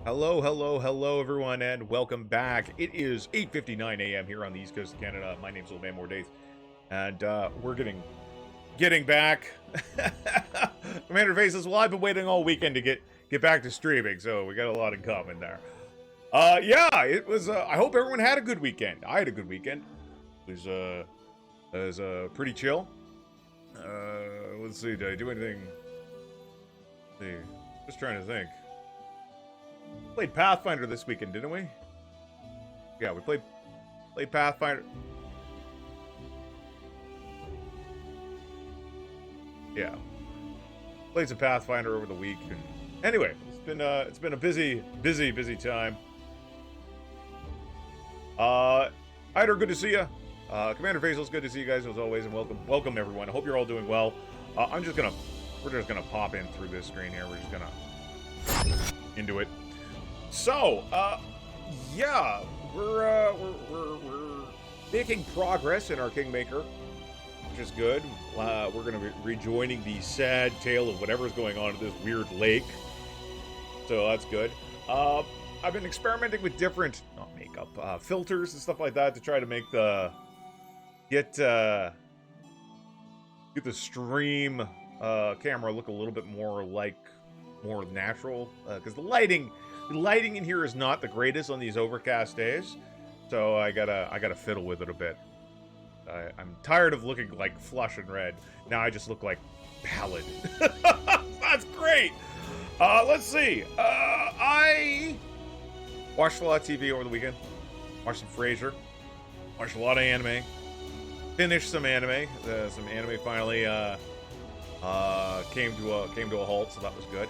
Hello, hello, hello, everyone, and welcome back. It is 8:59 a.m. here on the East Coast of Canada. My name's Old Man Mordaith, and we're getting back. Commander Faces. Well, I've been waiting all weekend to get back to streaming, so we got a lot in common there. Yeah, it was. I hope everyone had a good weekend. I had a good weekend. It was pretty chill. Let's see. Did I do anything? Let's see, just trying to think. Played Pathfinder this weekend, didn't we? Yeah, we played Pathfinder. Yeah, played some Pathfinder over the week. And anyway, it's been a busy time. Eider, good to see you. Commander Faisal, good to see you guys as always, and welcome everyone. I hope you're all doing well. We're just gonna pop in through this screen here. We're just gonna into it. So, yeah, we're making progress in our Kingmaker, which is good. We're going to be rejoining the sad tale of whatever's going on at this weird lake. So that's good. I've been experimenting with different, not makeup, filters and stuff like that to try to make get the stream camera look a little bit more natural, because the lighting in here is not the greatest on these overcast days, so I gotta fiddle with it a bit. I'm tired of looking like flush and red. Now I just look like pallid. That's great. Let's see. I watched a lot of TV over the weekend. Watched some Frasier. Watched a lot of anime. Finished some anime. Some anime finally came to a halt, so that was good.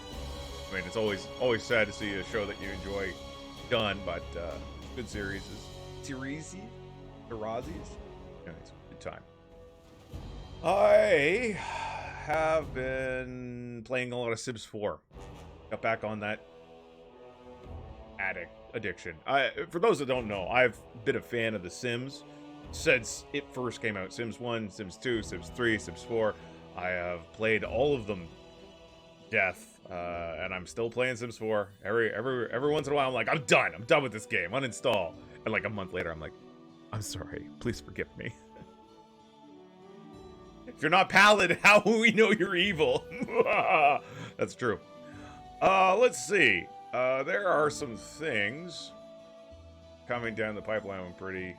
I mean, it's always sad to see a show that you enjoy done, but good series. Yeah, it's a good time. I have been playing a lot of Sims 4. Got back on that addiction. For those that don't know, I've been a fan of The Sims since it first came out. Sims 1, Sims 2, Sims 3, Sims 4. I have played all of them death. And I'm still playing Sims 4. Every once in a while, I'm like, I'm done with this game. Uninstall. And like a month later, I'm like, I'm sorry. Please forgive me. If you're not pallid, how will we know you're evil? That's true. Let's see. There are some things coming down the pipeline I'm pretty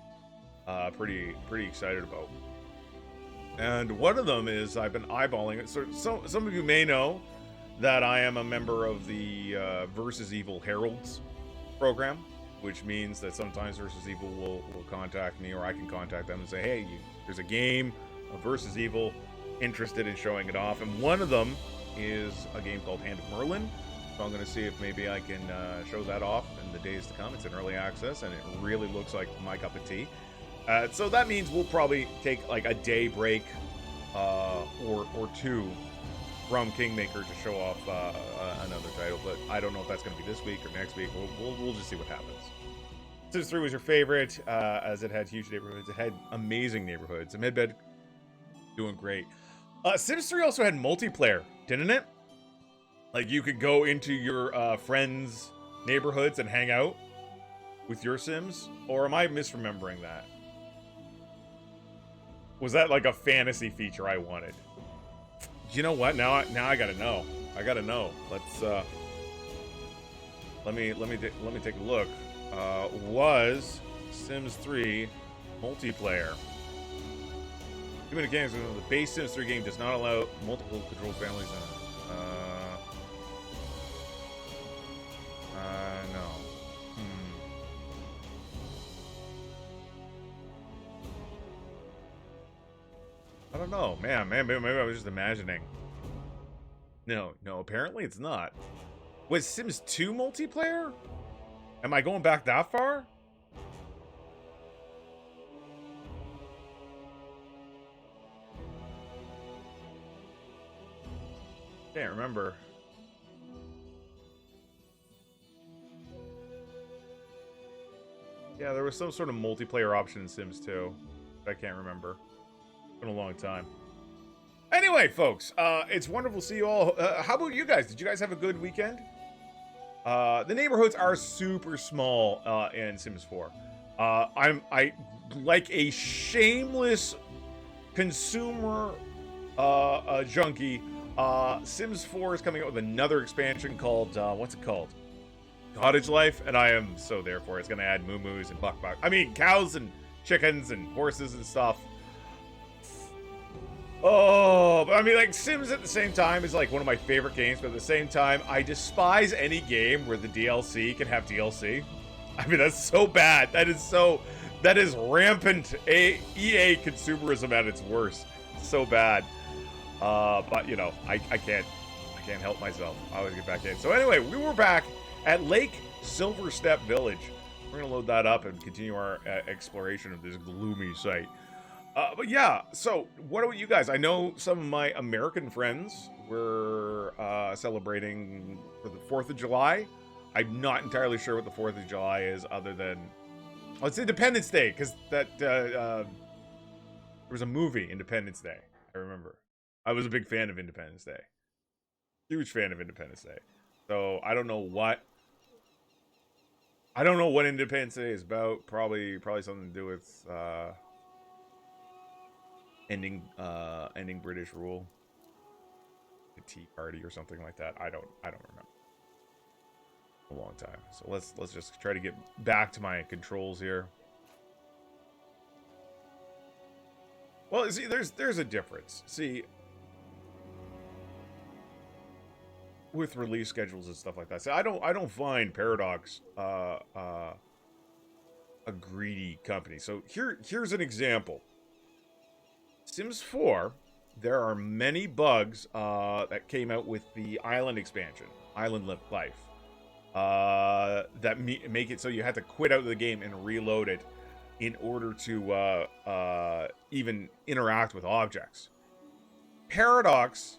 excited about. And one of them is I've been eyeballing it. So some of you may know that I am a member of the Versus Evil Heralds program, which means that sometimes Versus Evil will contact me, or I can contact them and say, hey, there's a game of Versus Evil, interested in showing it off. And one of them is a game called Hand of Merlin. So I'm going to see if maybe I can show that off in the days to come. It's in early access, and it really looks like my cup of tea. So that means we'll probably take like a day break or two from Kingmaker to show off another title, but I don't know if that's going to be this week or next week. We'll just see what happens. Sims 3 was your favorite, as it had huge neighborhoods. It had amazing neighborhoods. Midbed, doing great. Sims 3 also had multiplayer, didn't it? Like, you could go into your friends' neighborhoods and hang out with your Sims? Or am I misremembering that? Was that like a fantasy feature I wanted? You know what? Now I gotta know. Let's let me take a look. Was Sims 3 multiplayer? Too many games. The base Sims 3 game does not allow multiple control families. No. I don't know, man. Maybe I was just imagining. No, apparently it's not. Was Sims 2 multiplayer? Am I going back that far? Can't remember. Yeah, there was some sort of multiplayer option in Sims 2. I can't remember. It's been a long time. Anyway, folks, it's wonderful to see you all. How about you guys? Did you guys have a good weekend? The neighborhoods are super small in Sims 4. I like a shameless consumer junkie. Sims 4 is coming out with another expansion called what's it called? Cottage Life, and I am so there for it. It's gonna add moo-moos and buck. I mean, cows and chickens and horses and stuff. Oh, but I mean, like, Sims at the same time is like one of my favorite games, but at the same time, I despise any game where the DLC can have DLC. I mean, that's so bad. That is rampant EA consumerism at its worst. It's so bad. But you know, I can't help myself. I always get back in. So anyway, we were back at Lake Silverstep Village. We're gonna load that up and continue our exploration of this gloomy site. But yeah, so what about you guys? I know some of my American friends were celebrating for the 4th of July. I'm not entirely sure what the 4th of July is, other than... Oh, it's Independence Day, because there was a movie, Independence Day. I remember. I was a big fan of Independence Day. Huge fan of Independence Day. So, I don't know what Independence Day is about. Probably something to do with... ending British rule, the Tea Party or something like that. I don't remember. A long time. So let's just try to get back to my controls here. Well, see, there's a difference. See, with release schedules and stuff like that. See, I don't find Paradox a greedy company. So here's an example. Sims 4, there are many bugs that came out with the island expansion, Island Life, that make it so you had to quit out of the game and reload it in order to even interact with objects. Paradox,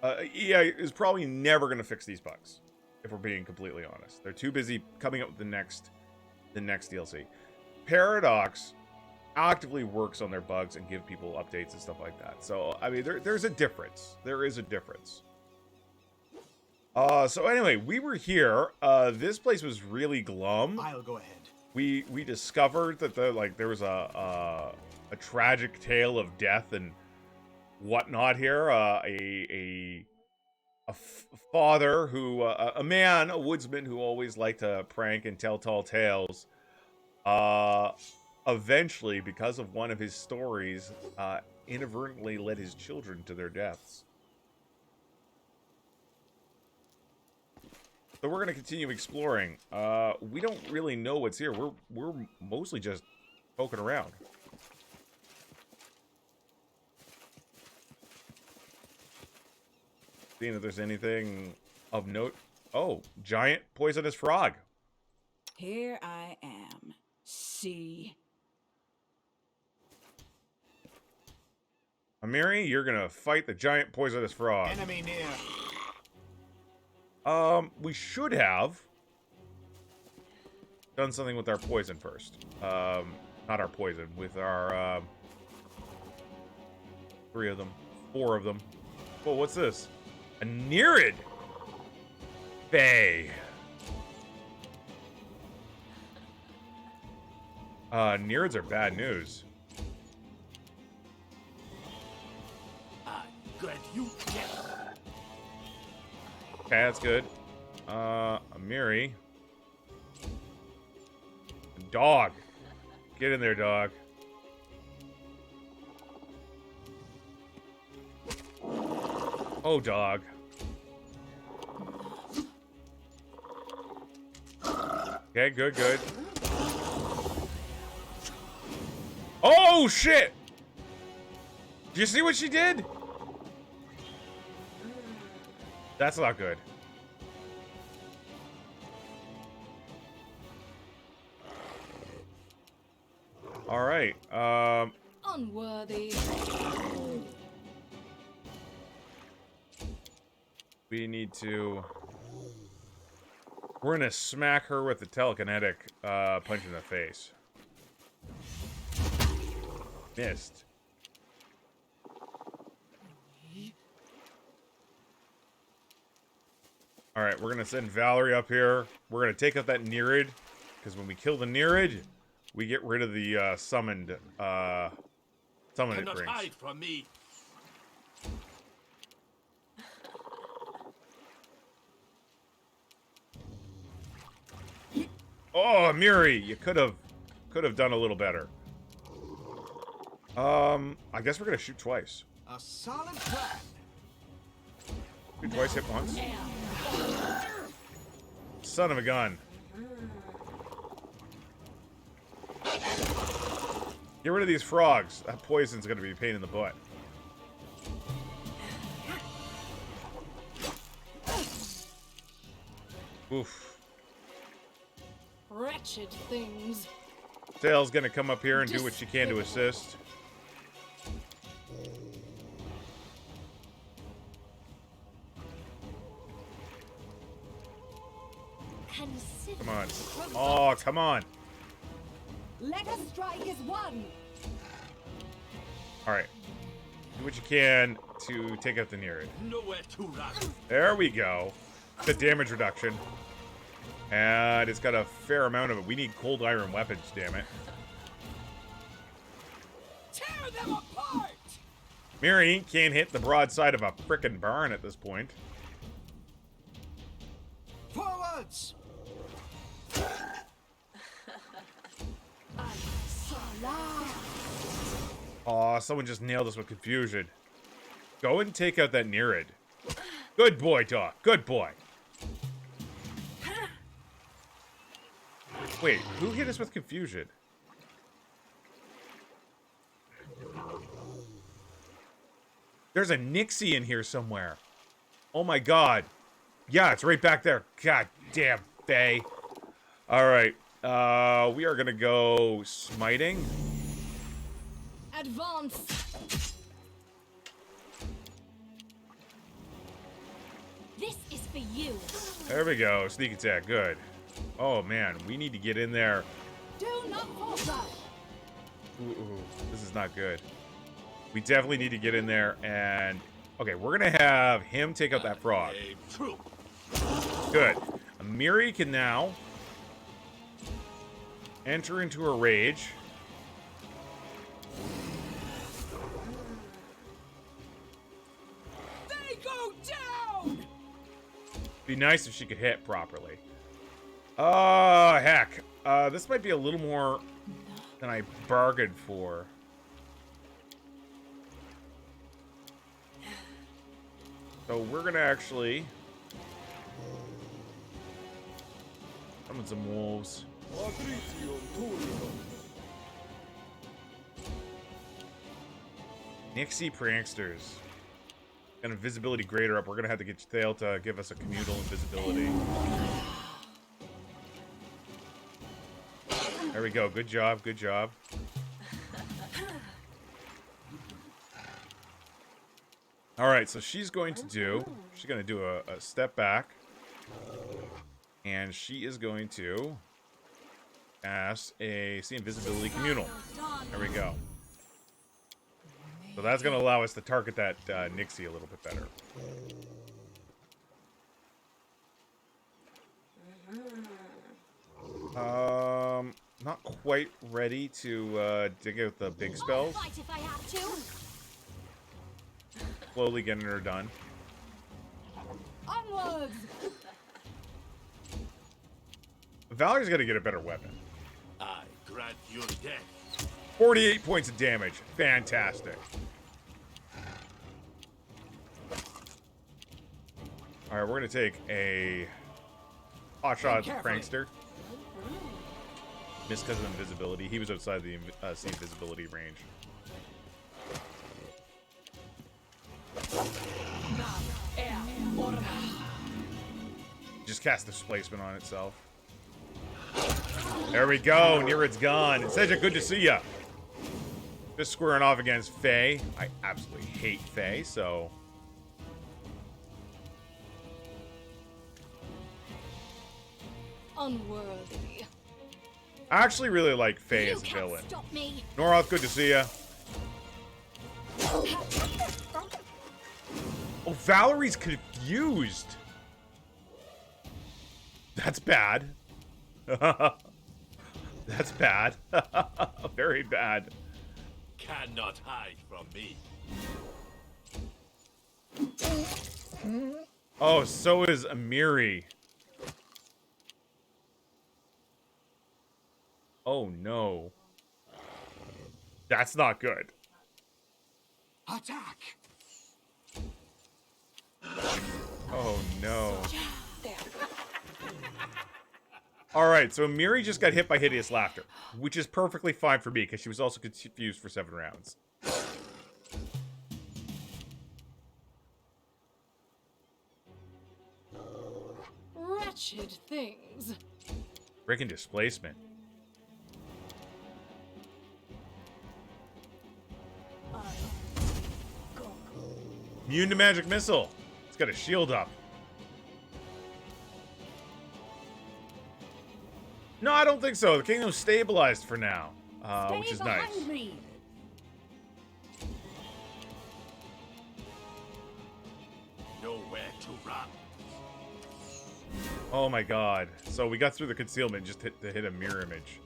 EA is probably never going to fix these bugs, if we're being completely honest. They're too busy coming up with the next DLC. Paradox actively works on their bugs and give people updates and stuff like that. So, I mean, there's a difference. There is a difference. So anyway, we were here. This place was really glum. I'll go ahead. We discovered that there was a tragic tale of death and whatnot here. A father who, a man, a woodsman who always liked to prank and tell tall tales. Eventually, because of one of his stories, inadvertently led his children to their deaths. So we're going to continue exploring. We don't really know what's here. We're mostly just poking around. Seeing if there's anything of note. Oh, giant poisonous frog. Here I am. See. Amiri, you're gonna fight the giant poisonous frog. Enemy near. We should have done something with our poison first. Not our poison, with our, 3 of them. 4 of them. Whoa, what's this? A Nereid! Bay. Nereids are bad news. Good, you get. Okay, that's good. Amiri. Dog. Get in there, dog. Oh, dog. Okay, good. Oh, shit! Do you see what she did? That's not good. All right. Unworthy. We need to... We're gonna smack her with the telekinetic punch in the face. Missed. Alright, we're gonna send Valerie up here. We're gonna take out that Nereid, because when we kill the Nereid, we get rid of the summoned summon it Cannot brings. hide from me. Oh, Miri, you could have done a little better. I guess we're gonna shoot twice. A solid plan. Shoot twice, hit once. Son of a gun. Get rid of these frogs. That poison's gonna be a pain in the butt. Oof. Wretched things. Sail's gonna come up here and do what she can to assist. Come on. Oh, come on. Let us strike as one. Alright. Do what you can to take out the Nereid. Nowhere to run. There we go. The damage reduction. And it's got a fair amount of it. We need cold iron weapons, damn it. Tear them apart. Miri can't hit the broadside of a frickin' barn at this point. Forwards. Aw, someone just nailed us with confusion. Go and take out that Nereid. Good boy, Doc. Good boy. Wait, who hit us with confusion? There's a Nixie in here somewhere. Oh my god. Yeah, it's right back there. God damn, Faye. Alright. We are gonna go smiting. Advance. This is for you. There we go. Sneak attack. Good. Oh man, we need to get in there. Do not falter. Ooh, this is not good. We definitely need to get in there and... Okay, we're gonna have him take out that frog. Good. Miri can now enter into a rage. They go down. Be nice if she could hit properly. Oh, heck. This might be a little more than I bargained for. So we're gonna actually summon some wolves. Nixie pranksters. Got invisibility greater up. We're gonna have to get Thale to give us a communal invisibility. There we go. Good job. Good job. All right, so she's going to do a step back, and she is going to cast a see invisibility communal. There we go. So that's going to allow us to target that Nixie a little bit better. Not quite ready to dig out the big spells. I'll fight if I have to. Slowly getting her done. Onwards. Valerie's got to get a better weapon. I grant you death. 48 points of damage. Fantastic. All right, we're going to take a hotshot prankster. Missed because of invisibility. He was outside the invisibility range. Just cast displacement on itself. There we go. Nereid's gone. It's such a good to see ya. Just squaring off against Faye. I absolutely hate Faye, so... Unworthy. I actually really like Faye as a villain. Noroth, good to see ya. Oh, Valerie's confused. That's bad. That's bad. Very bad. Cannot hide from me. Oh, so is Amiri. Oh no. That's not good. Attack! Oh no. Alright, so Amiri just got hit by Hideous Laughter, which is perfectly fine for me, because she was also confused for 7 rounds. Wretched things. Freaking displacement. Immune to magic missile. It's got a shield up. No, I don't think so. The kingdom's stabilized for now, which is nice. Me. Nowhere to run. Oh my god. So we got through the concealment just to hit a mirror image.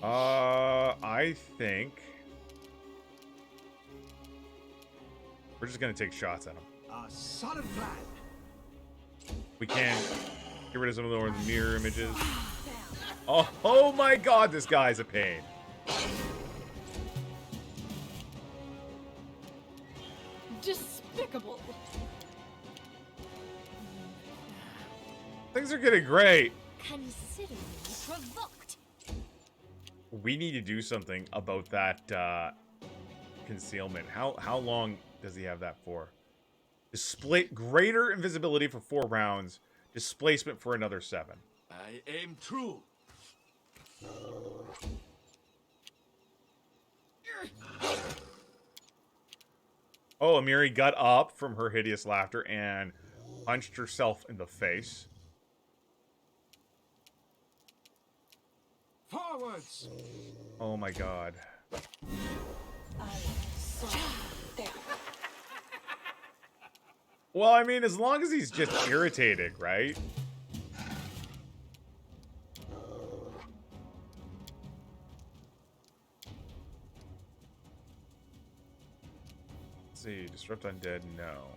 I think we're just gonna take shots at him. A solid plan. We can get rid of some of the mirror images. Oh my god, this guy's a pain. Despicable. Things are getting great. Consider me provoked. We need to do something about that concealment. How long does he have that for? Display greater invisibility for 4 rounds. Displacement for another 7. I aim true. Oh, Amiri got up from her hideous laughter and punched herself in the face. Forwards. Oh my god. Well, I mean, as long as he's just irritated, right? Let's see, disrupt undead, no.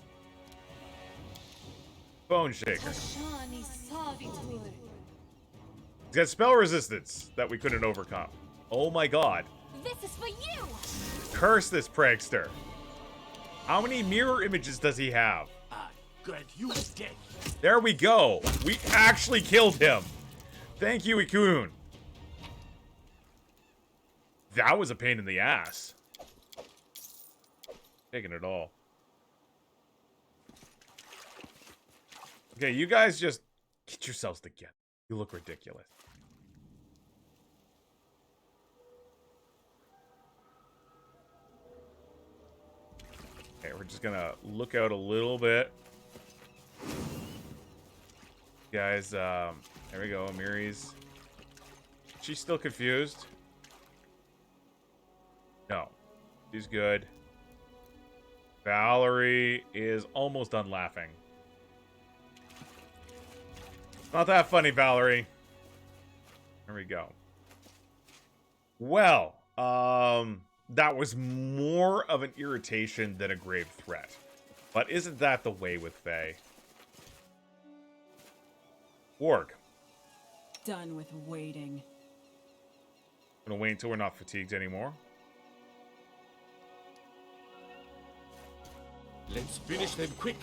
Bone shaker. Shani Savitur. He's got spell resistance that we couldn't overcome. Oh my god. This is for you. Curse this prankster. How many mirror images does he have? I grant you death. There we go. We actually killed him. Thank you, Ikun. That was a pain in the ass. Taking it all. Okay, you guys just get yourselves together. You look ridiculous. Okay, we're just gonna look out a little bit. Guys, there we go. Amiri's. She's still confused. No. She's good. Valerie is almost done laughing. Not that funny, Valerie. There we go. Well, that was more of an irritation than a grave threat. But isn't that the way with Faye? Org. Done with waiting. Gonna wait until we're not fatigued anymore. Let's finish them quick.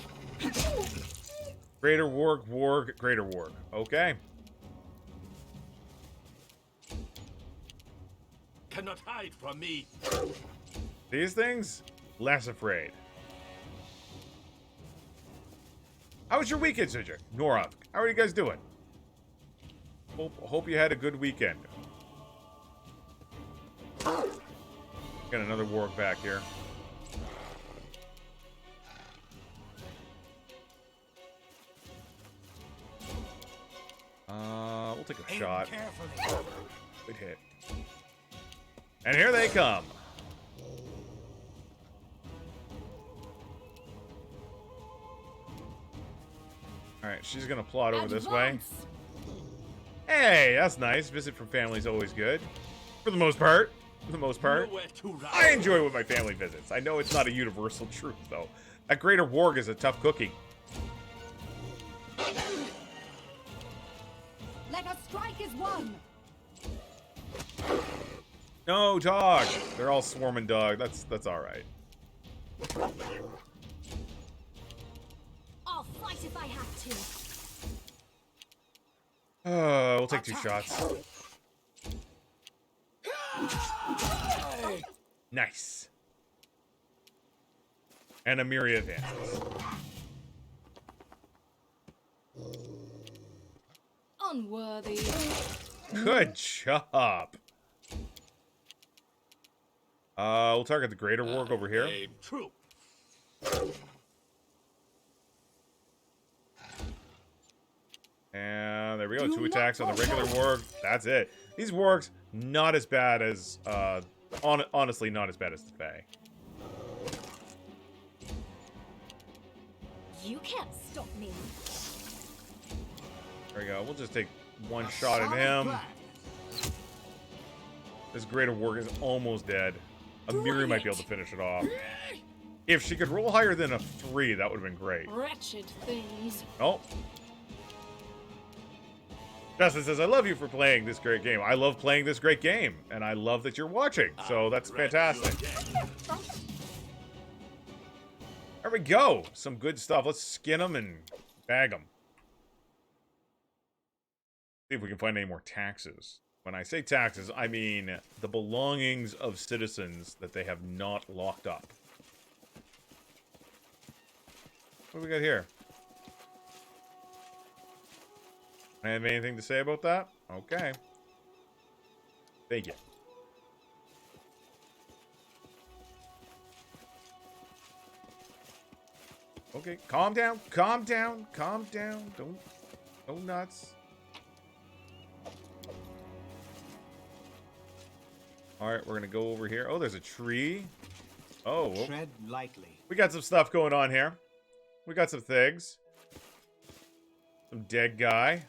Greater Warg, Warg, Greater Warg. Okay. Cannot hide from me. These things, less afraid. How was your weekend, Cedric? Nora, how are you guys doing? Hope you had a good weekend. Got another Warg back here. We'll take a shot. Carefully. Good hit. And here they come. Alright, she's gonna plot over this way. Advance. Hey, that's nice. Visit from family is always good. For the most part. For the most part. Nowhere to run. I enjoy when my family visits. I know it's not a universal truth, though. That Greater Warg is a tough cookie. Let us strike as one. No, dog. They're all swarming dog. That's all right. I'll fight if I have to. We'll take 2 shots. Nice. And a myriad advances. Unworthy. Good job. We'll target the Greater Warg over here. A troop. And there we go. 2 attacks on the regular Warg. That's it. These Wargs, not as bad as, honestly, not as bad as the Fae. You can't stop me. There we go. We'll just take 1 shot at him. This Greater Warg is almost dead. Amiri might be able to finish it off. If she could roll higher than a 3, that would have been great. Wretched things. Oh. Justin says, I love you for playing this great game. I love playing this great game, and I love that you're watching. So that's fantastic. There we go. Some good stuff. Let's skin them and bag them. See if we can find any more taxes. When I say taxes, I mean the belongings of citizens that they have not locked up. What do we got here? I have anything to say about that? Okay. Thank you. Okay, calm down, calm down, calm down. Don't go nuts. Alright, we're gonna go over here. Oh, there's a tree. Oh, well, Tread lightly. we got some stuff going on here. We got some things. Some dead guy.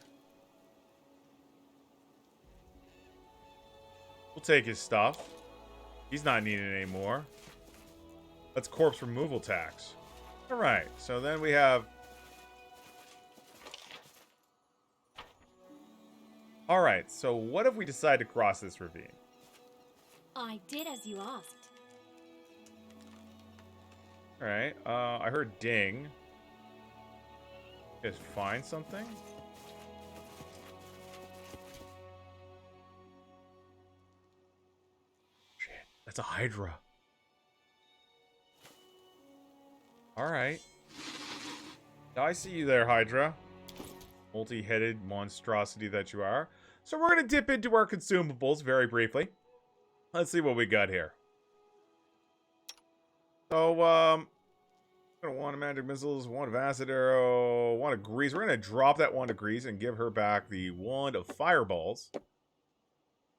We'll take his stuff. He's not needed anymore. That's corpse removal tax. Alright, so then we have... Alright, so what if we decide to cross this ravine? I did as you asked. Alright, I heard ding. Just find something? Shit, that's a Hydra. Alright. I see you there, Hydra. Multi-headed monstrosity that you are. So we're going to dip into our consumables very briefly. Let's see what we got here. So, gonna want a magic missiles, wand of acid arrow, wand of grease. We're gonna drop that wand of grease and give her back the wand of fireballs.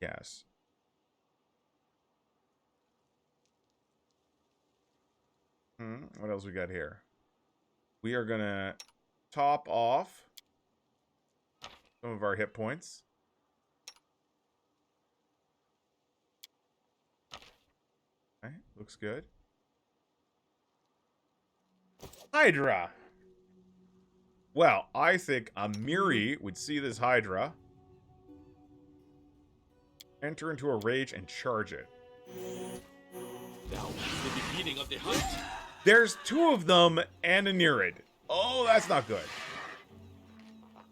Yes. What else we got here? We are gonna top off some of our hit points. Okay, looks good. Hydra. Well, I think Amiri would see this Hydra, enter into a rage, and charge it. Now is the beginning of the hunt. There's 2 of them and a Nereid. Oh, that's not good.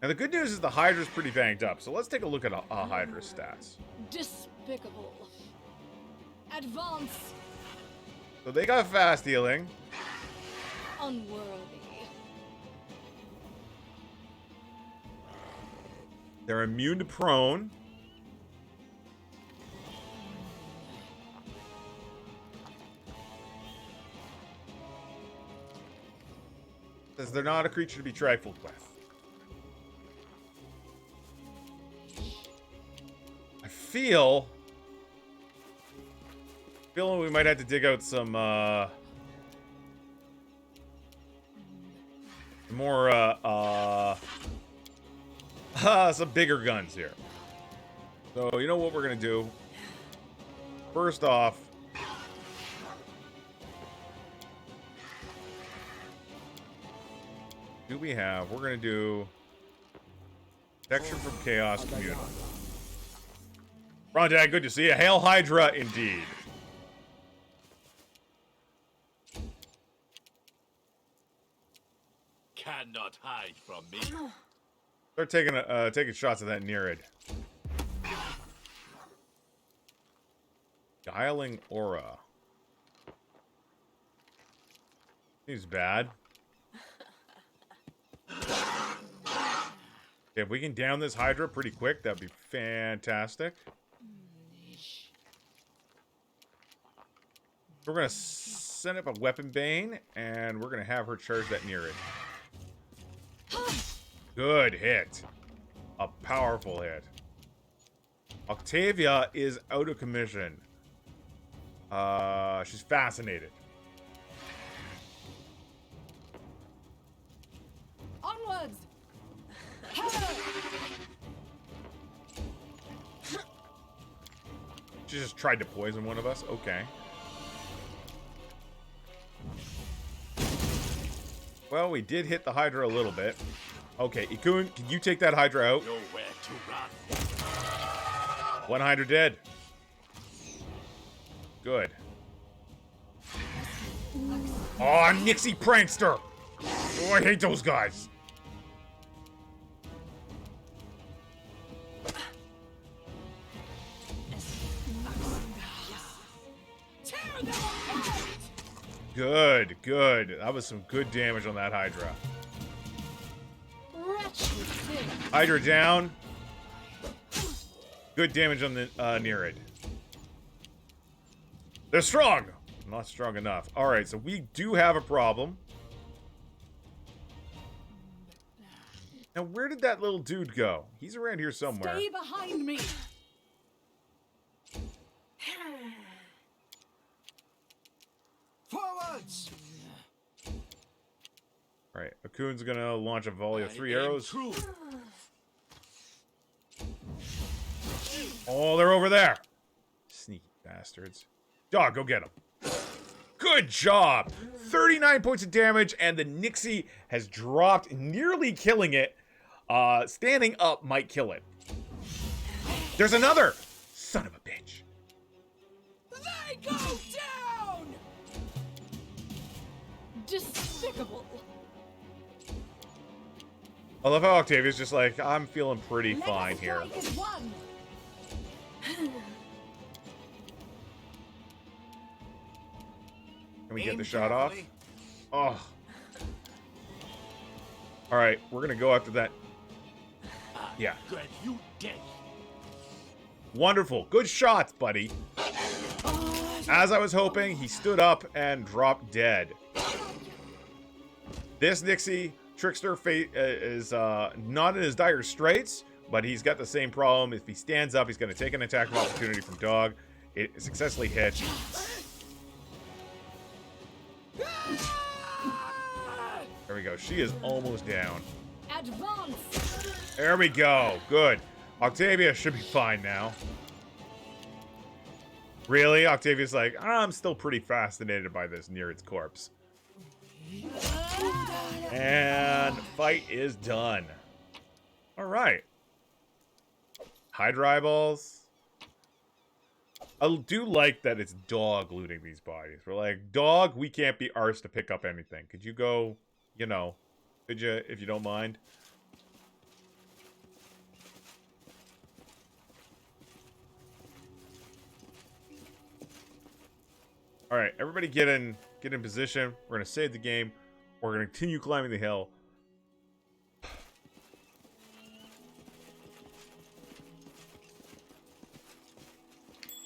And the good news is the Hydra's pretty banged up. So let's take a look at a Hydra's stats. Despicable. Advance. So they got fast healing. Unworthy. They're immune to prone. Says they're not a creature to be trifled with. I feel we might have to dig out some More, some bigger guns here. So, you know what we're gonna do? First off, we're gonna do protection from chaos communal. Rondad, good to see you. Hail Hydra, indeed. Cannot hide from me. Start taking shots at that Nereid. Dialing aura. Seems bad. If we can down this Hydra pretty quick, that'd be fantastic. We're gonna set up a Weapon Bane, and we're gonna have her charge that Nereid. Good hit. A powerful hit. Octavia is out of commission. She's fascinated. Onwards! She just tried to poison one of us? Okay. Well, we did hit the Hydra a little bit. Okay, Ikun, can you take that Hydra out? Nowhere to run. One Hydra dead. Good. Oh, Nixie Prankster! Oh, I hate those guys. Good, good. That was some good damage on that Hydra. Hydra down. Good damage on the Nereid. They're strong! Not strong enough. Alright, so we do have a problem. Now, where did that little dude go? He's around here somewhere. Stay behind me. Forwards! Alright, Akun's gonna launch a volley of 3 arrows. True. Oh, they're over there. Sneaky bastards. Dog, go get them. Good job. 39 points of damage, and the Nixie has dropped, nearly killing it. Standing up might kill it. There's another. Son of a bitch. They go down! Despicable. I love how Octavia's just like, I'm feeling pretty Let fine us here. strike as one. Can we get Aim the shot off? carefully. Oh. Alright, we're gonna go after that. Yeah. Good, you dead. Wonderful. Good shots, buddy. As I was hoping, he stood up and dropped dead. This Nixie Trickster is not in his dire straits, but he's got the same problem. If he stands up, he's going to take an attack of opportunity from Dog. It successfully hit. There we go. She is almost down. Advance. There we go. Good. Octavia should be fine now. Really? Octavia's like, I'm still pretty fascinated by this near its corpse. And fight is done. All right. Hydra eyeballs. I do like that it's Dog looting these bodies. We're like, Dog, we can't be arsed to pick up anything. Could you go, you know, could you, if you don't mind? All right, everybody get in position. We're gonna save the game. We're gonna continue climbing the hill.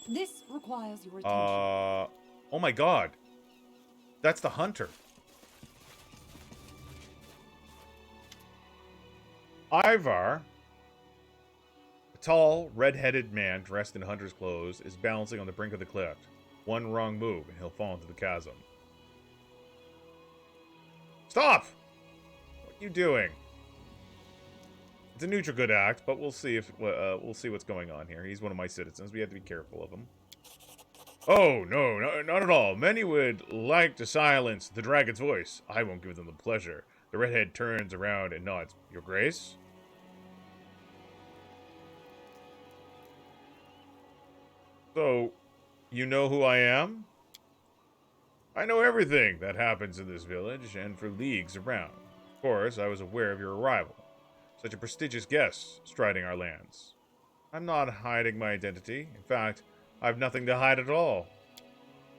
This requires your attention. Oh my God, that's the hunter. Ivar, a tall, red-headed man dressed in hunter's clothes, is balancing on the brink of the cliff. One wrong move, and he'll fall into the chasm. Stop! you doing? It's a neutral good act, but we'll see if we'll see what's going on here. He's one of my citizens. We have to be careful of him. Oh, no, not at all. Many would like to silence the dragon's voice. I won't give them the pleasure. The redhead turns around and nods. Your Grace? So, you know who I am? I know everything that happens in this village and for leagues around. Of course, I was aware of your arrival. Such a prestigious guest striding our lands. I'm not hiding my identity. In fact, I've nothing to hide at all.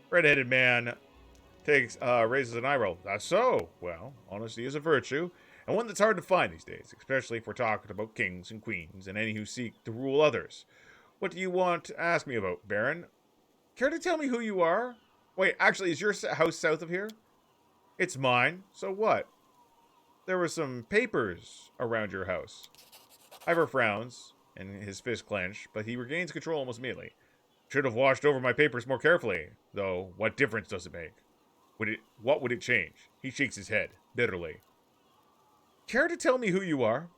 Red-headed man raises an eyebrow. That's so. Well, honesty is a virtue, and one that's hard to find these days, especially if we're talking about kings and queens and any who seek to rule others. What do you want to ask me about, Baron? Care to tell me who you are? Wait, actually, is your house south of here? It's mine. So what? There were some papers around your house. Ivor frowns, and his fist clenched, but he regains control almost immediately. Should have watched over my papers more carefully, though. What difference does it make? What would it change? He shakes his head bitterly. Care to tell me who you are?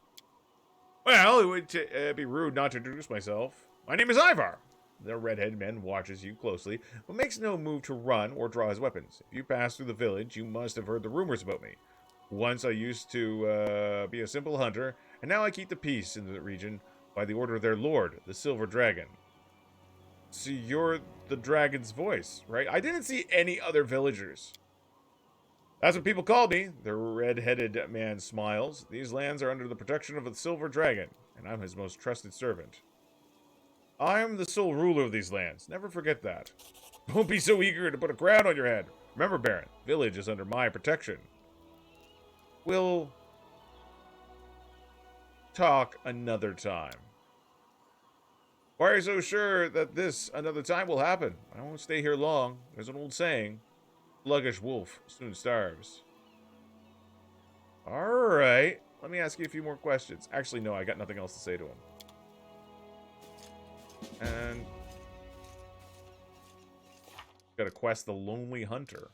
Well, it would be rude not to introduce myself. My name is Ivar. The redheaded man watches you closely, but makes no move to run or draw his weapons. If you pass through the village, you must have heard the rumors about me. Once I used to be a simple hunter, and now I keep the peace in the region by the order of their lord, the Silver Dragon. So you're the dragon's voice, right? I didn't see any other villagers. That's what people call me. The red-headed man smiles. These lands are under the protection of the Silver Dragon, and I'm his most trusted servant. I am the sole ruler of these lands. Never forget that. Don't be so eager to put a crown on your head. Remember, Baron, village is under my protection. We'll talk another time. Why are you so sure that this another time will happen? I won't stay here long. There's an old saying, sluggish wolf soon starves. Alright, let me ask you a few more questions. Actually, no, I got nothing else to say to him. And got to quest the Lonely Hunter.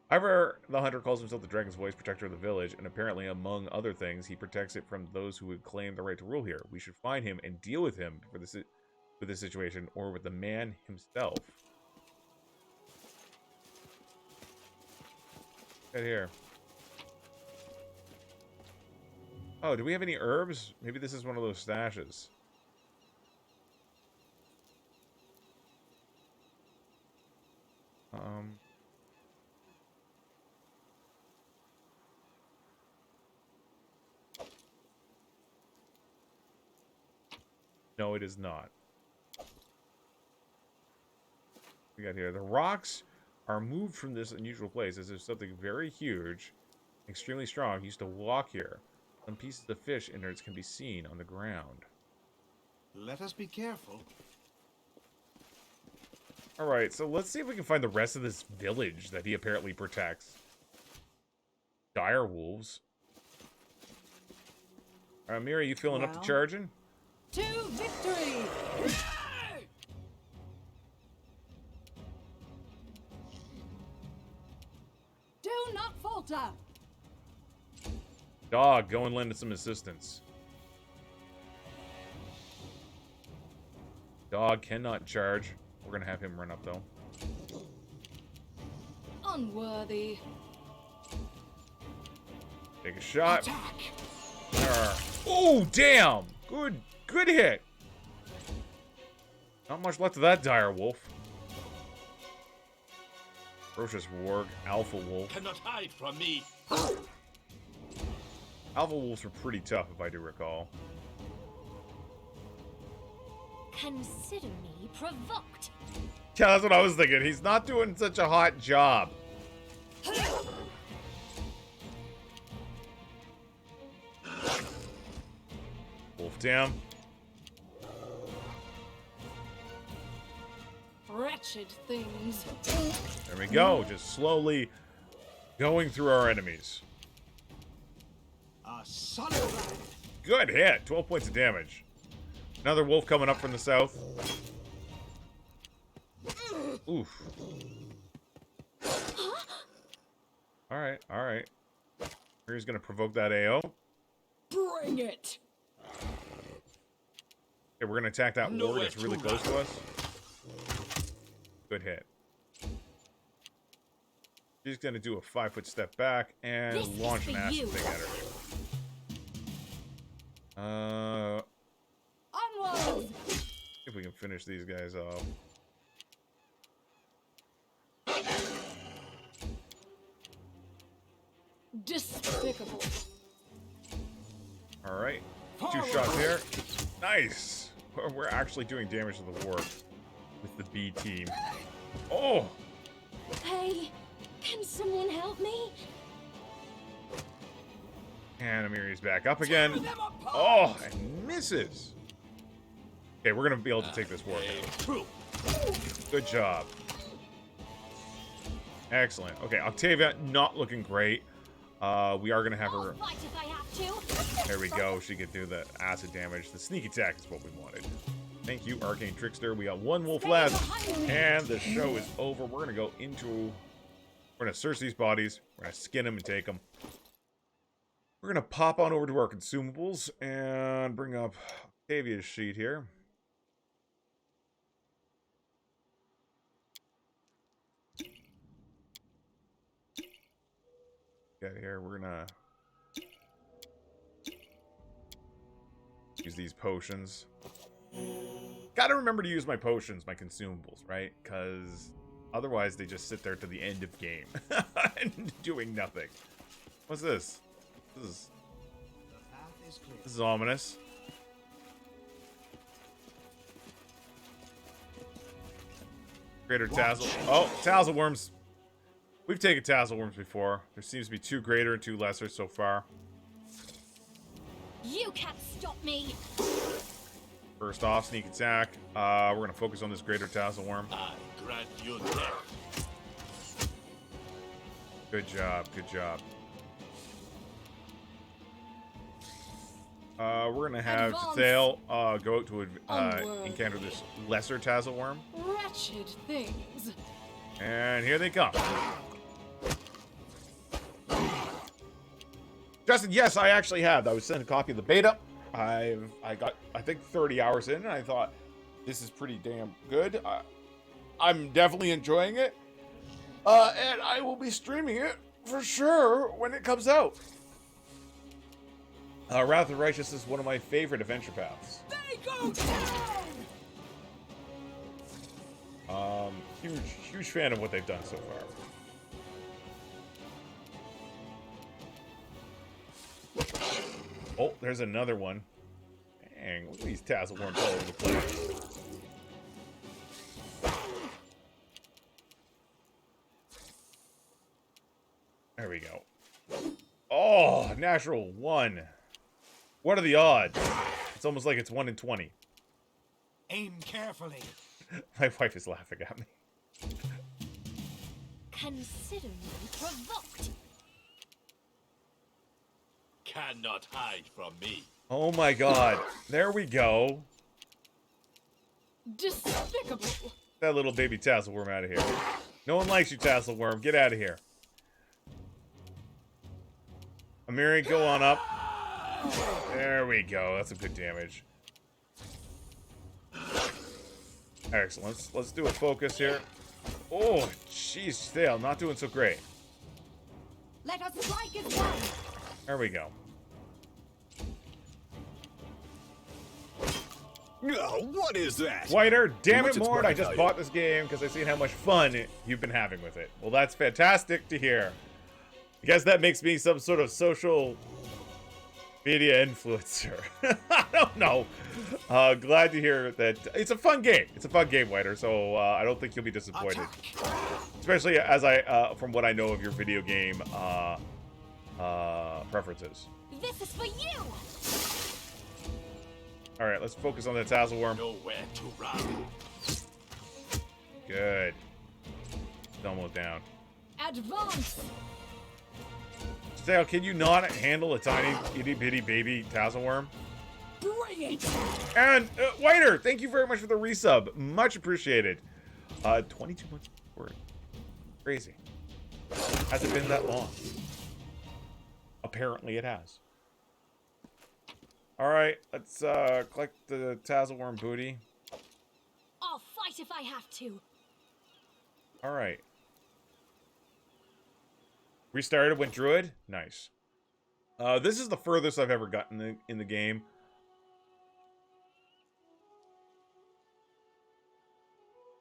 However, the hunter calls himself the Dragon's Voice, protector of the village, and apparently, among other things, he protects it from those who would claim the right to rule here. We should find him and deal with him for this situation, or with the man himself. Right here. Oh, do we have any herbs? Maybe this is one of those stashes. No, it is not. We got here. The rocks are moved from this unusual place as if something very huge, extremely strong, used to walk here. Some pieces of fish innards can be seen on the ground. Let us be careful. Alright, so let's see if we can find the rest of this village that he apparently protects. Dire wolves. Mira, you feeling up to charging? To victory! Do not falter! Dog, go and lend some assistance. Dog cannot charge. We're gonna have him run up, though. Unworthy. Take a shot. Oh, damn! Good hit. Not much left of that dire wolf. Ferocious warg, alpha wolf. Cannot hide from me. Alpha wolves were pretty tough, if I do recall. Consider me provoked. Yeah, that's what I was thinking. He's not doing such a hot job. Wolf down. Wretched things. There we go. Just slowly going through our enemies. A solid round. Good hit. 12 points of damage. Another wolf coming up from the south. Oof. All right, all right. Here's gonna provoke that AO. Bring it! Okay, we're gonna attack that ward that's really close to us. Good hit. She's gonna do a 5-foot step back and This launch is an for acid you. thing at her. Onwards! If we can finish these guys off. Despicable. All right, 2 shots here. Nice. We're actually doing damage to the ward with the B team. Oh, Hey, can someone help me? and Amiri's back up again. Oh, and misses. Okay, we're gonna be able to take this ward. Good job. Excellent. Okay, Octavia not looking great. We are gonna have I'll her. fight if I have to. There we go. She could do the acid damage. The sneak attack is what we wanted. Thank you, Arcane Trickster. We got 1 wolf left, and the show is over. We're gonna go into. We're gonna search these bodies. We're gonna skin them and take them. We're gonna pop on over to our consumables and bring up Octavia's sheet here. Okay, here we're gonna use these potions. Gotta remember to use my potions, my consumables, right? Because otherwise they just sit there to the end of game and doing nothing. What's this? The path is clear. This is ominous. Greater tassel. Oh, tassel worms. We've taken tassel worms before. There seems to be 2 greater and 2 lesser so far. You can't stop me. First off, sneak attack. We're gonna focus on this greater tassel worm. I grant you death. Good job, good job. We're gonna have Advance. Tail go out to Onward. encounter this lesser tassel worm, Wretched things. and here they come. Justin, yes, I actually have. I was sent a copy of the beta. I got, I think, 30 hours in, and I thought this is pretty damn good. I'm definitely enjoying it, and I will be streaming it for sure when it comes out. Wrath of Righteous is one of my favorite adventure paths. They go down! Huge fan of what they've done so far. Oh, there's another one. Dang, look at these tassel worms all over the place. There we go. Oh, natural 1. What are the odds? It's almost like it's 1 in 20. Aim carefully. My wife is laughing at me. Consider me provoked. Cannot hide from me. Oh my god. There we go. Despicable. That little baby tassel worm out of here. No one likes you, tassel worm. Get out of here. Amiri, go on up. There we go. That's a good damage. Excellent. Let's do a focus here. Oh, jeez, still not doing so great. Let us strike it down. There we go. Oh, what is that? Whiter, damn What's it, its Mord, I market just value? bought this game because I've seen how much fun you've been having with it. Well, that's fantastic to hear. I guess that makes me some sort of social media influencer. I don't know. Glad to hear that it's a fun game. It's a fun game, Whiter, so I don't think you'll be disappointed. Attack. Especially as from what I know of your video game preferences. This is for you. All right, let's focus on the tassel worm. Nowhere to run. Good. Almost down. Advance. Stale, can you not handle a tiny itty bitty baby tassel worm? Bring it. And Whiter, thank you very much for the resub. Much appreciated. 22 months for it. Crazy. Has it been that long? Apparently it has. Alright, let's collect the Tazzleworm booty. I'll fight if I have to. Alright. Restarted, went druid. Nice. This is the furthest I've ever gotten in the game.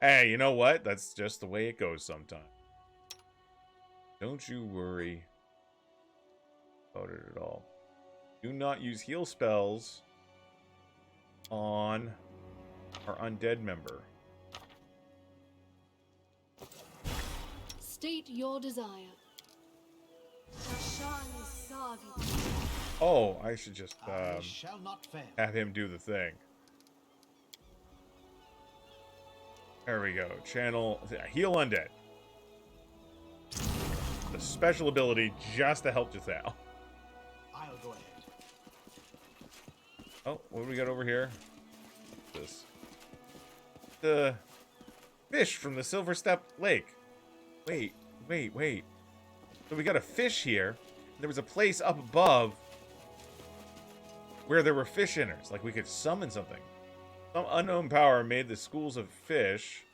Hey, you know what? That's just the way it goes sometimes. Don't you worry about it at all. Do not use heal spells on our undead member. State your desire. Oh, I should just I shall not fail. have him do the thing. There we go. Channel heal undead. The special ability just to help Jethal. I'll go ahead. Oh, what do we got over here? This. The fish from the Silver Step Lake. Wait. So we got a fish here. There was a place up above where there were fish inners. Like we could summon something. Some unknown power made the schools of fish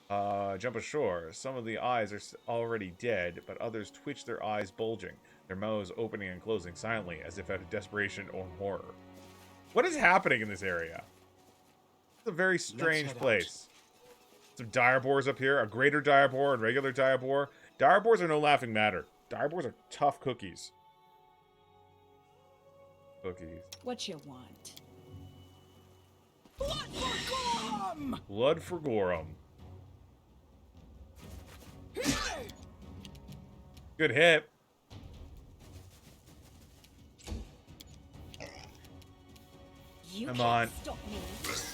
jump ashore. Some of the eyes are already dead, but others twitch their eyes bulging, their mouths opening and closing silently as if out of desperation or horror. What is happening in this area? It's a very strange place. Some direboars up here, a greater direboar and regular direboar. Direboars are no laughing matter. Direboars are tough cookies. What you want? Blood for Gorum. Good hit. You Come can't on. stop me.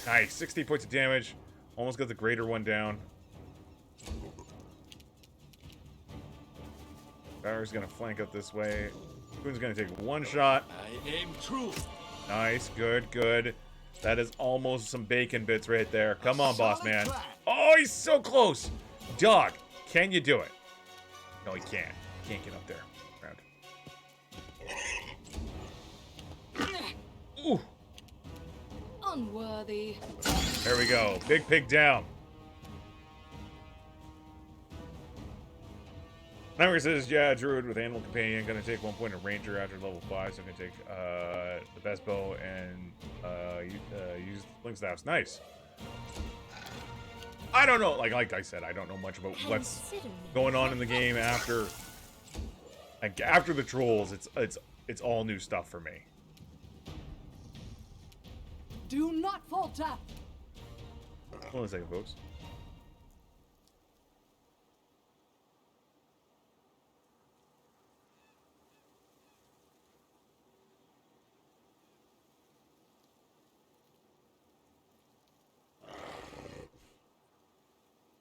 Nice. 60 points of damage. Almost got the greater one down. Barry's gonna flank up this way. Coon's gonna take one shot. I aim true. Nice. Good. That is almost some bacon bits right there. Come on, boss man. Solid plan. Oh, he's so close. Dog, can you do it? No, he can't. Can't get up there. Round. Ooh. Unworthy. There we go. Big pig down. Number says, yeah, druid with animal companion. Gonna take 1 point of ranger after level 5. So I'm gonna take the best bow and use link staffs. Nice. I don't know. Like I said, I don't know much about what's Consider me. going on in the game after the trolls. It's all new stuff for me. Do not falter. Hold on a second, folks.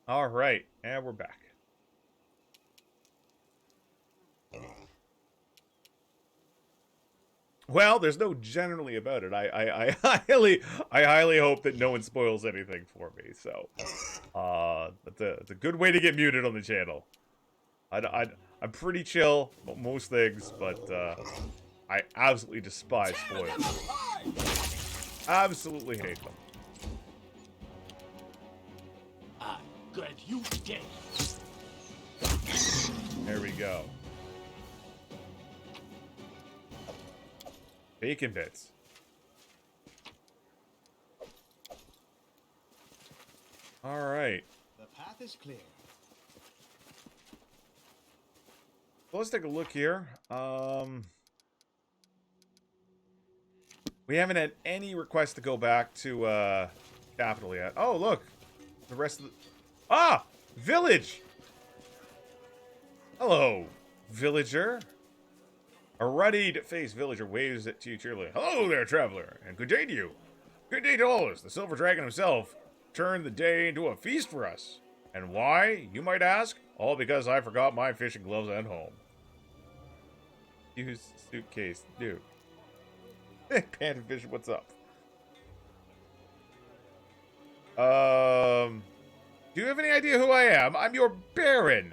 All right, and we're back. Well, there's no generally about it. I highly hope that no one spoils anything for me. So, it's a good way to get muted on the channel. I'm pretty chill about most things, but I absolutely despise spoilers. Absolutely hate them. Good, you dead. There we go. Bacon bits. All right. The path is clear. Well, let's take a look here. We haven't had any requests to go back to capital yet. Oh, look. The rest of the... Ah! Village! Hello, villager. A ruddy-faced villager waves at you cheerily. Hello there, traveler, and good day to you. Good day to all of us. The Silver Dragon himself turned the day into a feast for us. And why, you might ask? All because I forgot my fishing gloves at home. Use suitcase, dude. Pandafish, what's up? Do you have any idea who I am? I'm your Baron.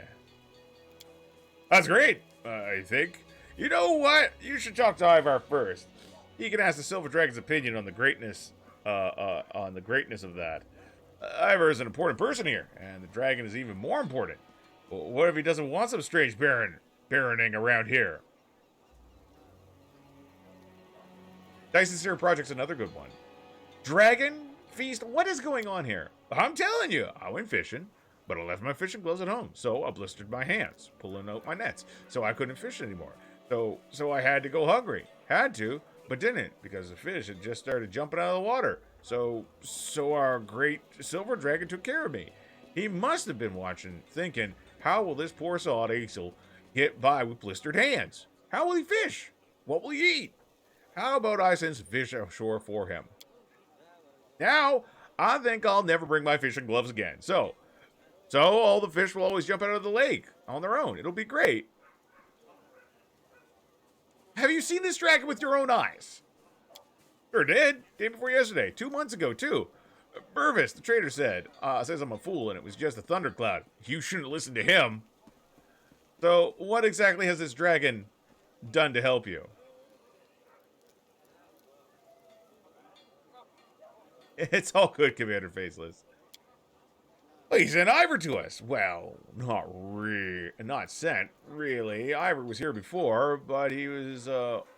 That's great, I think. You know what? You should talk to Ivar first. He can ask the Silver Dragon's opinion on the greatness of that. Ivar is an important person here, and the dragon is even more important. What if he doesn't want some strange baroning around here? Dyson's Seer Project's another good one. Dragon Feast? What is going on here? I'm telling you, I went fishing, but I left my fishing gloves at home, so I blistered my hands, pulling out my nets, so I couldn't fish anymore. So I had to go hungry. Had to, but didn't, because the fish had just started jumping out of the water. So our great silver dragon took care of me. He must have been watching, thinking, how will this poor sod Aesel get by with blistered hands? How will he fish? What will he eat? How about I send some fish ashore for him? Now, I think I'll never bring my fishing gloves again. So all the fish will always jump out of the lake on their own. It'll be great. Have you seen this dragon with your own eyes? Sure did. Day before yesterday. 2 months ago, too. Burvis, the trader, says I'm a fool and it was just a thundercloud. You shouldn't listen to him. So, what exactly has this dragon done to help you? It's all good, Commander Faceless. Well, he sent Ivor to us. Well, not sent, really. Ivor was here before, but he was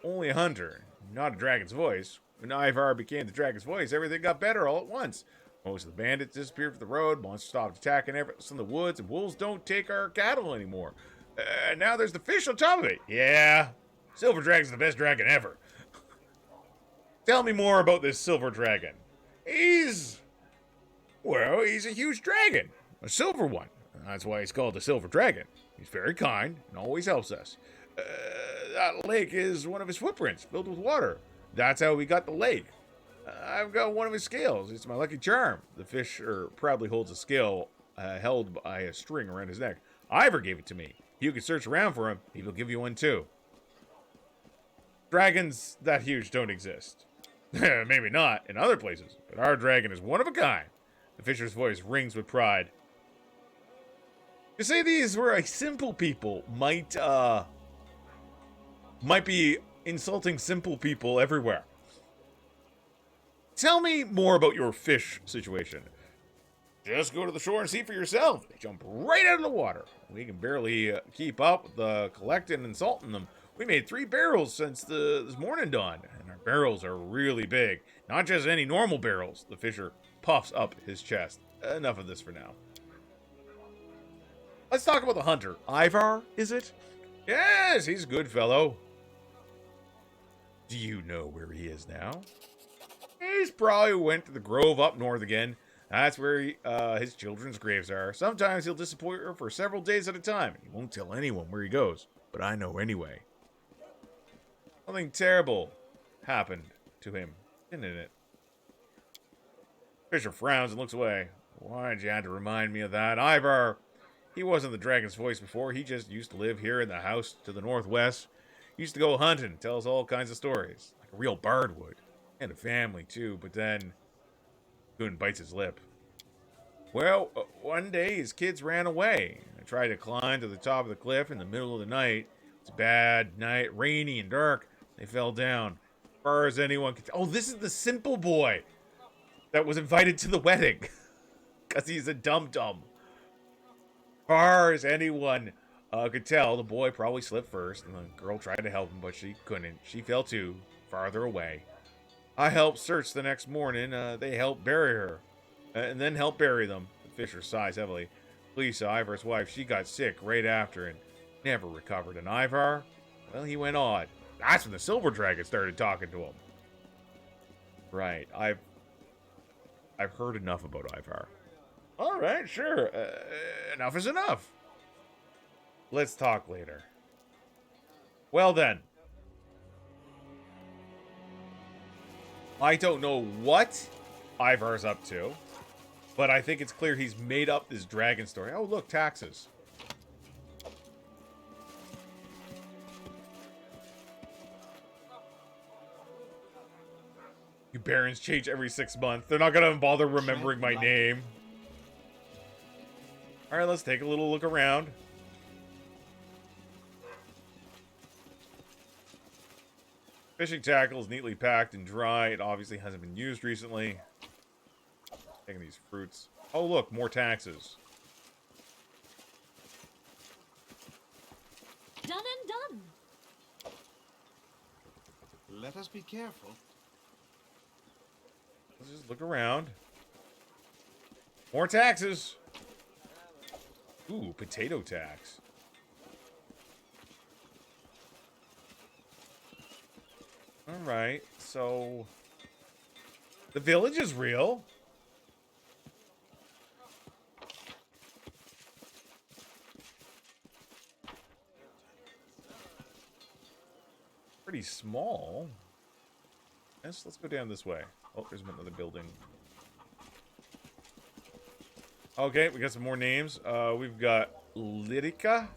only a hunter, not a dragon's voice. When Ivar became the dragon's voice, everything got better all at once. Most of the bandits disappeared from the road, monsters stopped attacking us in the woods, and wolves don't take our cattle anymore. Now there's the fish on top of it. Yeah, Silver Dragon's the best dragon ever. Tell me more about this Silver Dragon. He's a huge dragon. A silver one. That's why he's called the Silver Dragon. He's very kind and always helps us. That lake is one of his footprints, filled with water. That's how we got the lake. I've got one of his scales. It's my lucky charm. The fisher proudly holds a scale held by a string around his neck. Ivor gave it to me. You can search around for him. He will give you one too. Dragons that huge don't exist. Maybe not in other places, but our dragon is one of a kind. The fisher's voice rings with pride. To say these were a simple people might be insulting simple people everywhere. Tell me more about your fish situation. Just go to the shore and see for yourself. They jump right out of the water. We can barely keep up with the collecting and salting them. We made 3 barrels since this morning dawn, and our barrels are really big. Not just any normal barrels. The fisher puffs up his chest. Enough of this for now. Let's talk about the hunter. Ivar, is it? Yes, he's a good fellow. Do you know where he is now? He's probably went to the grove up north again. That's where his children's graves are. Sometimes he'll disappear for several days at a time. He won't tell anyone where he goes, but I know anyway. Something terrible happened to him, didn't it? Fisher frowns and looks away. Why'd you have to remind me of that? Ivar, he wasn't the dragon's voice before. He just used to live here in the house to the northwest. He used to go hunting, tell us all kinds of stories, like a real bard would. And a family, too, but then Goon bites his lip. Well, one day his kids ran away. I tried to climb to the top of the cliff in the middle of the night. It's a bad night, rainy and dark. They fell down. As far as anyone could tell. Oh, this is the simple boy that was invited to the wedding. Because he's a dum-dum. As far as anyone could tell, the boy probably slipped first, and the girl tried to help him, but she couldn't. She fell too, farther away. I helped search the next morning. They helped bury her, and then helped bury them. The fisher sighs heavily. Lisa, Ivar's wife, she got sick right after and never recovered. And Ivar, well, he went odd. That's when the Silver Dragon started talking to him. Right, I've heard enough about Ivar. All right, sure. Enough is enough. Let's talk later. Well then. I don't know what Ivar's up to, but I think it's clear he's made up this dragon story. Oh, look, taxes. You barons change every 6 months. They're not gonna bother remembering my name. Alright, let's take a little look around. Fishing tackle is neatly packed and dry. It obviously hasn't been used recently. Taking these fruits. Oh, look, more taxes. Done and done. Let us be careful. Let's just look around. More taxes. Ooh, potato tax. Alright, so... the village is real. Pretty small. Yes, let's go down this way. Oh, there's another building. Okay, we got some more names. We've got Lydica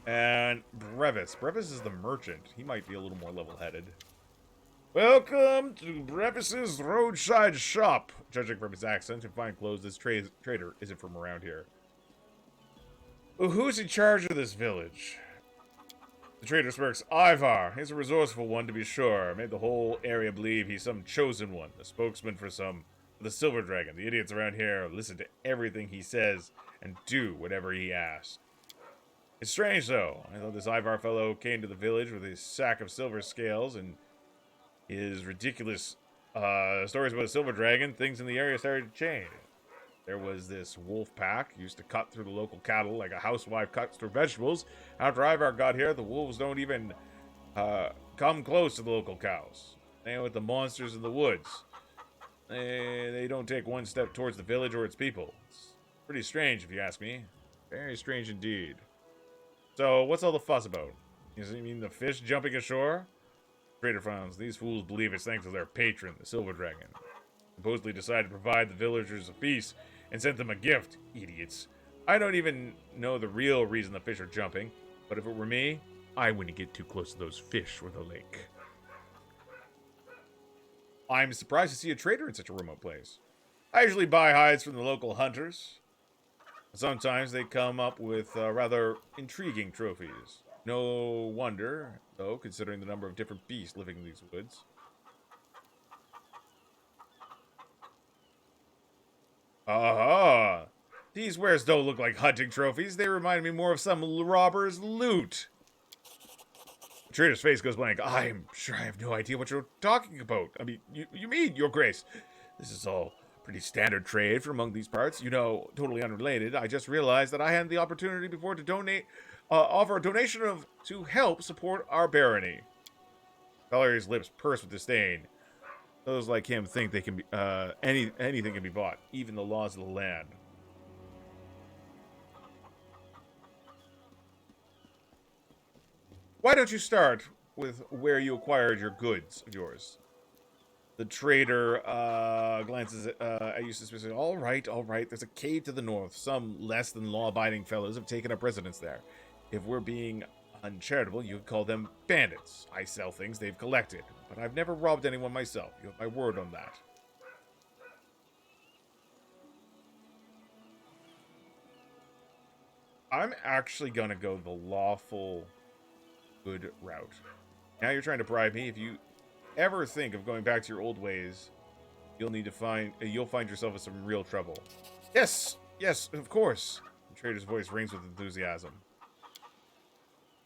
and Brevis. Brevis is the merchant. He might be a little more level-headed. Welcome to Brevis's roadside shop. Judging from his accent and fine clothes, this trader isn't from around here. Well, who's in charge of this village? The trader smirks. Ivar. He's a resourceful one, to be sure. Made the whole area believe he's some chosen one, a spokesman for the Silver Dragon. The idiots around here listen to everything he says and do whatever he asks. It's strange, though. I thought this Ivar fellow came to the village with his sack of silver scales and his ridiculous stories about a silver dragon. Things in the area started to change. There was this wolf pack, used to cut through the local cattle like a housewife cuts through vegetables. After Ivar got here, the wolves don't even come close to the local cows. They with the monsters in the woods. They don't take one step towards the village or its people. It's pretty strange, if you ask me. Very strange indeed. So, what's all the fuss about? You mean the fish jumping ashore? Trader frowns. These fools believe it's thanks to their patron, the Silver Dragon. Supposedly decided to provide the villagers a feast and sent them a gift. Idiots. I don't even know the real reason the fish are jumping, but if it were me, I wouldn't get too close to those fish or the lake. I'm surprised to see a trader in such a remote place. I usually buy hides from the local hunters. Sometimes they come up with rather intriguing trophies. No wonder, though, considering the number of different beasts living in these woods. Aha! These wares don't look like hunting trophies. They remind me more of some robber's loot. The trader's face goes blank. I'm sure I have no idea what you're talking about. I mean, you mean, Your Grace. This is all pretty standard trade for among these parts. You know, totally unrelated. I just realized that I had the opportunity before to offer a donation to help support our barony. Valerie's lips purse with disdain. Those like him think they can be anything can be bought, even the laws of the land. Why don't you start with where you acquired your goods of yours? The trader glances at you suspiciously. All right. There's a cave to the north. Some less than law-abiding fellows have taken up residence there. If we're being uncharitable, you could call them bandits. I sell things they've collected, but I've never robbed anyone myself. You have my word on that. I'm actually gonna go the lawful good route. Now you're trying to bribe me. If you ever think of going back to your old ways, you'll find yourself in some real trouble. Yes, of course. The trader's voice rings with enthusiasm.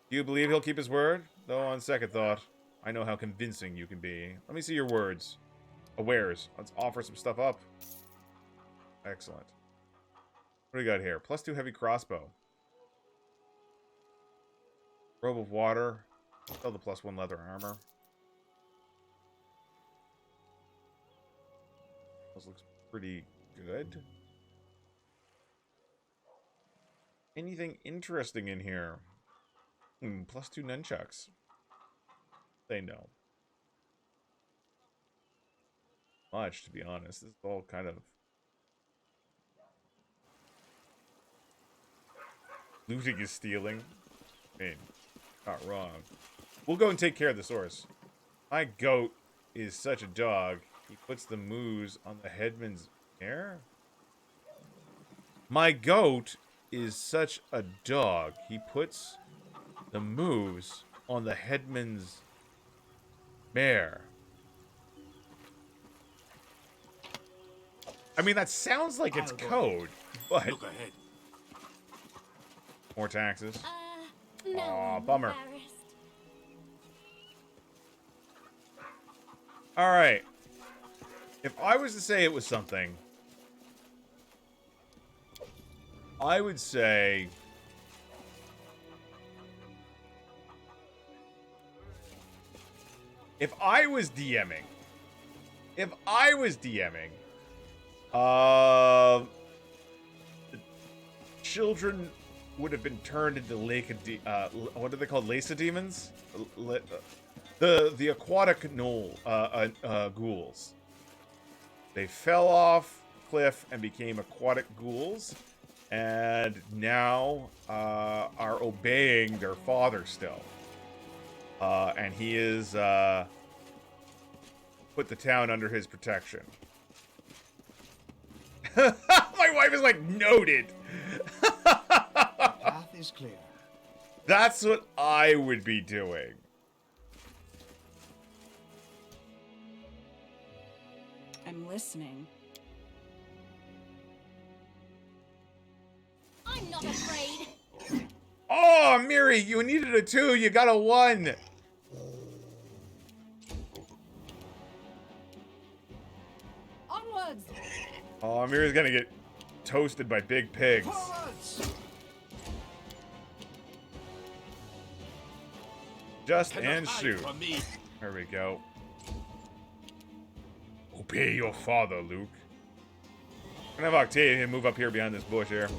Do you believe he'll keep his word? Though on second thought, I know how convincing you can be. Let me see your words. Wares. Let's offer some stuff up. Excellent. What do we got here? +2 heavy crossbow. Robe of water. Sell the +1 leather armor. This looks pretty good. Anything interesting in here? +2 nunchucks. They know. Much, to be honest. This is all kind of looting is stealing. I mean, not wrong. We'll go and take care of this horse. My goat is such a dog. He puts the moves on the headman's mare? My goat is such a dog. He puts the moves on the headman's Bear. I mean, that sounds like it's code, but... Look ahead. More taxes. No, Aw, I'm bummer. embarrassed. Alright. If I was to say it was something, I would say... If I was DMing, children would have been turned into what are they called? Lacedaemons? The aquatic ghouls. They fell off a cliff and became aquatic ghouls, and now are obeying their father still. And he is put the town under his protection. My wife is like, noted. Path is clear. That's what I would be doing. I'm listening. I'm not afraid. Oh, Miri, you needed a 2. You got a 1. Onwards! Oh, Miri's gonna get toasted by big pigs. Forwards! Just Cannot and hide shoot. from me. There we go. Obey your father, Luke. I'm gonna have Octavian move up here behind this bush here.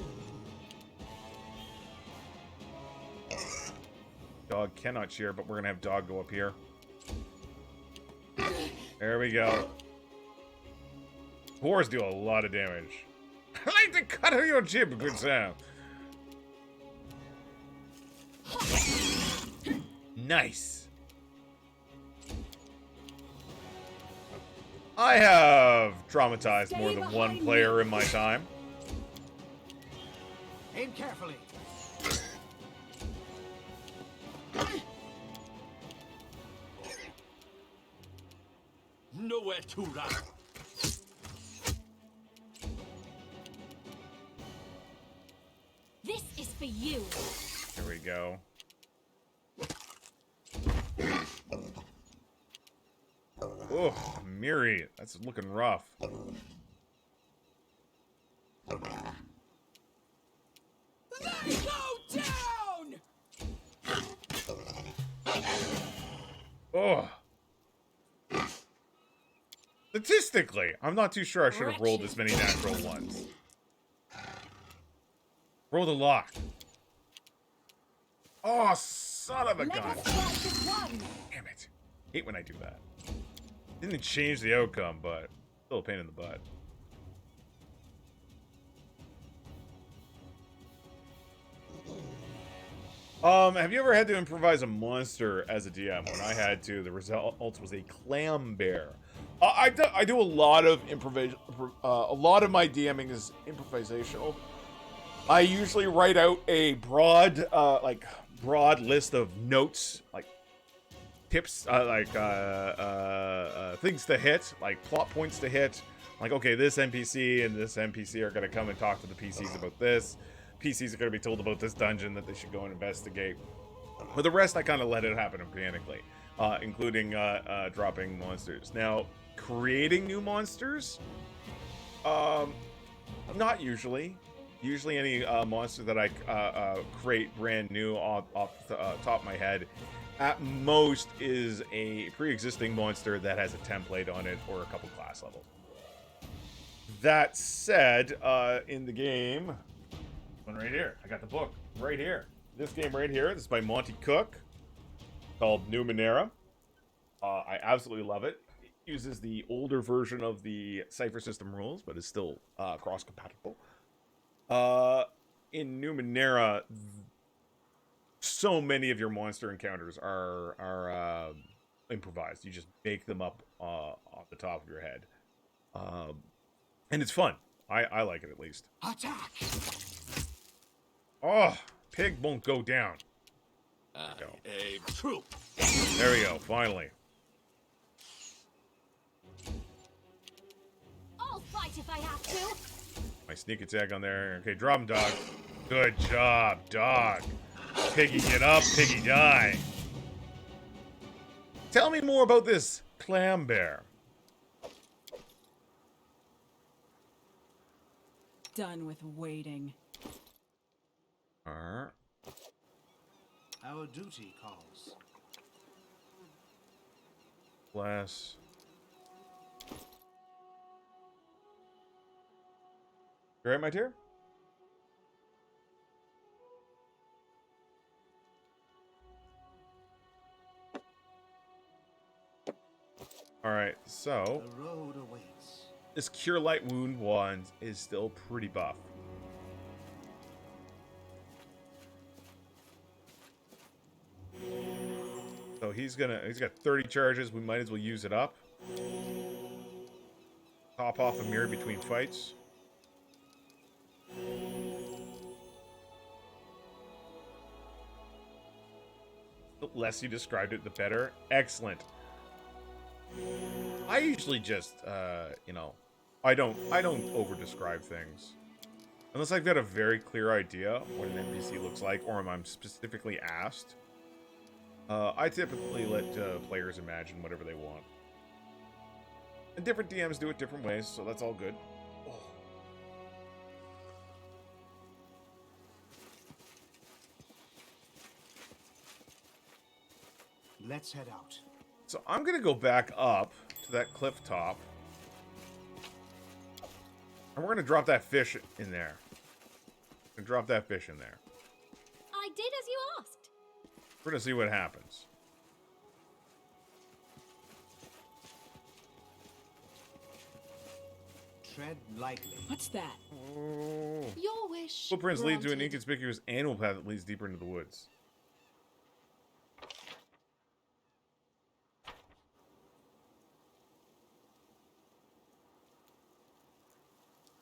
Dog cannot cheer, but we're gonna have Dog go up here. There we go. Boars do a lot of damage. I like the cut of your jib, good Sam. Nice. I have traumatized more than one player in my time. Aim carefully. Nowhere to run. This is for you. Here we go. Oh, Miri, that's looking rough. They go down! Oh. Statistically, I'm not too sure I should have rolled this many natural ones. Roll the lock. Oh, son of a Let gun. us fight as one! Damn it. Hate when I do that. Didn't change the outcome, but still a pain in the butt. Have you ever had to improvise a monster as a DM? When I had to, the result was a clam bear. I do a lot of improvisation. A lot of my DMing is improvisational. I usually write out a broad list of notes, like tips, things to hit, like plot points to hit. Like, okay, this NPC and this NPC are gonna come and talk to the PCs about this. PCs are gonna be told about this dungeon that they should go and investigate. But the rest, I kind of let it happen organically, including dropping monsters. Now, creating new monsters, not usually. Usually any monster that I create brand new off the top of my head, at most is a pre-existing monster that has a template on it or a couple class levels. That said, in the game, one right here, I got the book right here. This game right here, this is by Monty Cook, called Numenera. I absolutely love it. It uses the older version of the Cypher system rules, but is still cross-compatible. In Numenera, so many of your monster encounters are improvised. You just make them up off the top of your head. And it's fun. I like it, at least. Attack! Oh, pig won't go down. Aim true. There we go, finally. fight if I have to. My sneak attack on there. Okay, drop him, dog. Good job, dog. Piggy, get up. Piggy, die. Tell me more about this clam bear. Done with waiting. Alright. Our duty calls. Bless. You alright, my dear? Alright, so The road awaits. this Cure Light Wound wand is still pretty buff. So he's got 30 charges, we might as well use it up. Top off a mirror between fights. The less you described it, the better. Excellent. I usually just, you know, I don't over-describe things. Unless I've got a very clear idea what an NPC looks like, or I'm specifically asked. I typically let players imagine whatever they want. And different DMs do it different ways, so that's all good. Oh. Let's head out. So I'm gonna go back up to that cliff top. And we're gonna drop that fish in there. And drop that fish in there. I did as you asked. We're gonna see what happens. Tread lightly. What's that? Oh. Your wish. Footprints lead to an granted. inconspicuous animal path that leads deeper into the woods.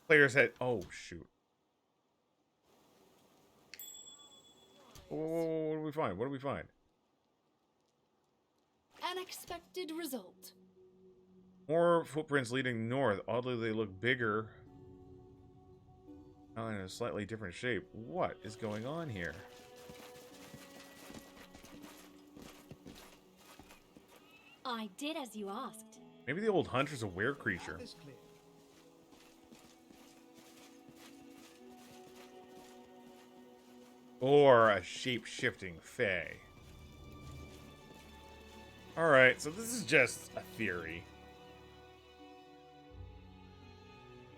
Players head. Oh, shoot. Oh, what do we find? What do we find? Unexpected result. More footprints leading north. Oddly, they look bigger. Now in a slightly different shape. What is going on here? I did as you asked. Maybe the old hunter's a were creature. Path is clear. Or a shape-shifting fae. Alright, so this is just a theory.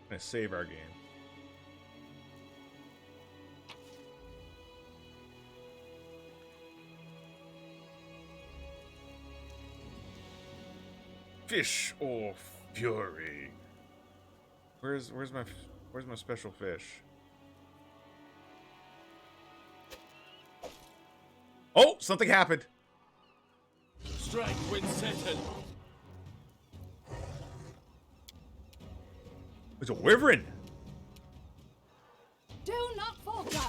I'm gonna save our game. Fish or fury? Where's my special fish? Oh, something happened. Strike when settled. It's a wyvern. Do not falter.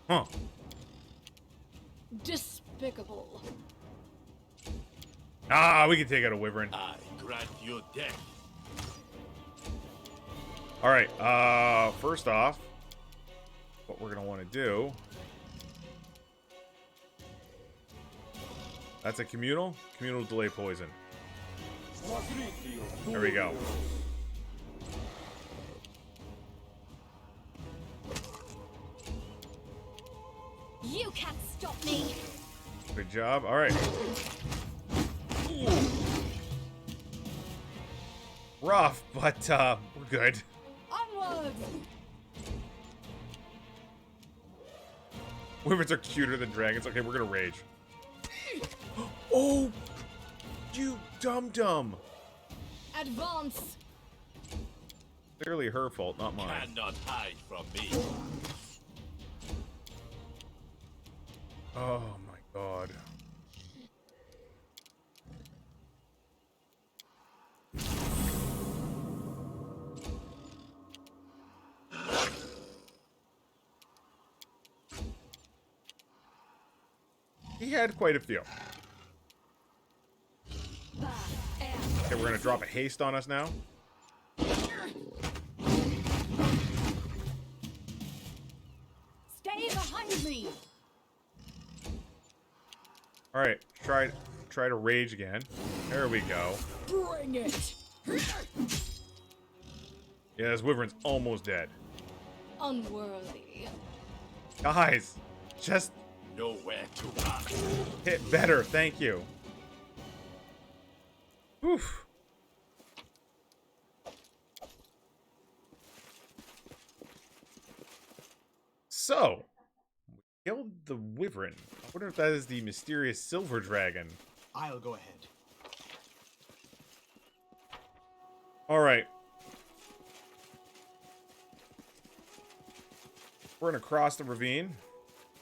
Huh. Despicable. Ah, we can take out a wyvern. I grant you death. All right. First off, what we're gonna want to do. That's a communal. Communal delay poison. There we go. You can't stop me. Good job. All right. Ooh. Rough, but we're good. Onwards. Wyverns are cuter than dragons. Okay, we're gonna rage. Oh, you dum-dum. Advance. Clearly her fault, not mine. Cannot hide from me. Oh my god. He had quite a few. Okay, we're gonna drop a haste on us now. Stay behind me. All right, try to rage again. There we go. Bring it. Yeah, this wyvern's almost dead. Unworthy. Guys, just Nowhere to run. hit better. Thank you. Oof. So, we killed the wyvern. I wonder if that is the mysterious silver dragon. I'll go ahead. All right. We're gonna cross the ravine,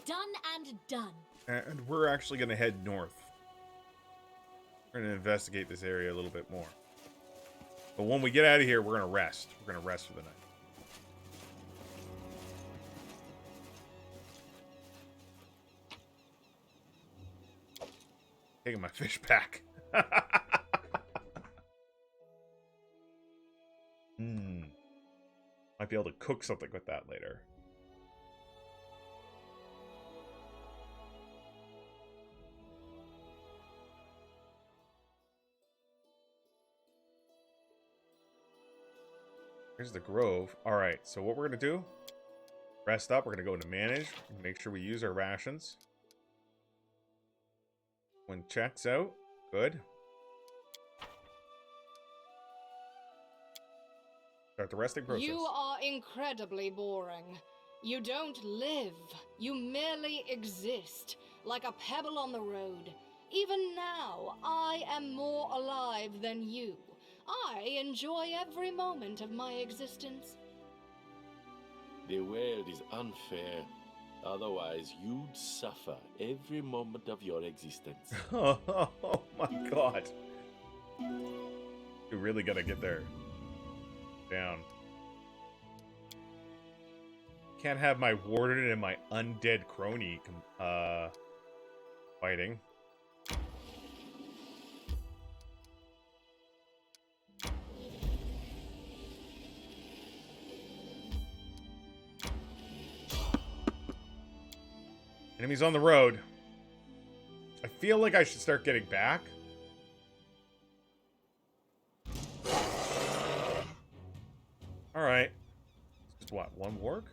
Done and done. and we're actually gonna head north. We're gonna investigate this area a little bit more. But when we get out of here, we're gonna rest. We're gonna rest for the night. Taking my fish back. Might be able to cook something with that later. Here's the grove. Alright, so what we're going to do, rest up. We're going to go into manage. Make sure we use our rations. When checks out, good. Start the resting process. You are incredibly boring. You don't live. You merely exist, like a pebble on the road. Even now, I am more alive than you. I enjoy every moment of my existence. The world is unfair. Otherwise, you'd suffer every moment of your existence. Oh my god. You really gotta get there. Down. Can't have my warden and my undead crony fighting. Enemies on the road. I feel like I should start getting back. Alright. Just what, one warg?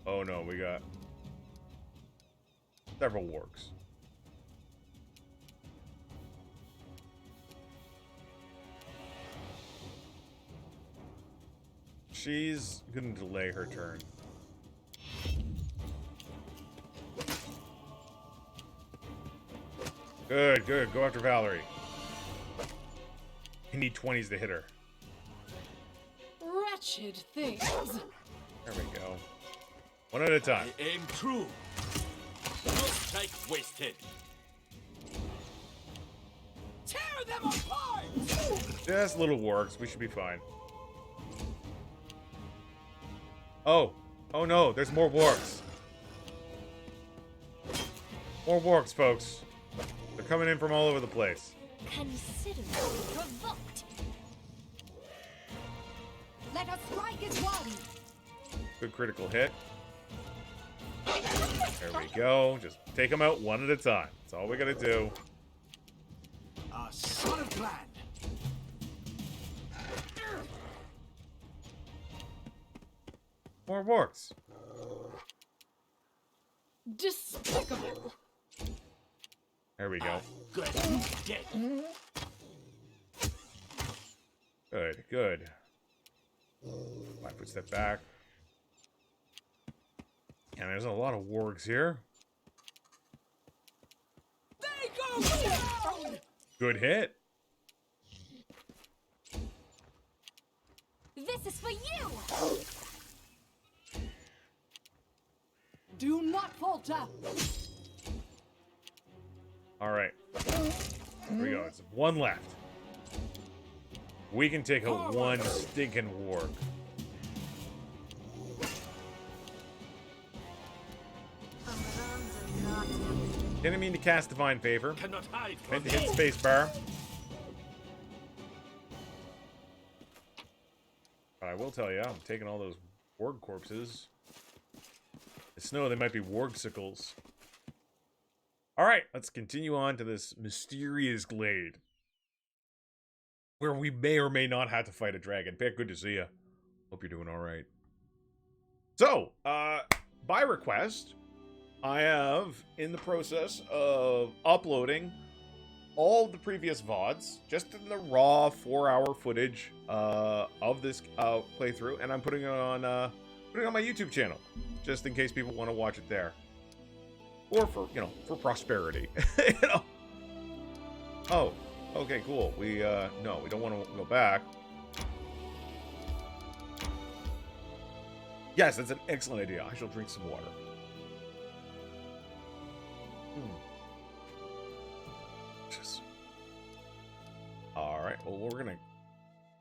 Oh no, we got several wargs. She's gonna delay her turn. Good, good. Go after Valerie. You need 20s to hit her. Wretched things. There we go. One at a time. I aim true. No strike wasted. Tear them apart. Just little wargs. We should be fine. Oh. Oh no, there's more wargs. More wargs, folks. They're coming in from all over the place. Consider me provoked. Let us strike as one. Good critical hit. There we go. Just take them out one at a time. That's all we gotta do. A solid plan. More wargs. Despicable. There we go. Good. Dead. Good, good. 5 foot step back. And there's a lot of wargs here. They go down. Good hit. This is for you. Do not falter. All right. Here we go. It's one left. We can take out one stinking warg. Didn't mean to cast Divine Favor. Cannot hide from Meant to me. hit space bar. I will tell you, I'm taking all those warg corpses. I know they might be wargsicles. Alright, let's continue on to this mysterious glade. Where we may or may not have to fight a dragon. Pick, good to see you. Hope you're doing alright. So, by request, I have in the process of uploading all the previous VODs, just in the raw 4-hour footage of this playthrough, and I'm putting it on my YouTube channel, just in case people want to watch it there, or for for prosperity. Oh, okay, cool. We no, we don't want to go back. Yes, that's an excellent idea. I shall drink some water. Alright, well, we're gonna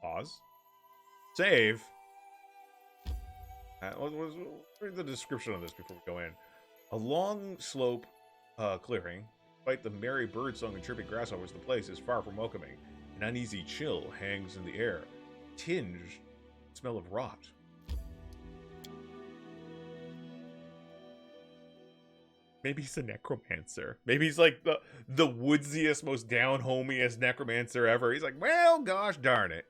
pause. Save. Let's read the description of this before we go in. A long slope clearing. Despite the merry birdsong and chirping grasshoppers, the place is far from welcoming. An uneasy chill hangs in the air, tinged with the smell of rot. Maybe he's a necromancer. Maybe he's like the woodsiest, most down-homiest necromancer ever. He's like, well, gosh darn it.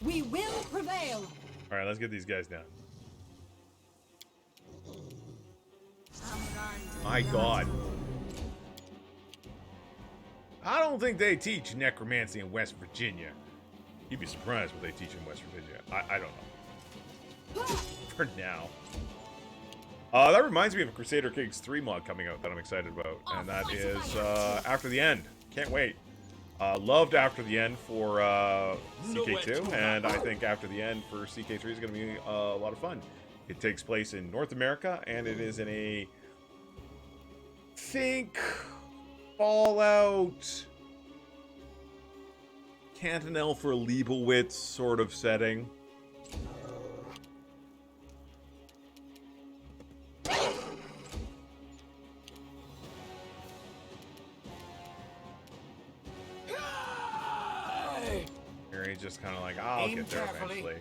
We will prevail. All right, let's get these guys down. My God. I don't think they teach necromancy in West Virginia. You'd be surprised what they teach in West Virginia. I don't know. For now. That reminds me of a Crusader Kings 3 mod coming out that I'm excited about. And that is After the End. Can't wait. Loved After the End for CK2. And I think After the End for CK3 is going to be a lot of fun. It takes place in North America. And it is in a... Fallout, Cantonel for Leibowitz sort of setting. Here he's just kind of like, I'll get there eventually.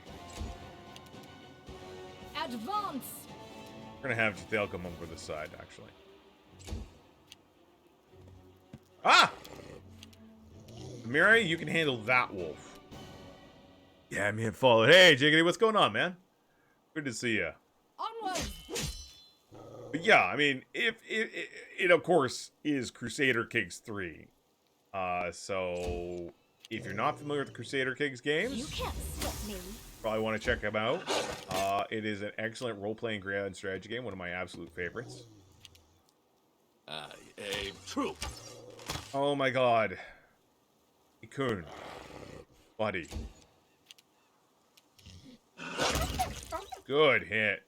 Advance. We're gonna have Jathael come over the side, actually. Ah! Mary, you can handle that wolf. Yeah, man, follow. Hey, Jiggity, what's going on, man? Good to see you. Onward. But yeah, I mean, it of course is Crusader Kings 3. So if you're not familiar with the Crusader Kings games, You can't stop me. probably want to check them out. It is an excellent role-playing grand strategy game, one of my absolute favorites. True. Oh my God. Ikun. Buddy. Good hit.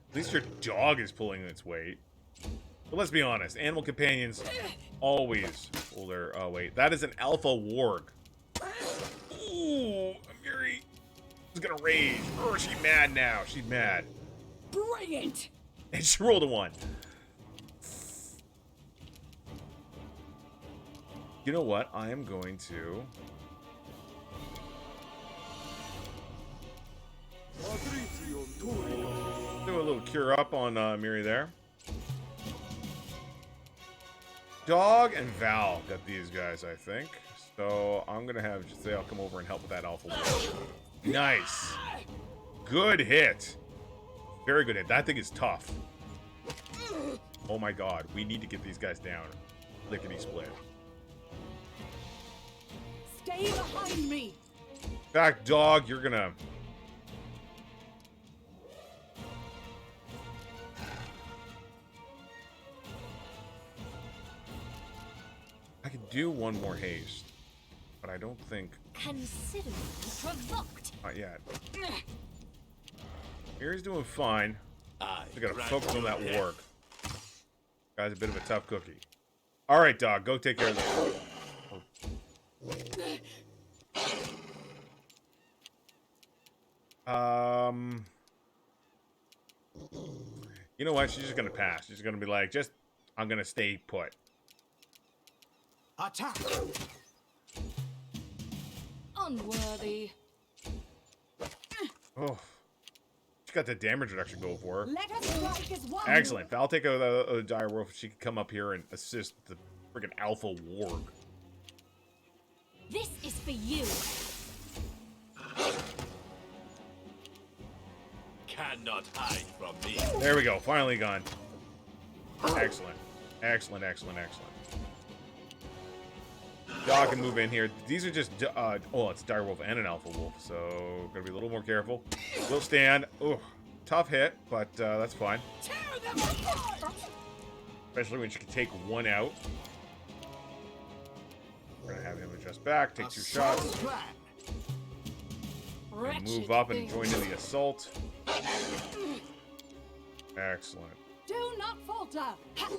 At least your dog is pulling its weight. But let's be honest, animal companions always pull their... Oh, wait. That is an alpha warg. Ooh, Amiri is gonna rage. Oh, she's mad now. She's mad. Brilliant. And she rolled a 1. You know what? I am going to... do a little cure up on Miri there. Dog and Val got these guys, I think. So I'm going to have Jathael come over and help with that alpha wolf. Nice. Good hit. Very good hit. That thing is tough. Oh my God. We need to get these guys down. Lickety split. Stay behind me. Back, dog. You're gonna... I could do one more haste, but I don't think... Consider me provoked. Not yet. Here's doing fine. I We gotta grant focus on you that death. work. Guy's a bit of a tough cookie. All right, dog. Go take care of this. You know what? She's just gonna pass. She's gonna be like, I'm gonna stay put. Attack! Unworthy. Oh. She got the damage reduction go for her. Let us strike as one. Excellent. I'll take a dire wolf. She can come up here and assist the friggin' alpha warg. This is for you. Cannot hide from me. There we go. Finally gone. Excellent. Excellent, excellent, excellent. Dog can move in here. These are just, oh, it's a dire wolf and an alpha wolf, so gotta be a little more careful. We'll stand. Oh, tough hit, but that's fine. Tear them apart. Especially when she can take one out. We're gonna have him adjust back, take A 2 solid shots, plan. and Wretched move up and thing. join in the assault. Excellent. Do not falter. Ha!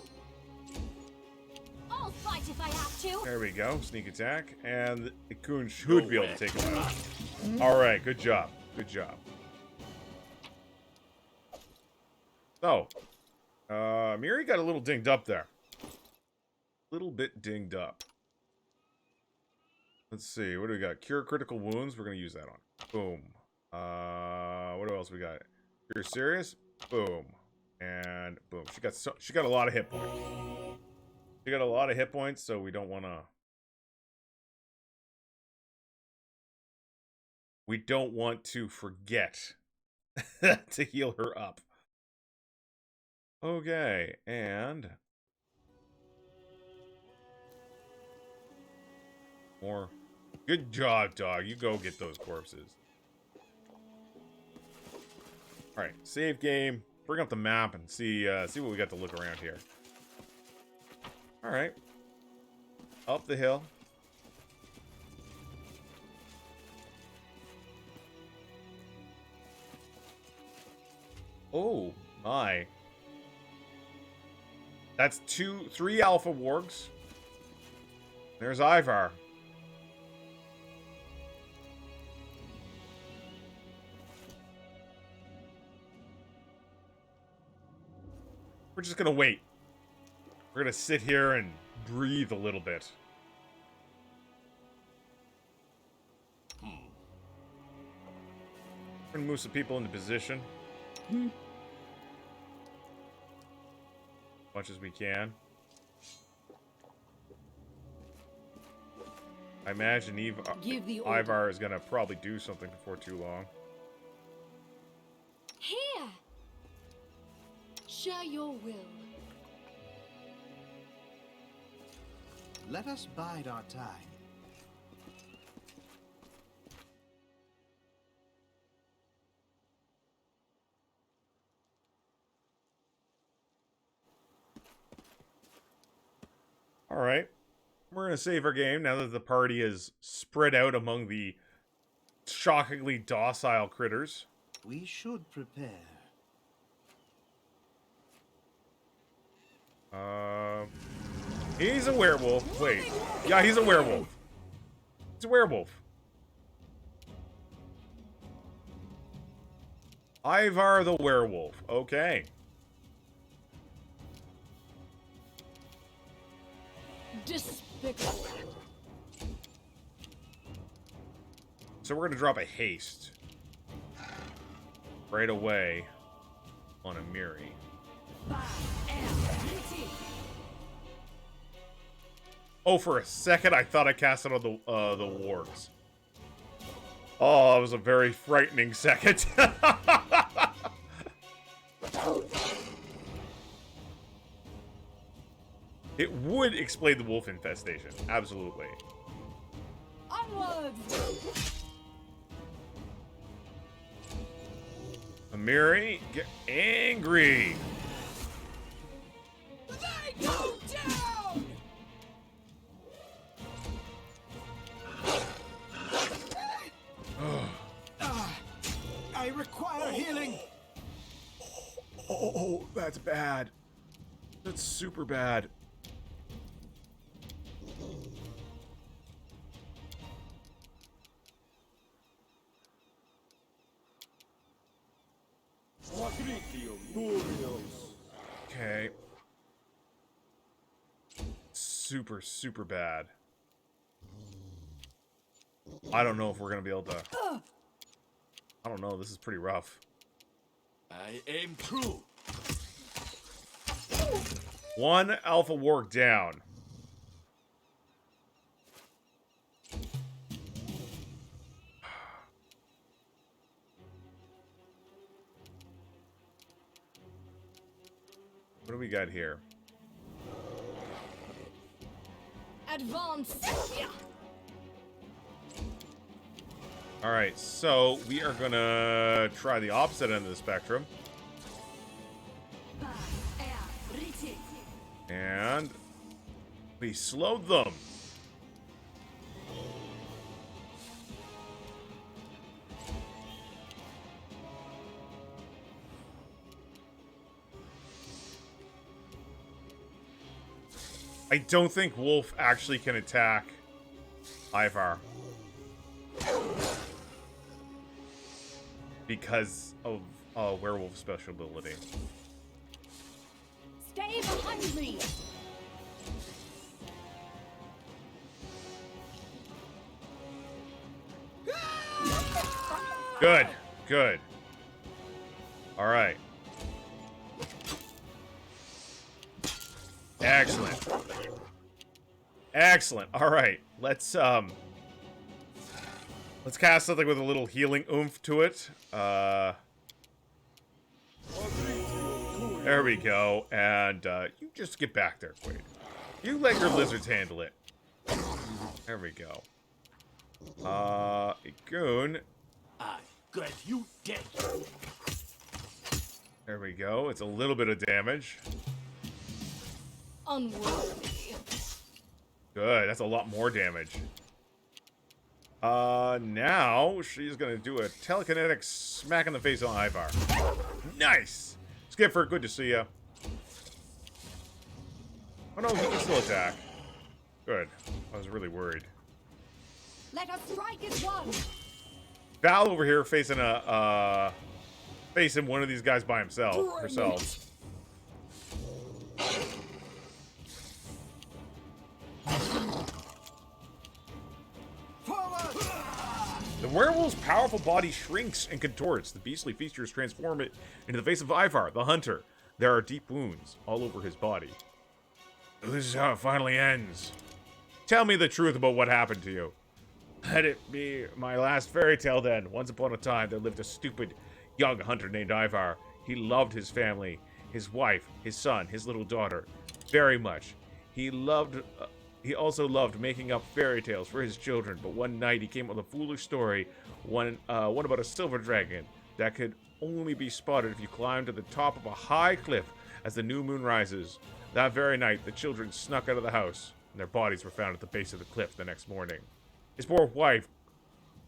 I'll fight if I have to. There we go. Sneak attack. And the Coon should be able to take him out. Alright, good job. Good job. So, Miri got a little dinged up there. Little bit dinged up. Let's see. What do we got? Cure critical wounds. We're going to use that on. Boom. What else we got? Cure serious. Boom. And boom. She got a lot of hit points. She got a lot of hit points, so we don't want to... We don't want to forget to heal her up. Okay, and... More. Good job, dog. You go get those corpses. Alright, save game. Bring up the map and see what we got to look around here. Alright. Up the hill. Oh, my. That's 3 alpha wargs. There's Ivar. We're just gonna wait. We're gonna sit here and breathe a little bit. We're gonna move some people into position. Much as we can. I imagine Give the order. Ivar is gonna probably do something before too long. Here. Share your will. Let us bide our time. All right. We're going to save our game now that the party is spread out among the shockingly docile critters. We should prepare. He's a werewolf. Wait. Yeah, he's a werewolf. He's a werewolf. Ivar the werewolf. Okay. Despicable. So we're going to drop a haste right away on a Miri. Oh, for a second, I thought I cast it on the wargs. Oh, that was a very frightening second. It would explain the wolf infestation. Absolutely. Onwards. Amiri, get angry. They go down. I require healing. Oh, that's bad. That's super bad. Sacrificium Durios. super, super bad. I don't know if we're gonna be able to... I don't know, this is pretty rough. I aim true. One alpha warg down. What do we got here? Advance! Alright, so we are gonna try the opposite end of the spectrum. And we slowed them. I don't think Wolf actually can attack Ivar. Because of Werewolf special ability. Stay behind me. Good, good. All right. Excellent. Excellent. All right. Let's cast something with a little healing oomph to it. There we go. And you just get back there, Quaid. You let your lizards handle it. There we go. Goon. I got you dead. There we go. It's a little bit of damage. Unworthy. Good. That's a lot more damage. Now she's gonna do a telekinetic smack in the face on Ivar. Nice! Skipper, good to see ya. Oh no, he can still attack. Good. I was really worried. Let us strike as one. Val over here facing facing one of these guys by herself. The werewolf's powerful body shrinks and contorts. The beastly features transform it into the face of Ivar, the hunter. There are deep wounds all over his body. This is how it finally ends. Tell me the truth about what happened to you. Let it be my last fairy tale then. Once upon a time, there lived a stupid young hunter named Ivar. He loved his family, his wife, his son, his little daughter, very much. He also loved making up fairy tales for his children, but one night he came up with a foolish story, one about a silver dragon that could only be spotted if you climbed to the top of a high cliff as the new moon rises. That very night, the children snuck out of the house, and their bodies were found at the base of the cliff the next morning. His poor wife,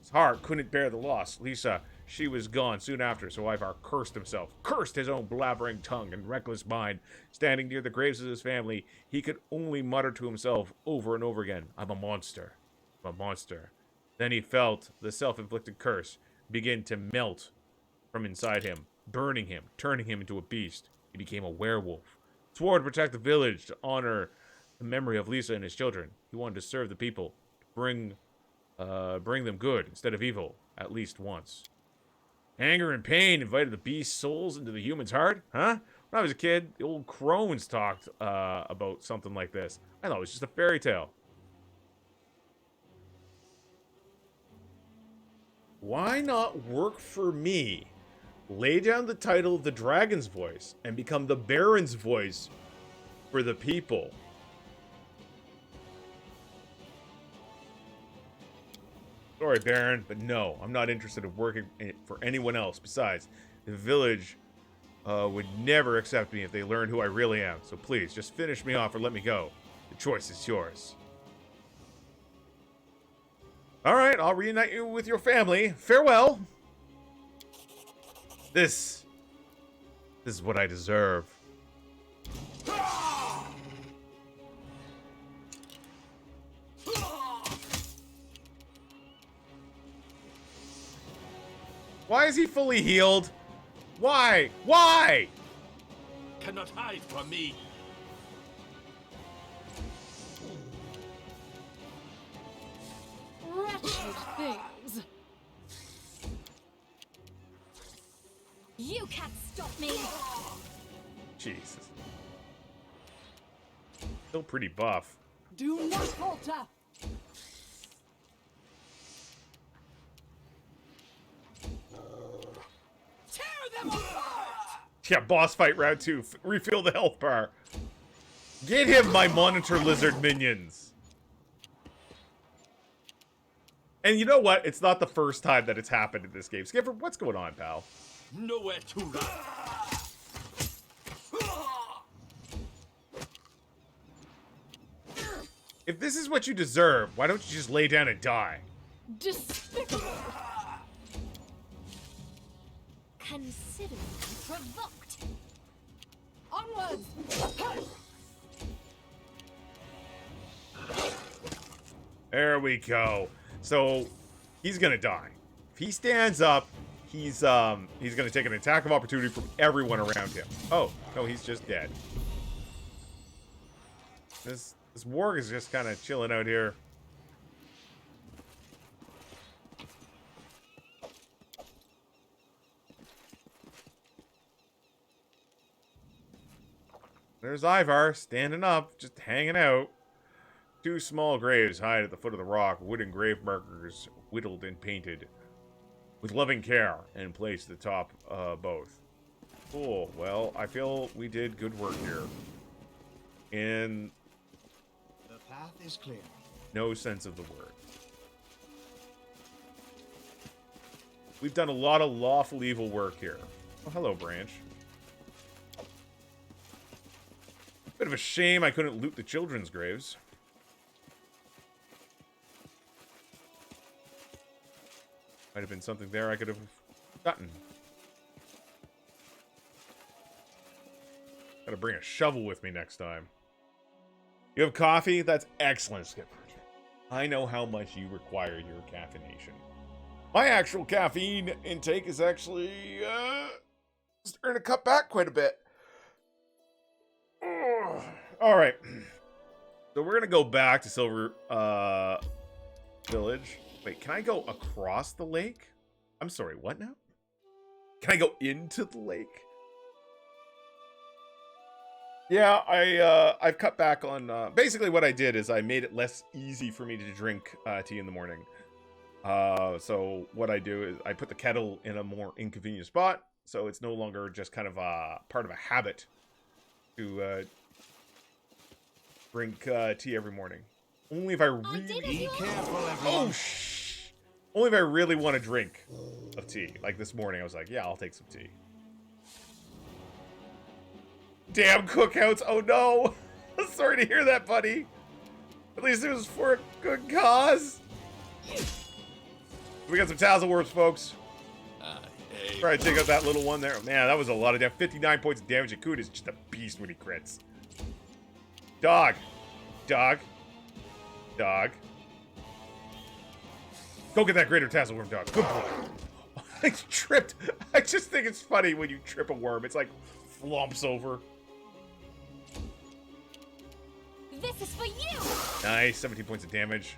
his heart couldn't bear the loss. Lisa, she was gone soon after, so Ivar cursed himself, cursed his own blabbering tongue and reckless mind. Standing near the graves of his family, he could only mutter to himself over and over again, I'm a monster. I'm a monster. Then he felt the self-inflicted curse begin to melt from inside him, burning him, turning him into a beast. He became a werewolf. Swore to protect the village, to honor the memory of Lisa and his children. He wanted to serve the people, to bring them good instead of evil, at least once. Anger and pain invited the beast's souls into the human's heart? Huh? When I was a kid, the old crones talked about something like this. I thought it was just a fairy tale. Why not work for me? Lay down the title of the dragon's voice and become the Baron's voice for the people. Sorry, Baron, but no, I'm not interested in working for anyone else. Besides, the village would never accept me if they learned who I really am. So please, just finish me off or let me go. The choice is yours. All right, I'll reunite you with your family. Farewell. This is what I deserve. Why is he fully healed? Why? Why? Cannot hide from me. wretched things. You can't stop me. Jesus. Still pretty buff. Do not falter. Tear them apart! Yeah, boss fight round 2. Refill the health bar. Get him, my monitor lizard minions. And you know what? It's not the first time that it's happened in this game. Skipper, what's going on, pal? Nowhere to run. If this is what you deserve, why don't you just lay down and die? Despicable. Consider me provoked. Onwards. There we go. So, he's gonna die. If he stands up, he's gonna take an attack of opportunity from everyone around him. Oh, no, he's just dead. This warg is just kind of chilling out here. There's Ivar, standing up, just hanging out. 2 small graves hide at the foot of the rock, wooden grave markers whittled and painted with loving care and placed at the top both. Cool. Well, I feel we did good work here. In The path is clear. no sense of the word. We've done a lot of lawful evil work here. Oh, hello, Branch. Bit of a shame I couldn't loot the children's graves. Might have been something there I could have gotten. Gotta bring a shovel with me next time. You have coffee? That's excellent, Skipper. I know how much you require your caffeination. My actual caffeine intake is actually starting to cut back quite a bit. All right. So we're gonna go back to Silver Village. Wait, can I go across the lake? I'm sorry, what now? Can I go into the lake? Yeah, I've cut back on basically what I did is I made it less easy for me to drink tea in the morning. So what I do is I put the kettle in a more inconvenient spot, so it's no longer just kind of part of a habit to drink tea every morning. Only if I really... Be careful, everyone. Oh, shh. Only if I really want to drink of tea. Like this morning, I was like, yeah, I'll take some tea. Damn cookouts. Oh, no. Sorry to hear that, buddy. At least it was for a good cause. We got some Tazzleworms, folks. Try to take out that little one there. Man, that was a lot of damage. 59 points of damage. Akut is just a beast when he crits. Dog. Dog. Dog. Go get that greater Tazzleworm, dog. Good boy. I tripped. I just think it's funny when you trip a worm. It's like flumps over. This is for you. Nice. 17 points of damage.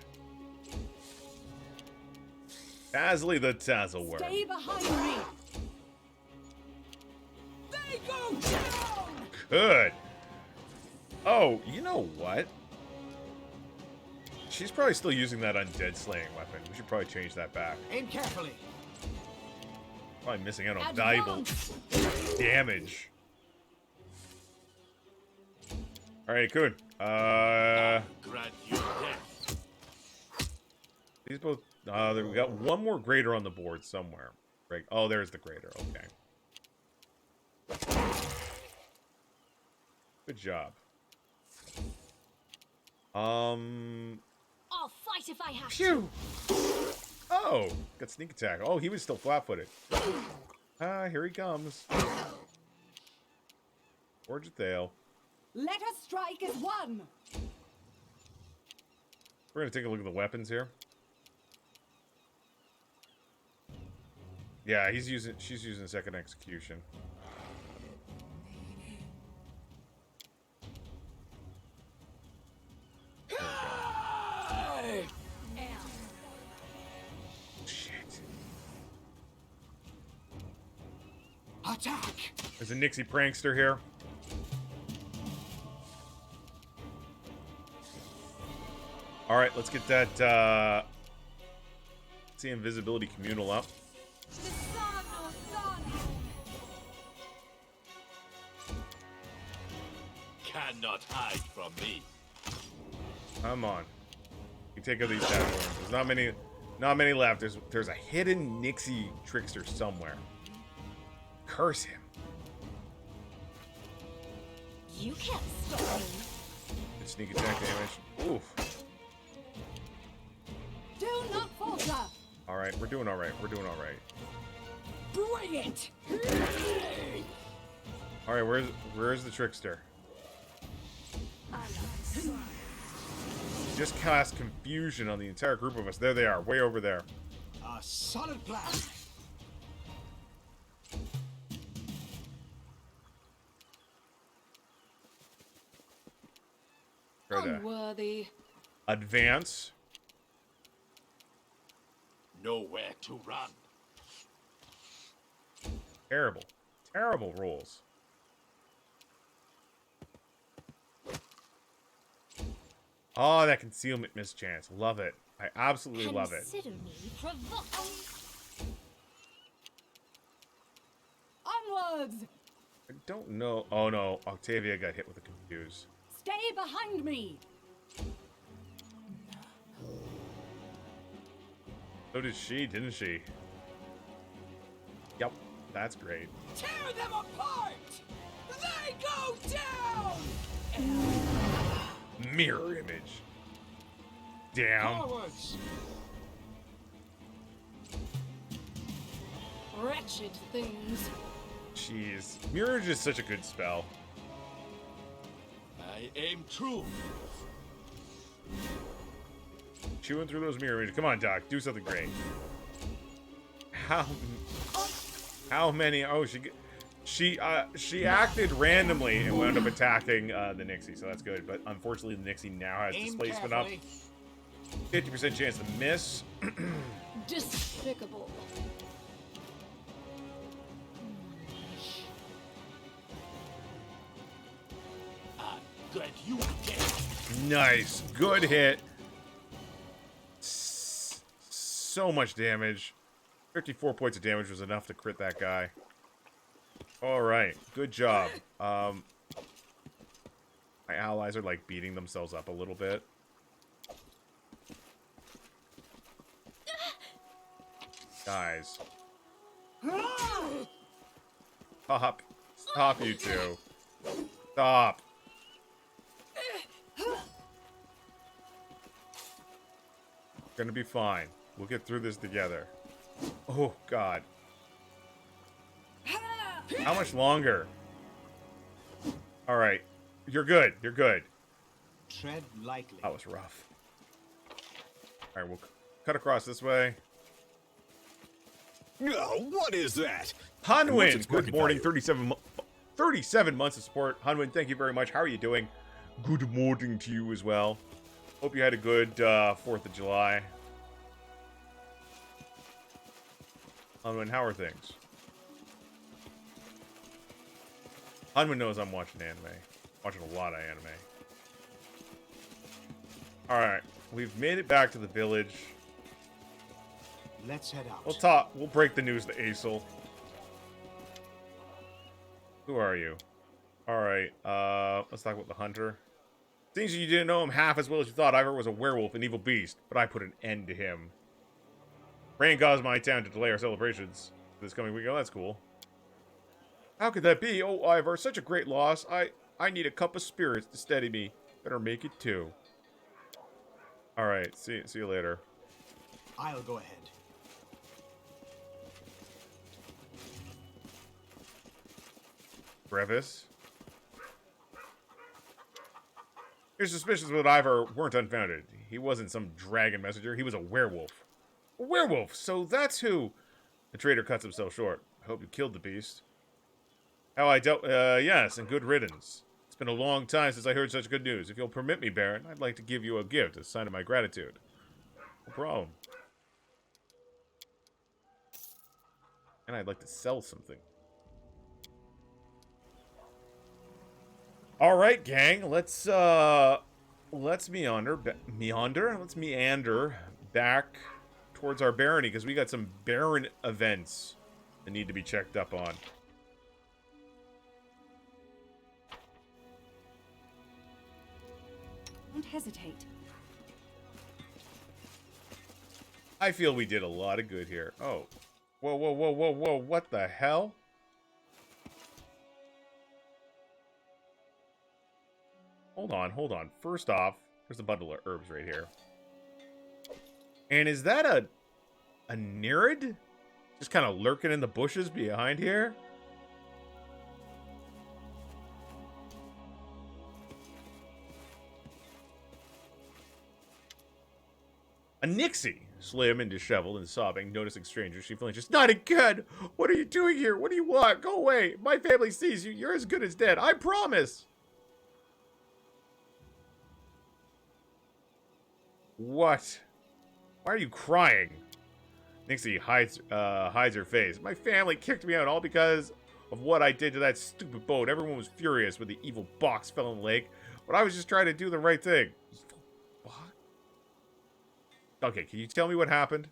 Tazzly the Tazzleworm. Stay behind me. They go down. Good. Oh, you know what? She's probably still using that undead slaying weapon. We should probably change that back. Aim carefully. Probably missing out on valuable damage. Alright, good. Grant you death. These both... there, we got one more greater on the board somewhere. Right. Oh, there's the greater. Okay. Good job. I'll fight if I have to. Phew! Oh! Got sneak attack. Oh, he was still flat-footed. Here he comes. Forge a tail. Let us strike as one. We're gonna take a look at the weapons here. Yeah, she's using second execution. Attack! There's a Nixie prankster here. All right, let's get that, let's see invisibility communal up. Cannot hide from me. Come on. You take out these Tavern. There's not many left. There's a hidden Nixie trickster somewhere. Curse him. You can't stop me. Good sneak attack damage. Oof. Do not falter. All right, we're doing all right. We're doing all right. Bring it. All right, where's the trickster? Just cast confusion on the entire group of us. There they are, way over there. A solid plan. Try to Unworthy. advance. Nowhere to run. Terrible. Terrible rolls. Oh, that concealment mischance. Love it. I absolutely love it. Consider me provoked. Onwards. I don't know. Oh no, Octavia got hit with a confuse. Stay behind me. So did she, didn't she? Yep, that's great. Tear them apart. They go down. Mirror image. Damn. Forwards! Wretched things. Jeez. Mirror image is such a good spell. I aim true. Chewing through those mirror images. Come on, Doc. Do something great. How many? Oh, she acted randomly and wound up attacking the Nixie, so that's good. But unfortunately, the Nixie now has Aim displacement up. carefully. 50% chance to miss. Despicable. I get you again. Nice. Good hit. So much damage. 54 points of damage was enough to crit that guy. All right. Good job. My allies are like beating themselves up a little bit. Guys. Stop. Stop, you two. Stop. Gonna be fine. We'll get through this together. Oh, God. How much longer? All right. You're good. You're good. Tread lightly. That was rough. All right, we'll cut across this way. Oh, what is that? Hunwin, its good market morning. value? 37 months of support. Hunwin, thank you very much. How are you doing? Good morning to you as well. Hope you had a good 4th of July. Hunwin, how are things? Hunwin knows I'm watching anime. Watching a lot of anime. Alright, we've made it back to the village. Let's head out. We'll talk. We'll break the news to Aesel. Who are you? Alright, let's talk about the hunter. Seems you didn't know him half as well as you thought. Ivor was a werewolf, an evil beast, but I put an end to him. Rain caused my town to delay our celebrations this coming week. Oh, that's cool. How could that be? Oh, Ivor, such a great loss. I need a cup of spirits to steady me. Better make it two. Alright, see you later. I'll go ahead. Brevis. Your suspicions with Ivor weren't unfounded. He wasn't some dragon messenger. He was a werewolf. A werewolf! So that's who... The trader cuts himself short. I hope you killed the beast. How I dealt... yes, and good riddance. It's been a long time since I heard such good news. If you'll permit me, Baron, I'd like to give you a gift as a sign of my gratitude. No problem. And I'd like to sell something. All right, gang. Let's meander back towards our barony because we got some Baron events that need to be checked up on. Don't hesitate. I feel we did a lot of good here. Oh. Whoa, whoa, whoa, whoa, whoa. What the hell? Hold on, hold on. First off, there's a bundle of herbs right here. And is that a Nereid? Just kind of lurking in the bushes behind here? A Nixie, slim and disheveled and sobbing, noticing strangers, she flinches. Not again! What are you doing here? What do you want? Go away! My family sees you. You're as good as dead. I promise! What? Why are you crying? Nixie hides her face. My family kicked me out all because of what I did to that stupid boat. Everyone was furious when the evil box fell in the lake, but I was just trying to do the right thing. Okay, can you tell me what happened?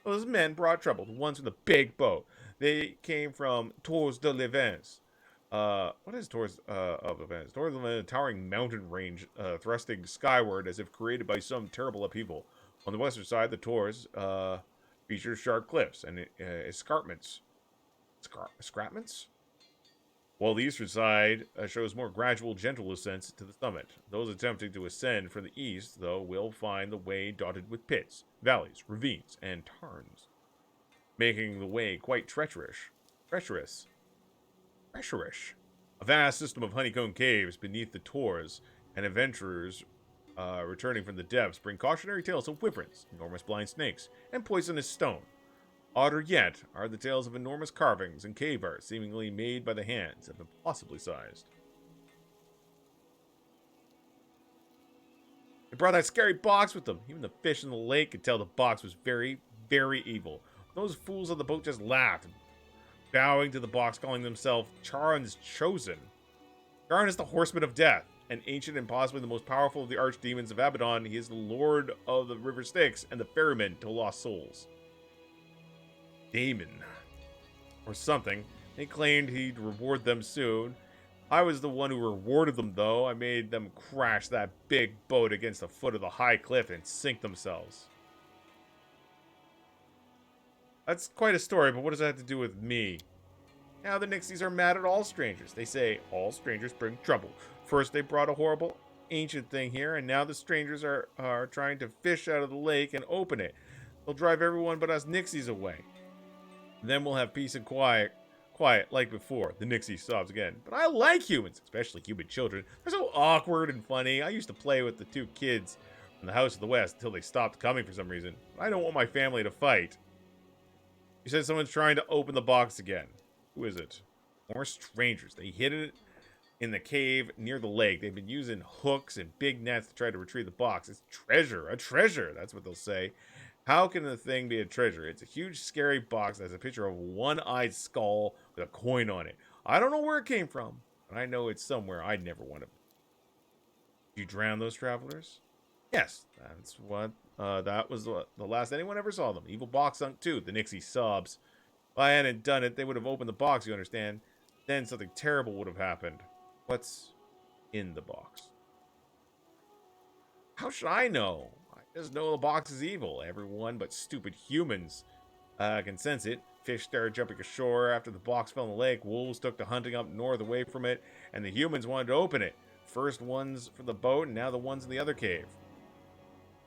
Well, those men brought trouble. The ones with the big boat. They came from Tours de l'Events. What is Tours of Events? Tours of a towering mountain range thrusting skyward as if created by some terrible upheaval. On the western side, the Tours features sharp cliffs and escarpments. Escarpments? While the eastern side shows more gradual, gentle ascents to the summit. Those attempting to ascend from the east, though, will find the way dotted with pits, valleys, ravines, and tarns, making the way quite treacherous. A vast system of honeycomb caves beneath the Tours, and adventurers returning from the depths bring cautionary tales of wyverns, enormous blind snakes, and poisonous stone. Odder yet are the tales of enormous carvings and cave art seemingly made by the hands of impossibly sized. They brought that scary box with them. Even the fish in the lake could tell the box was very, very evil. Those fools on the boat just laughed, bowing to the box, calling themselves Charon's Chosen. Charon is the Horseman of Death, an ancient and possibly the most powerful of the archdemons of Abaddon. He is the Lord of the River Styx and the ferryman to lost souls. Damon, or something. They claimed he'd reward them soon. I was the one who rewarded them, though. I made them crash that big boat against the foot of the high cliff and sink themselves. That's quite a story, but what does that have to do with me? Now the Nixies are mad at all strangers. They say all strangers bring trouble. First they brought a horrible ancient thing here, and now the strangers are trying to fish out of the lake and open it. They'll drive everyone but us Nixies away. Then we'll have peace and quiet like before. The Nixie sobs again. But I like humans, especially human children. They're so awkward and funny. I used to play with the two kids from the House of the West until they stopped coming for some reason. I don't want my family to fight. You said someone's trying to open the box again. Who is it? More strangers. They hid it in the cave near the lake. They've been using hooks and big nets to try to retrieve the box. It's treasure. A treasure. That's what they'll say. How can the thing be a treasure? It's a huge, scary box that has a picture of a one-eyed skull with a coin on it. I don't know where it came from, but I know it's somewhere I'd never want to. Did you drown those travelers? Yes, that's what. That was the last anyone ever saw them. Evil box sunk too. The Nixie sobs. If I hadn't done it, they would have opened the box, you understand? Then something terrible would have happened. What's in the box? How should I know? I just know the box is evil. Everyone but stupid humans can sense it. Fish started jumping ashore after the box fell in the lake. Wolves took to hunting up north away from it, and the humans wanted to open it. First ones from the boat, and now the ones in the other cave.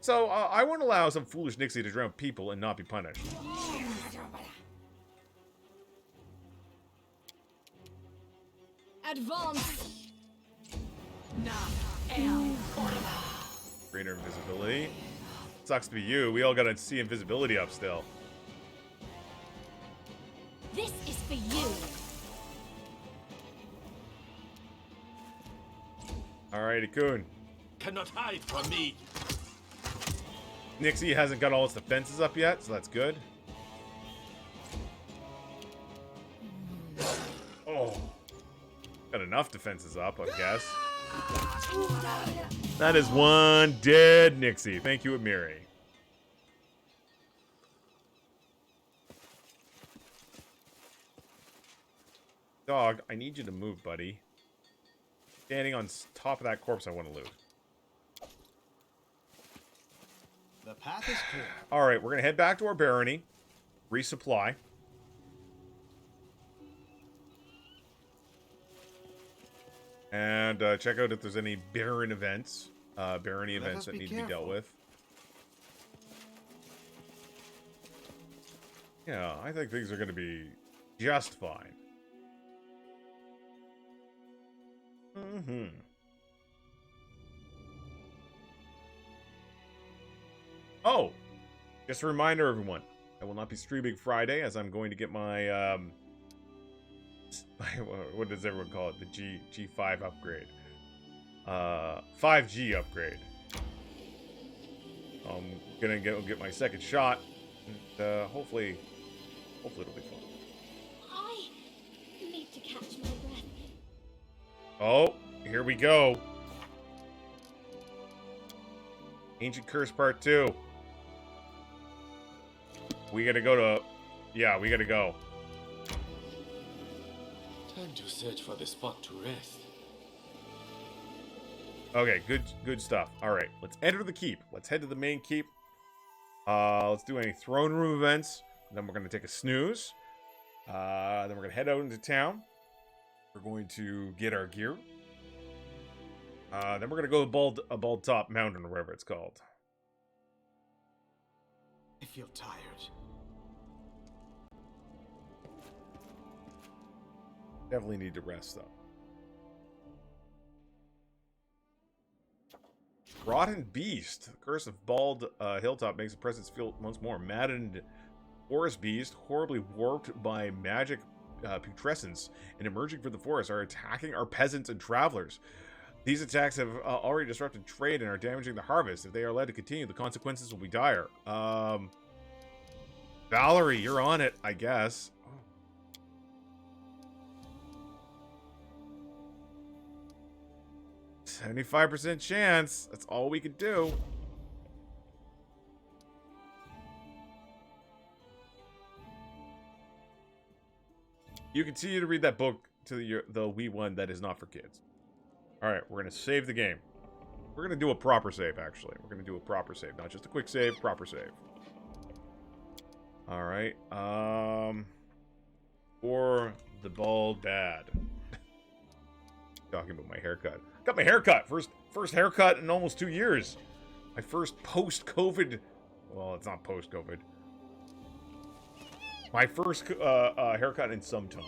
So, I won't allow some foolish Nixie to drown people and not be punished. Advance! Greater invisibility. Sucks to be you. We all gotta see invisibility up still. This is for you. Alrighty, Coon. Cannot hide from me. Nixie hasn't got all its defenses up yet, so that's good. Oh. Got enough. enough defenses up, I guess. That is one dead Nixie. Thank you, Amiri. Dog, I need you to move, buddy. Standing on top of that corpse, I want to loot. The path is clear. Alright, we're going to head back to our barony. Resupply. And check out if there's any barony events that need to be dealt with. Yeah, I think things are going to be just fine. Oh, just a reminder, everyone. I will not be streaming Friday as I'm going to get my what does everyone call it? The G5 upgrade. 5G upgrade. I'm gonna get my second shot, and hopefully it'll be fun. I need to catch my breath. Oh, here we go. Ancient Curse Part 2. We gotta go to... Yeah, we gotta go. Time to search for the spot to rest. Okay, good stuff. Alright, let's enter the keep. Let's head to the main keep. Let's do any throne room events. Then we're gonna take a snooze. Then we're gonna head out into town. We're going to get our gear. Then we're gonna go to Bald Top Mountain, or whatever it's called. I feel tired. Definitely need to rest, though. Rotten Beast. The Curse of Bald Hilltop makes the presence feel once more. Maddened Forest Beast, horribly warped by magic putrescence and emerging from the forest, are attacking our peasants and travelers. These attacks have already disrupted trade and are damaging the harvest. If they are allowed to continue, the consequences will be dire. Valerie, you're on it, I guess. 75% chance. That's all we could do. You continue to read that book to the Wii one that is not for kids. Alright, we're going to save the game. We're going to do a proper save, actually. We're going to do a proper save. Not just a quick save, proper save. Alright, for the bald bad. Talking about my haircut. Got my haircut. First haircut in almost 2 years. My first post-COVID. Well, it's not post-COVID. My first haircut in some time.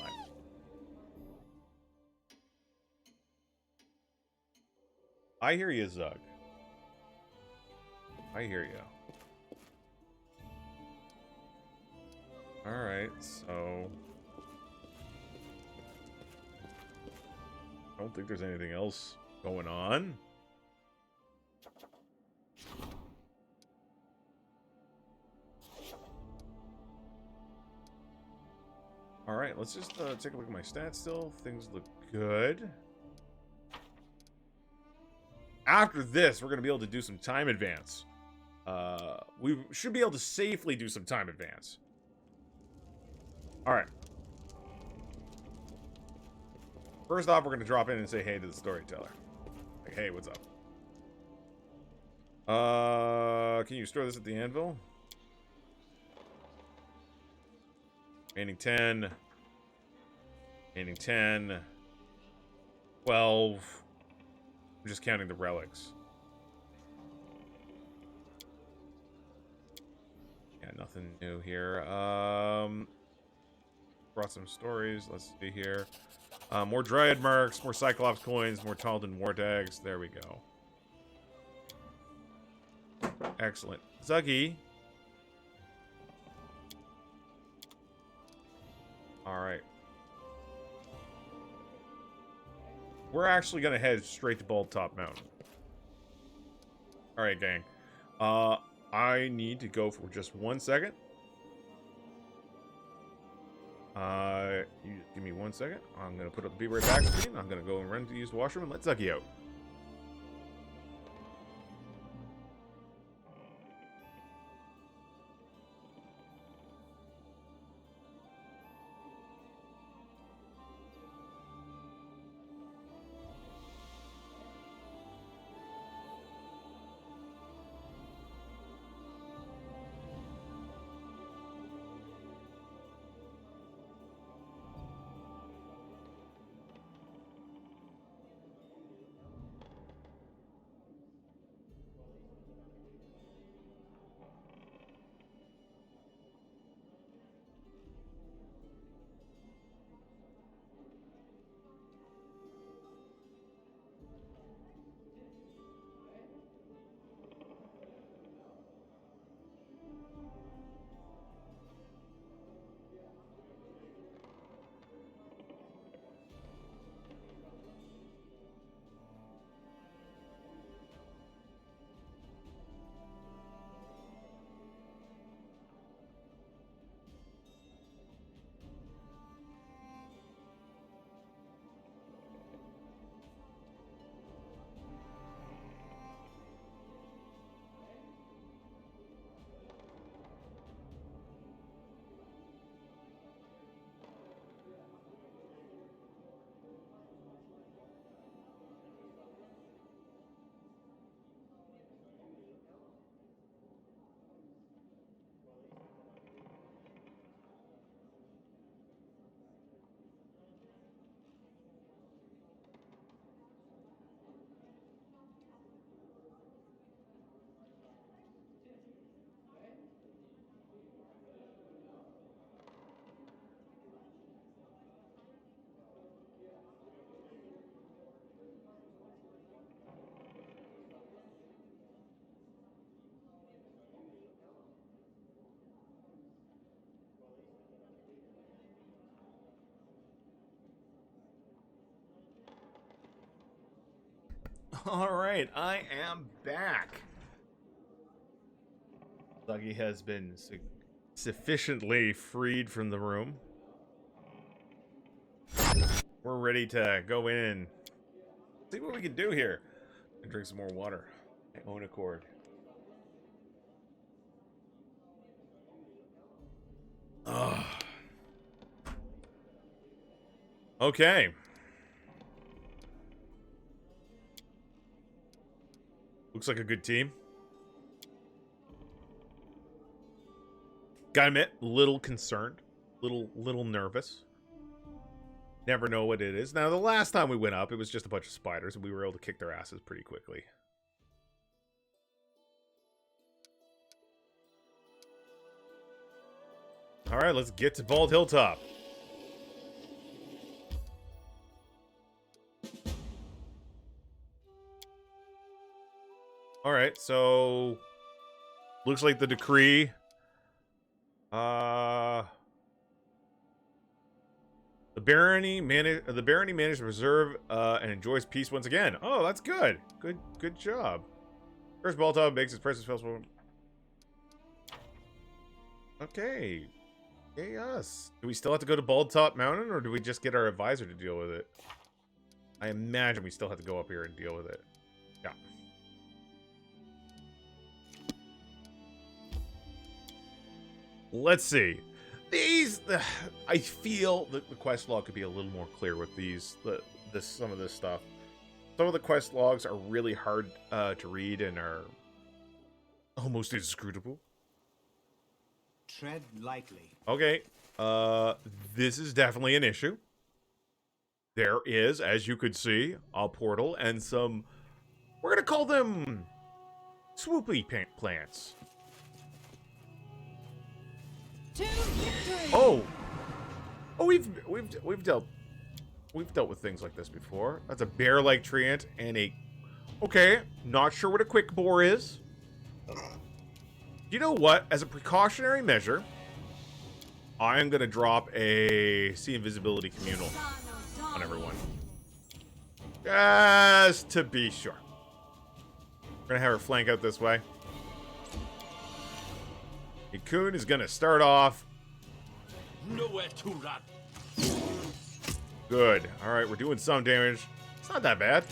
I hear you, Zug. I hear you. Alright, so... I don't think there's anything else going on. Alright, let's just take a look at my stats still. Things look good. After this, we're going to be able to do some time advance. We should be able to safely do some time advance. Alright. First off, we're going to drop in and say hey to the storyteller. Like, hey, what's up? Can you store this at the anvil? Remaining 10. Remaining 10. 12. I'm just counting the relics. Yeah, nothing new here. Brought some stories. Let's see here. More Dryad marks, more Cyclops coins, more Taldan war tags. There we go. Excellent. Zuggy. Alright. We're actually going to head straight to Bald Top Mountain. Alright, gang. I need to go for just 1 second. You give me 1 second. I'm gonna put up the Be Right Back screen. I'm gonna go and run to use the washroom and let Zucky out. All right, I am back. Zuggy has been sufficiently freed from the room. We're ready to go in and see what we can do here. And drink some more water. My own accord. Ugh. Okay. Looks like a good team. Gotta admit, little concerned, little nervous. Never know what it is. Now, the last time we went up, it was just a bunch of spiders, and we were able to kick their asses pretty quickly. All right, let's get to Bald Hilltop. All right, so looks like the decree. The barony managed to preserve and enjoys peace once again. Oh, that's good. Good job. First Baltop makes his presence felt. Okay. Yay us. Do we still have to go to Baldtop Mountain, or do we just get our advisor to deal with it? I imagine we still have to go up here and deal with it. Yeah. Let's see. These, I feel that the quest log could be a little more clear with these. Some of this stuff. Some of the quest logs are really hard to read and are almost inscrutable. Tread lightly. Okay. This is definitely an issue. There is, as you could see, a portal and some. We're gonna call them swoopy plants. Oh, we've dealt with things like this before. That's a bear-like treant and a. Okay, not sure what a quick boar is. You know what? As a precautionary measure, I am gonna drop a see invisibility communal on everyone, just to be sure. We're gonna have her flank out this way. Ikun is gonna start off nowhere to run. Good. All right, we're doing some damage. It's not that bad.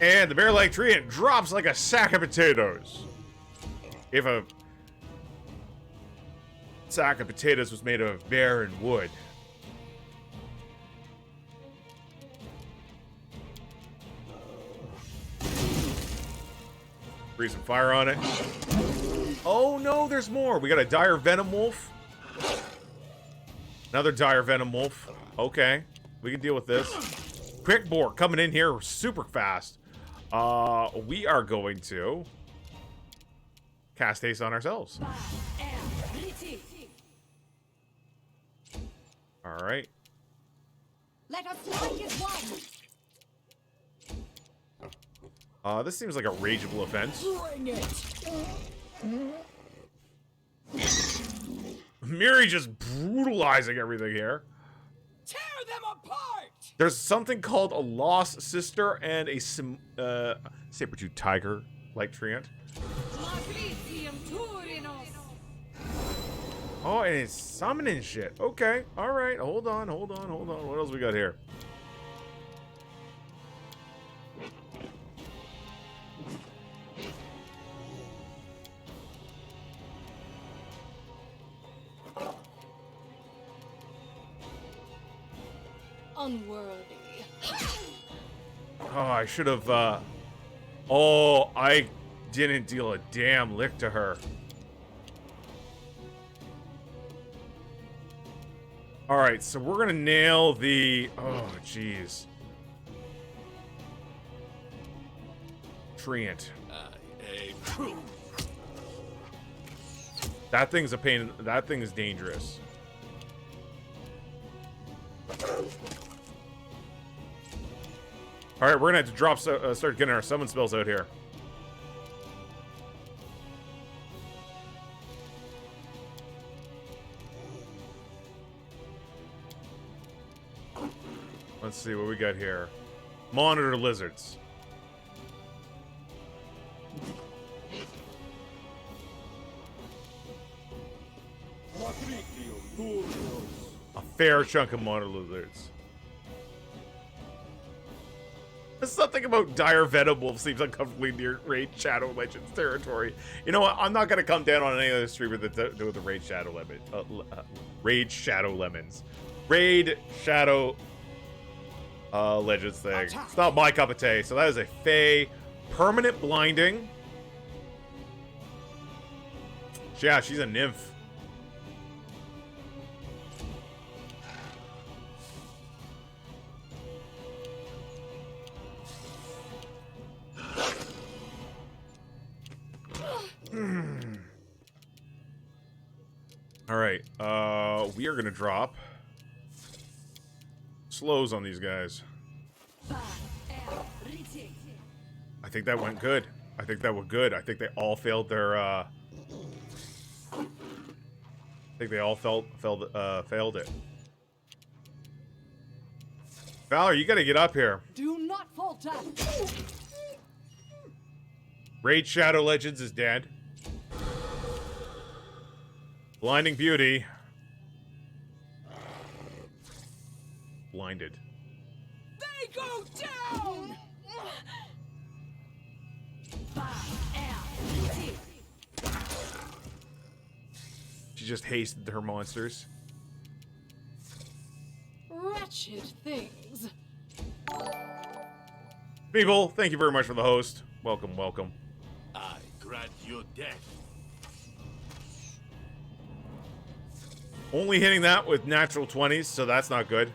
And the bear-like treant drops like a sack of potatoes. If a sack of potatoes was made of bear and wood. Breathe some fire on it. Oh no, there's more. We got a dire venom wolf. Another dire venom wolf. Okay, we can deal with this. Quick boar coming in here super fast. We are going to cast haste on ourselves. All right. Let us strike as one. This seems like a rageable offense. Bring it. Miri just brutalizing everything here. Tear them apart. There's something called a lost sister and a saber-tooth tiger like treant. Oh, and it's summoning shit. Okay, all right. Hold on. What else we got here? Unworthy. Oh, I should have, oh, I didn't deal a damn lick to her. Alright, so we're gonna nail the, oh, jeez. Treant. That thing's a pain, that thing is dangerous. All right, we're gonna have to drop, start getting our summon spells out here. Let's see what we got here. Monitor lizards. A fair chunk of monitor lizards. Something about dire venom wolf seems uncomfortably near Raid Shadow Legends territory. You know what? I'm not gonna come down on any other streamer that do with the Raid Shadow Lemon. Raid Shadow Lemons. Raid Shadow Legends thing. It's not my cup of tea. So that is a Fey permanent blinding. Yeah, she's a nymph. All right, we are gonna drop slows on these guys. I think that went good. I think that went good. I think they all failed their. I think they all failed it. Valor, you gotta get up here. Do not falter. Raid Shadow Legends is dead. Blinding Beauty. Blinded. They go down. She just hasted her monsters. Wretched things. People, thank you very much for the host. Welcome, welcome. I grant you death. Only hitting that with natural 20s, so that's not good.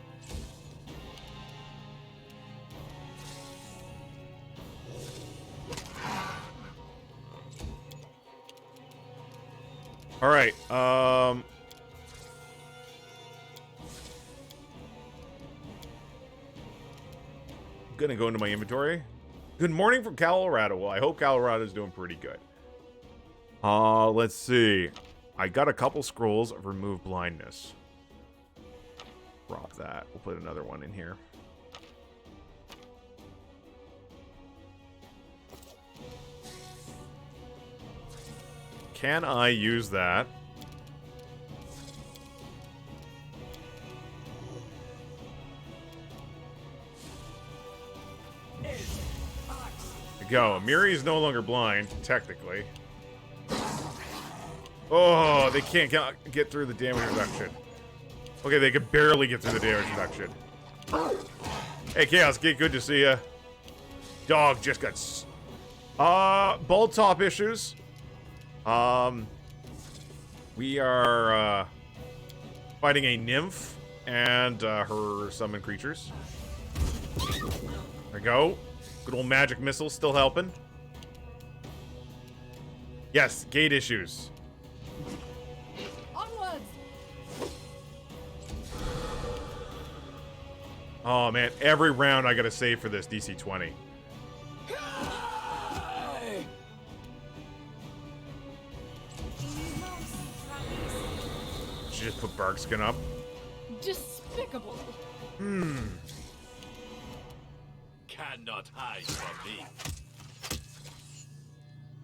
All right. Gonna go into my inventory. Good morning from Colorado. Well, I hope Colorado's doing pretty good. Let's see. I got a couple scrolls of remove blindness. Drop that. We'll put another one in here. can I use that? Go. Miri is no longer blind, technically. Oh, they can't get through the damage reduction. Okay, they could barely get through the damage reduction. Hey, Chaos, good to see ya. Dog just got... bald top issues. We are, fighting a nymph and, her summon creatures. There we go. Good old magic missile still helping. Yes, gate issues. Onwards! Oh man, every round I gotta save for this DC 20. She just put Barkskin up. Despicable. Cannot hide from me.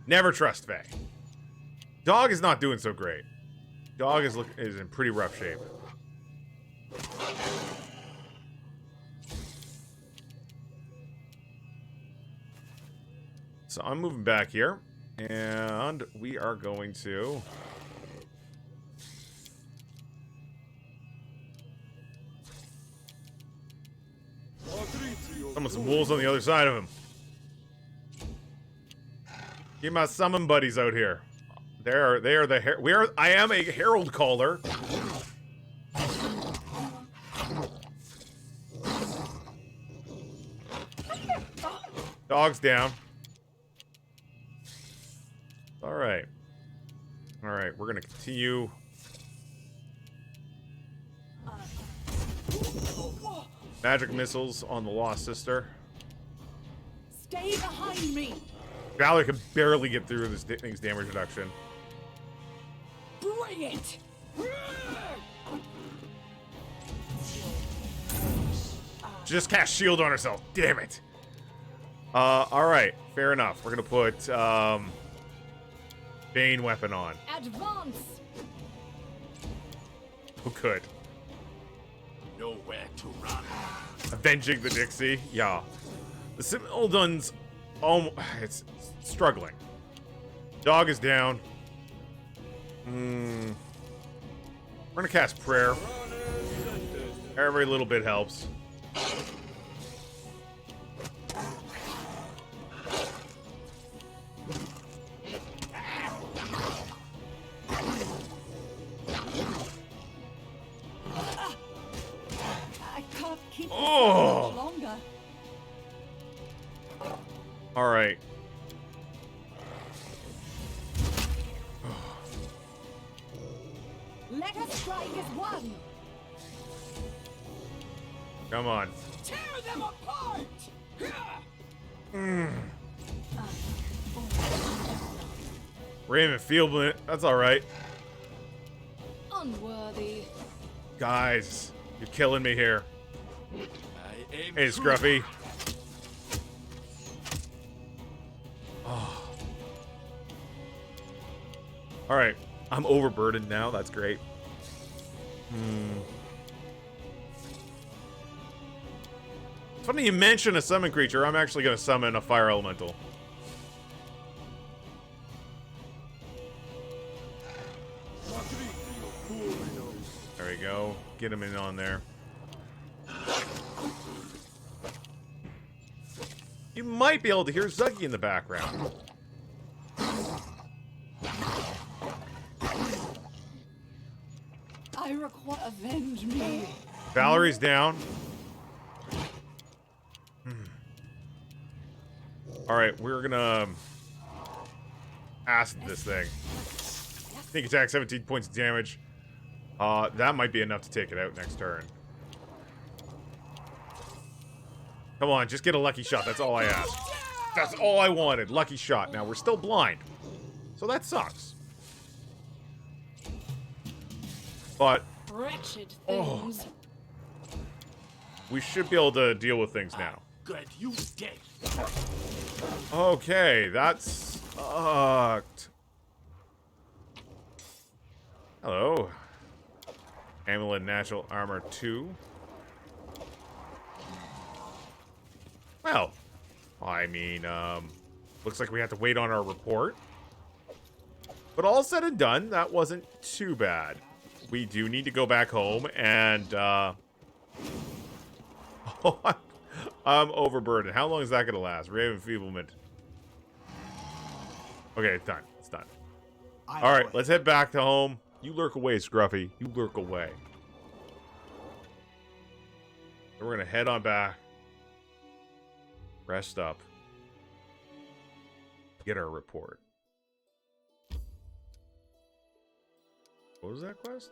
Never trust Faye. Dog is not doing so great. Dog is in pretty rough shape. So I'm moving back here, and we are going to... Some wolves on the other side of him. Get my summon buddies out here. They are the I am a herald caller. Dog's down. All right. All right, we're gonna continue. Magic missiles on the Lost Sister. Stay behind me! Valor can barely get through this thing's damage reduction. Bring it! She just cast shield on herself. Damn it. Alright. Fair enough. We're gonna put, Bane weapon on. Advance! Who could? Nowhere to run. Avenging the Dixie. Yeah. The Simildon's... it's struggling. Dog is down. We're gonna cast Prayer. Every little bit helps. I can't keep this Oh! much longer. All right. Let us strike as one! Come on. Tear them apart! Raymond fielding it. That's all right. Unworthy. Guys, you're killing me here. I aim Hey, true. Scruffy. Oh. All right. I'm overburdened now. That's great. It's funny you mention a summon creature. I'm actually going to summon a fire elemental. There we go. Get him in on there. You might be able to hear Zuggy in the background. I require avenge me. Valerie's down. Alright, we're gonna acid this thing. Sneak attack, 17 points of damage. That might be enough to take it out next turn. Come on, just get a lucky shot. That's all I asked. That's all I wanted. Lucky shot. Now, we're still blind. So that sucks. But Wretched things. we should be able to deal with things now. Good, you dead. Okay, that's sucked. Hello. Amulet Natural Armor 2. Well, I mean, looks like we have to wait on our report. But all said and done, that wasn't too bad. We do need to go back home and, oh, I'm overburdened. How long is that going to last? Rave enfeeblement. Okay, it's done. It's done. All right, let's head back to home. You lurk away, Scruffy. You lurk away. So we're going to head on back. Rest up. Get our report. What was that quest?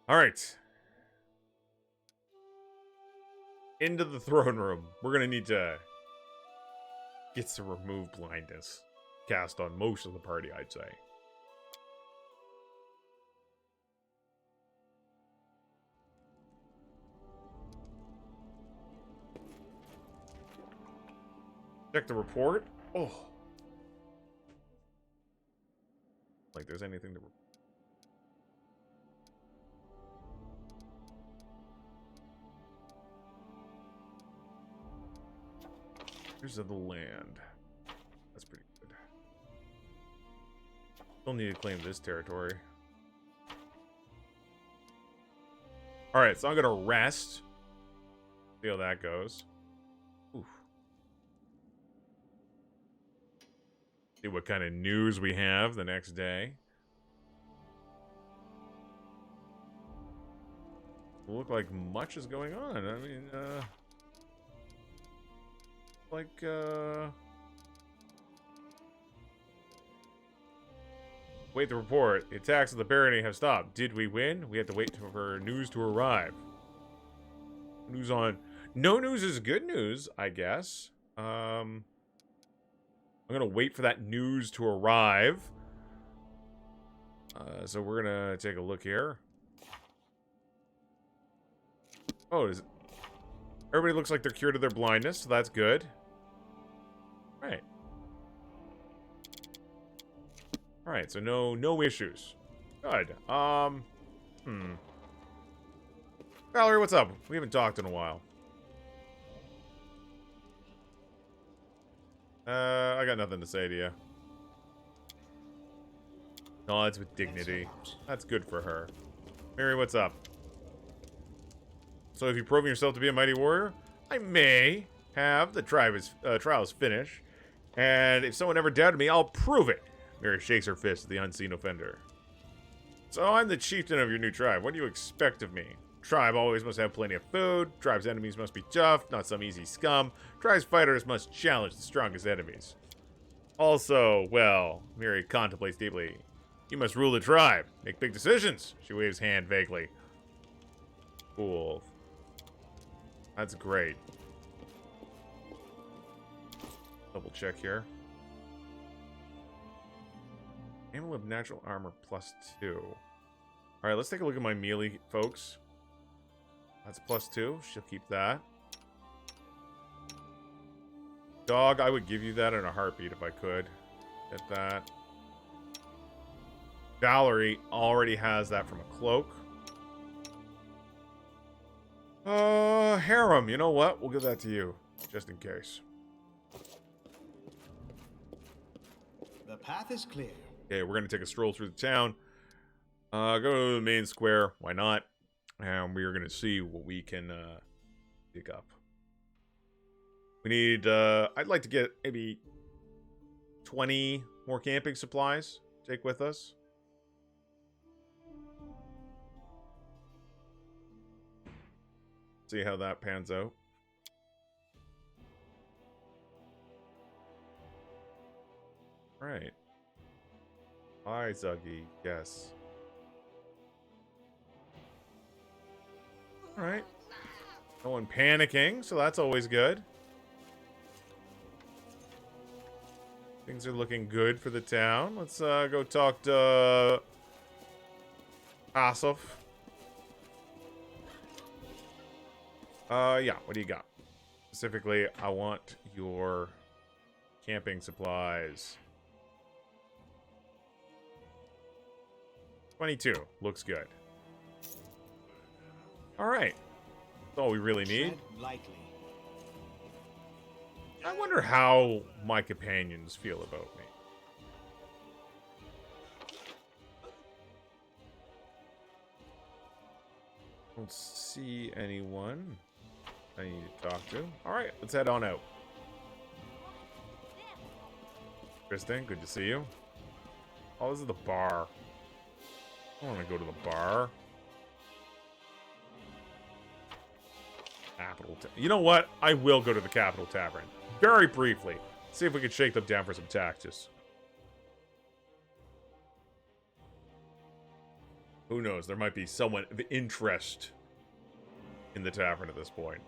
All right. Into the throne room. We're going to need to get to remove blindness. Cast on most of the party, I'd say. Check the report. Oh. Like there's anything to... Here's of the land. That's pretty good. Still need to claim this territory. Alright, so I'm gonna rest. See how that goes. Oof. See what kind of news we have the next day. Look like much is going on. I mean, wait the report. The attacks of the barony have stopped. Did we win? We have to wait for news to arrive. News on... No news is good news, I guess. I'm gonna wait for that news to arrive. So we're gonna take a look here. Oh, is it... Everybody looks like they're cured of their blindness, so that's good. Right. Alright, so no issues. Good. Valerie, what's up? We haven't talked in a while. I got nothing to say to you. Nods with dignity. That's good for her. Mary, what's up? So have you proven yourself to be a mighty warrior? I may have. The trial's finished. And if someone ever doubted me, I'll prove it. Mary shakes her fist at the unseen offender. So I'm the chieftain of your new tribe. What do you expect of me? Tribe always must have plenty of food. Tribe's enemies must be tough, not some easy scum. Tribe's fighters must challenge the strongest enemies. Also, well, Mary contemplates deeply. You must rule the tribe. Make big decisions. She waves hand vaguely. Cool. That's great. Double check here. Amulet of Natural Armor +2. Alright, let's take a look at my melee, folks. That's +2. She'll keep that. Dog, I would give you that in a heartbeat if I could. Get that. Valerie already has that from a cloak. Harem, you know what? We'll give that to you, just in case. The path is clear. Okay, we're gonna take a stroll through the town. Go to the main square. Why not? And we are gonna see what we can pick up. We need. I'd like to get maybe 20 more camping supplies. Take with us. See how that pans out. Right. Hi, Zuggy. Yes. Alright. No one panicking, so that's always good. Things are looking good for the town. Let's go talk to Asif. Yeah, what do you got? Specifically, I want your Camping supplies. 22. Looks good. Alright. That's all we really need. Tread lightly. I wonder how my companions feel about me. Don't see anyone I need to talk to. Alright, let's head on out. Kristen, good to see you. Oh, this is the bar. I want to go to the bar. Capital. You know what? I will go to the Capital Tavern. Very briefly. See if we can shake them down for some taxes. Who knows? There might be someone of interest in the tavern at this point.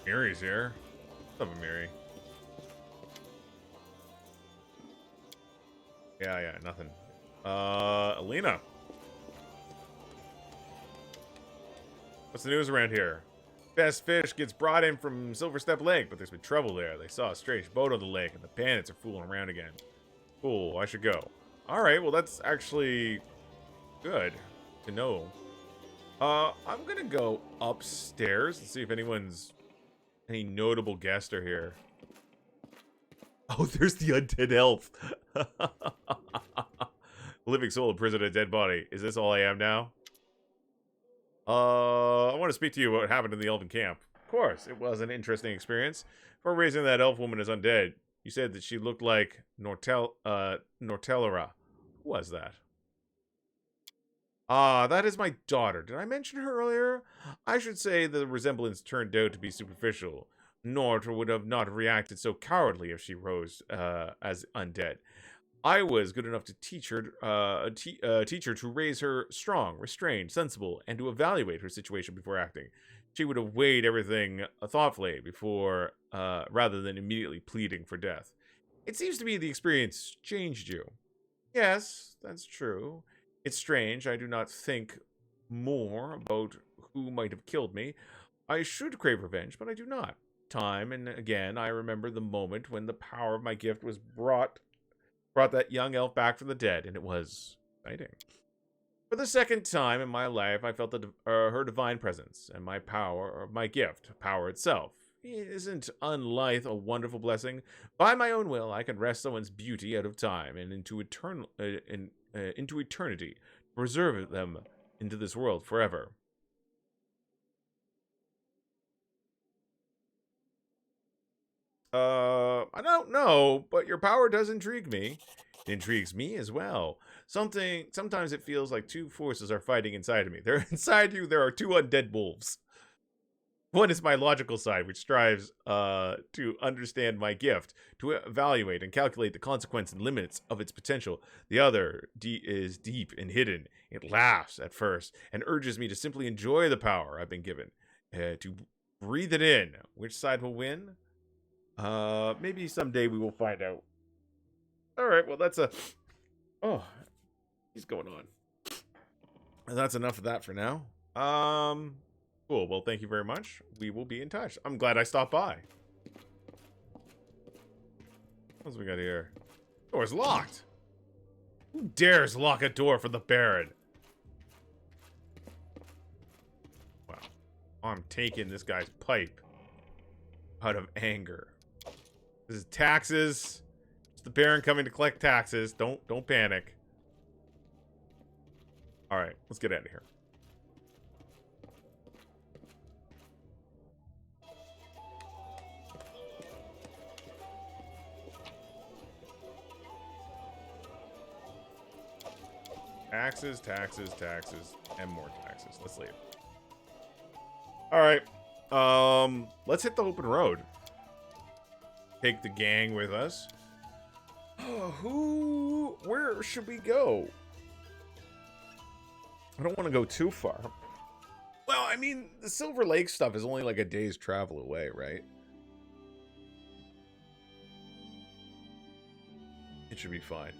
Miri's here. What's up, Miri? Yeah, nothing. Alina. What's the news around here? Best fish gets brought in from Silverstep Lake, but there's been trouble there. They saw a strange boat on the lake, and the bandits are fooling around again. Cool, I should go. Alright, well that's actually good to know. I'm gonna go upstairs and see if any notable guests are here. Oh, there's the undead elf. Living soul imprisoned a dead body. Is this all I am now? I want to speak to you about what happened in the elven camp. Of course, it was an interesting experience. For raising that elf woman as undead, you said that she looked like Nortellera. Who was that? That is my daughter. Did I mention her earlier? I should say the resemblance turned out to be superficial. Nort would have not reacted so cowardly if she rose as undead. I was good enough to teach her to raise her strong, restrained, sensible, and to evaluate her situation before acting. She would have weighed everything thoughtfully before, rather than immediately pleading for death. It seems to me the experience changed you. Yes, that's true. It's strange. I do not think more about who might have killed me. I should crave revenge, but I do not. Time and again, I remember the moment when the power of my gift was brought that young elf back from the dead, and it was exciting. For the second time in my life, I felt her divine presence, and my power, or my gift, power itself. It isn't unlike a wonderful blessing. By my own will, I can wrest someone's beauty out of time and into eternity, preserve them into this world forever. I don't know, but your power does intrigue me. It intrigues me as well. Sometimes it feels like two forces are fighting inside of me. Inside you, there are two undead wolves. One is my logical side, which strives to understand my gift, to evaluate and calculate the consequence and limits of its potential. The other is deep and hidden. It laughs at first and urges me to simply enjoy the power I've been given, to breathe it in. Which side will win? Maybe someday we will find out. All right, well, oh, he's going on. And that's enough of that for now. Cool. Well, thank you very much. We will be in touch. I'm glad I stopped by. What else we got here? Door's locked. Who dares lock a door for the Baron? Wow. I'm taking this guy's pipe out of anger. This is taxes. It's the Baron coming to collect taxes. Don't panic. All right, let's get out of here. Taxes, and more taxes. Let's leave. All right. Let's hit the open road. Take the gang with us. Where should we go? I don't want to go too far. Well, I mean, the Silver Lake stuff is only like a day's travel away, right? It should be fine.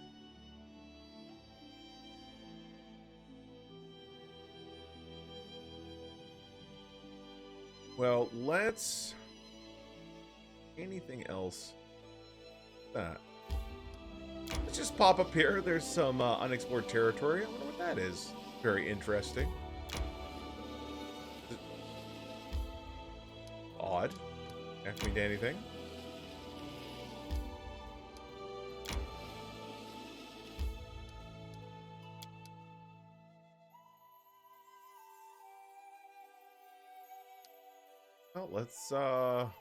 Well, let's... Anything else? That. Let's just pop up here. There's some unexplored territory. I wonder what that is. Very interesting. Odd. Ask me to anything. Well, let's all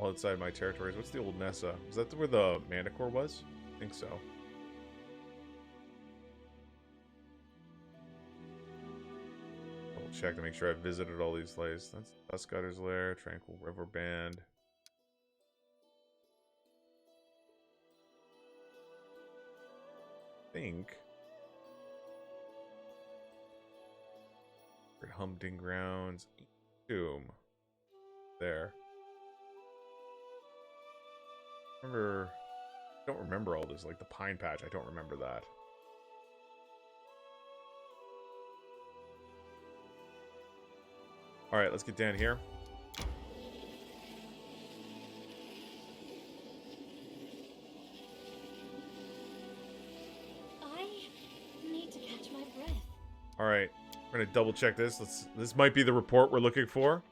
outside my territories. What's the old Nessa? Is that where the Manticore was? I think so. Double check to make sure I visited all these places. That's Duskcutter's Lair, Tranquil River Band. I think. Hunting Grounds. Doom. There. Don't remember all this, like the Pine Patch. I don't remember that. All right, let's get down here. I need to catch my breath. All right, we're gonna double check this. This might be the report we're looking for.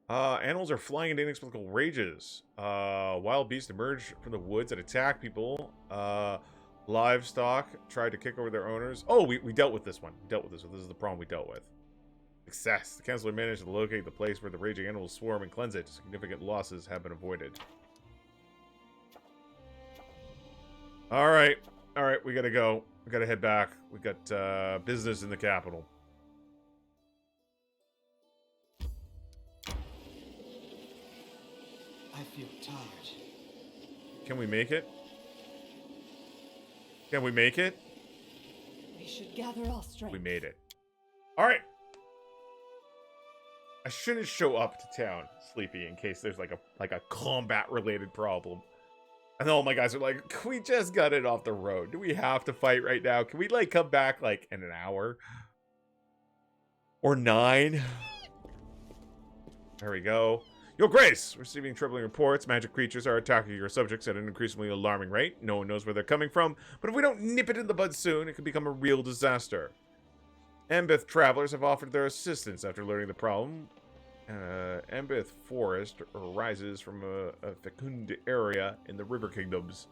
Animals are flying into inexplicable rages. Wild beasts emerge from the woods and attack people. Livestock tried to kick over their owners. Oh, we dealt with this one. We dealt with this one. This is the problem we dealt with. Success. The counselor managed to locate the place where the raging animals swarm and cleanse it. Significant losses have been avoided. Alright. Alright, we gotta go. We gotta head back. We got business in the capital. I feel tired. Can we make it? Can we make it? We should gather our strength. We made it. Alright. I shouldn't show up to town sleepy in case there's like a combat related problem. And all my guys are like, we just got it off the road. Do we have to fight right now? Can we like come back like in an hour? Or 9? There we go. Your Grace! Receiving troubling reports. Magic creatures are attacking your subjects at an increasingly alarming rate. No one knows where they're coming from, but if we don't nip it in the bud soon, it could become a real disaster. Embith travelers have offered their assistance after learning the problem. Embith Forest arises from a fecund area in the River Kingdoms,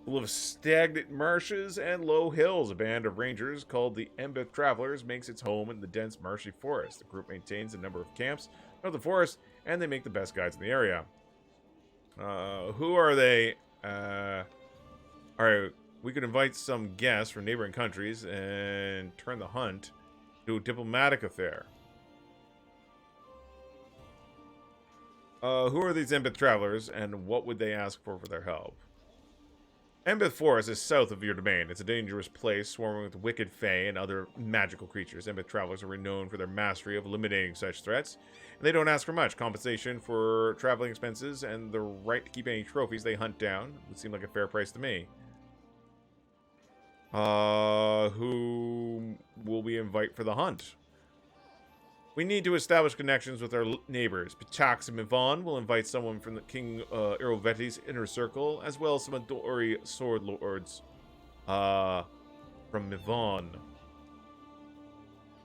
full of stagnant marshes and low hills. A band of rangers called the Embith Travelers makes its home in the dense marshy forest. The group maintains a number of camps throughout the forest, and they make the best guides in the area. Who are they? Alright, we could invite some guests from neighboring countries and turn the hunt to a diplomatic affair. Who are these Embith travelers, and what would they ask for their help? Embith Forest is south of your domain. It's a dangerous place, swarming with wicked fae and other magical creatures. Embith travelers are renowned for their mastery of eliminating such threats, and they don't ask for much. Compensation for traveling expenses and the right to keep any trophies they hunt down would seem like a fair price to me. Who will we invite for the hunt? We need to establish connections with our neighbors. Pitax and Mivon will invite someone from the King Irovetti's inner circle, as well as some Adori sword lords from Mivon.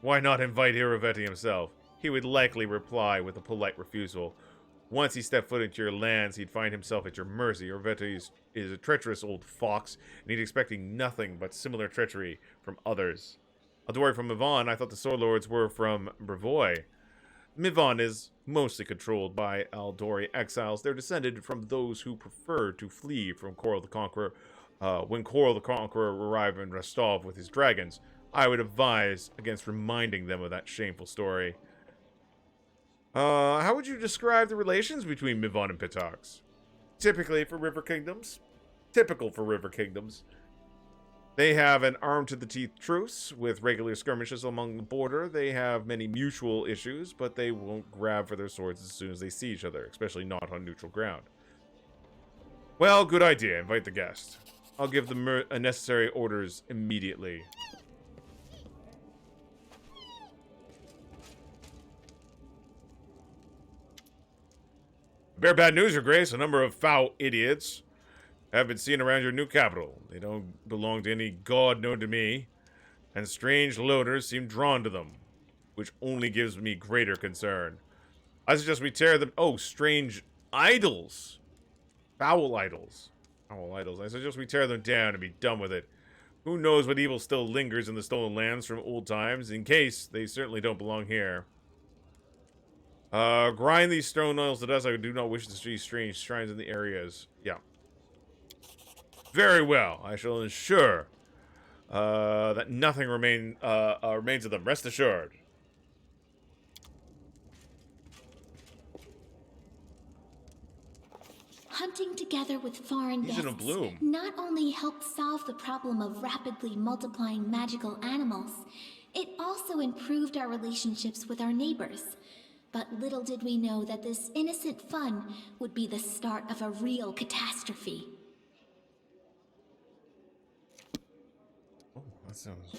Why not invite Irovetti himself? He would likely reply with a polite refusal. Once he stepped foot into your lands, he'd find himself at your mercy. Irovetti is a treacherous old fox, and he'd expecting nothing but similar treachery from others. Adori from Mivon, I thought the sword lords were from Brevoy. Mivon is mostly controlled by Aldori exiles. They're descended from those who preferred to flee from Coral the Conqueror. When Coral the Conqueror arrived in Rostov with his dragons, I would advise against reminding them of that shameful story. How would you describe the relations between Mivon and Pitax? Typical for River Kingdoms. They have an armed-to-the-teeth truce, with regular skirmishes along the border. They have many mutual issues, but they won't grab for their swords as soon as they see each other, especially not on neutral ground. Well, good idea. Invite the guest. I'll give them necessary orders immediately. Bear bad news, Your Grace. A number of foul idiots have been seen around your new capital. They don't belong to any god known to me, and strange loners seem drawn to them, which only gives me greater concern. I suggest we tear them. Oh, strange idols. Foul idols. Foul idols. I suggest we tear them down and be done with it. Who knows what evil still lingers in the stolen lands from old times? In case, they certainly don't belong here. Grind these stone idols to dust. I do not wish to see strange shrines in the areas. Yeah. Very well. I shall ensure that nothing remains of them. Rest assured. Hunting together with foreign He's in a guests bloom. not only helped solve the problem of rapidly multiplying magical animals, it also improved our relationships with our neighbors. But little did we know that this innocent fun would be the start of a real catastrophe. Oh, that sounds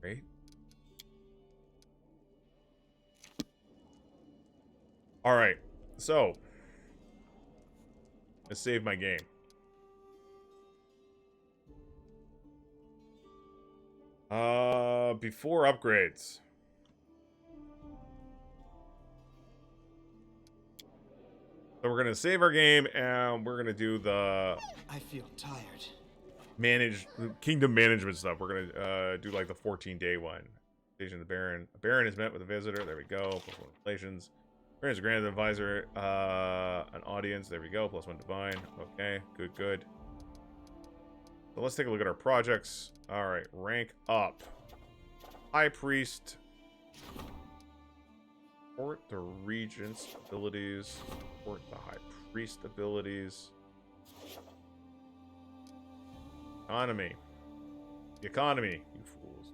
great. All right, so let's save my game. Before upgrades. So we're gonna save our game and we're gonna do the I feel tired. kingdom management stuff. We're gonna do like the 14-day one. Station of the Baron. A Baron is met with a visitor. There we go. +1 relations. Baron is granted advisor an audience. There we go. +1 divine. Okay, good. So let's take a look at our projects. All right, rank up. High Priest. Support the Regent's abilities. Support the High Priest abilities. Economy. The economy, you fools.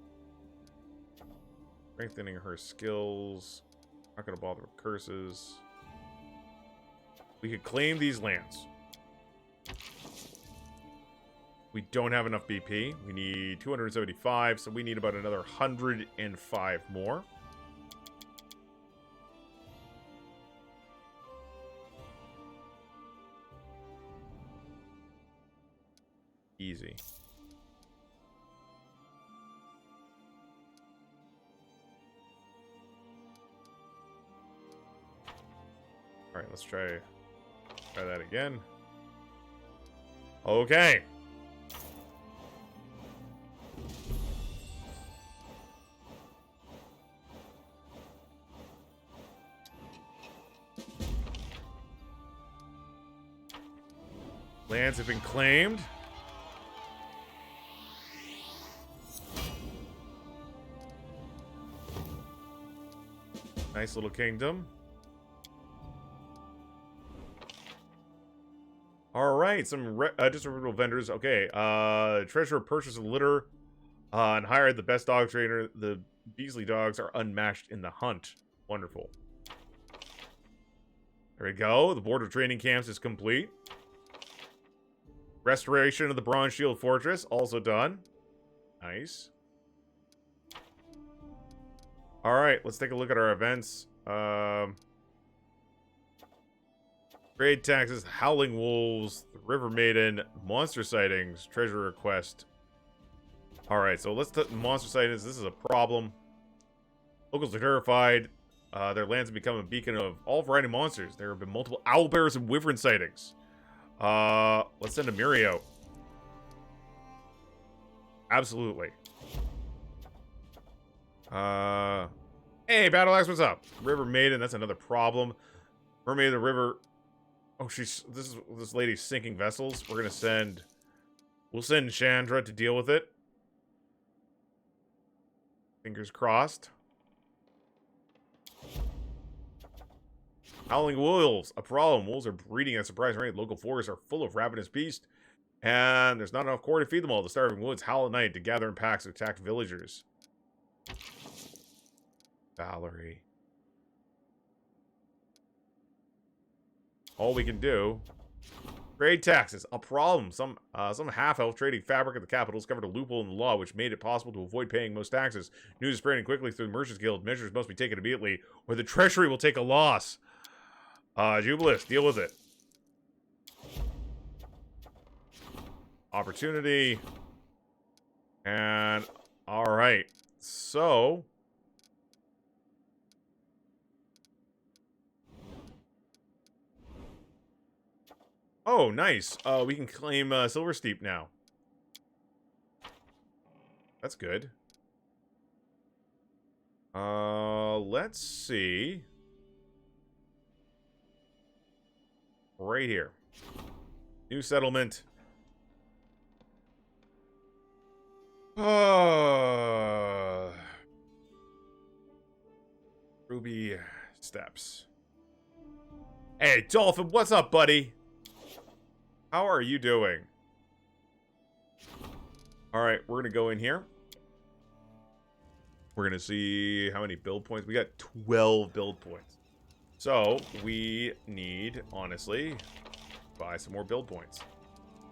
Strengthening her skills. Not gonna bother with curses. We could claim these lands. We don't have enough BP. We need 275, so we need about another 105 more. Easy. All right, let's try that again. Okay. Lands have been claimed. Nice little kingdom. All right, some distributable vendors. Okay, treasurer purchased a litter and hired the best dog trainer. The Beasley dogs are unmatched in the hunt. Wonderful. There we go. The board of training camps is complete. Restoration of the Bronze Shield Fortress, also done. Nice. All right, let's take a look at our events. Trade taxes, Howling Wolves, the River Maiden, monster sightings, treasure request. All right, so let's monster sightings. This is a problem. Locals are terrified. Their lands have become a beacon of all variety of monsters. There have been multiple owlbears and wyvern sightings. Let's send a Mirio. Absolutely. Hey, Battle Axe, what's up? River Maiden, that's another problem. Mermaid of the River. Oh, this lady's sinking vessels. We'll send Chandra to deal with it. Fingers crossed. Howling Wolves, a problem. Wolves are breeding at a surprising rate. Local forests are full of ravenous beasts, and there's not enough core to feed them all. The starving woods howl at night to gather in packs to attack villagers. Valerie. All we can do. Trade taxes, a problem. Some half-elf trading fabric at the capital discovered a loophole in the law which made it possible to avoid paying most taxes. News is spreading quickly through the Merchants Guild. Measures must be taken immediately, or the treasury will take a loss. Jubilis, deal with it. Opportunity. And, alright. So... Oh, nice. We can claim Silver Steep now. That's good. Let's see. Right here. New settlement. Ruby Steps. Hey, Dolphin, what's up, buddy? How are you doing? Alright, we're gonna go in here. We're gonna see how many build points. We got 12 build points. So, we need, honestly, buy some more build points.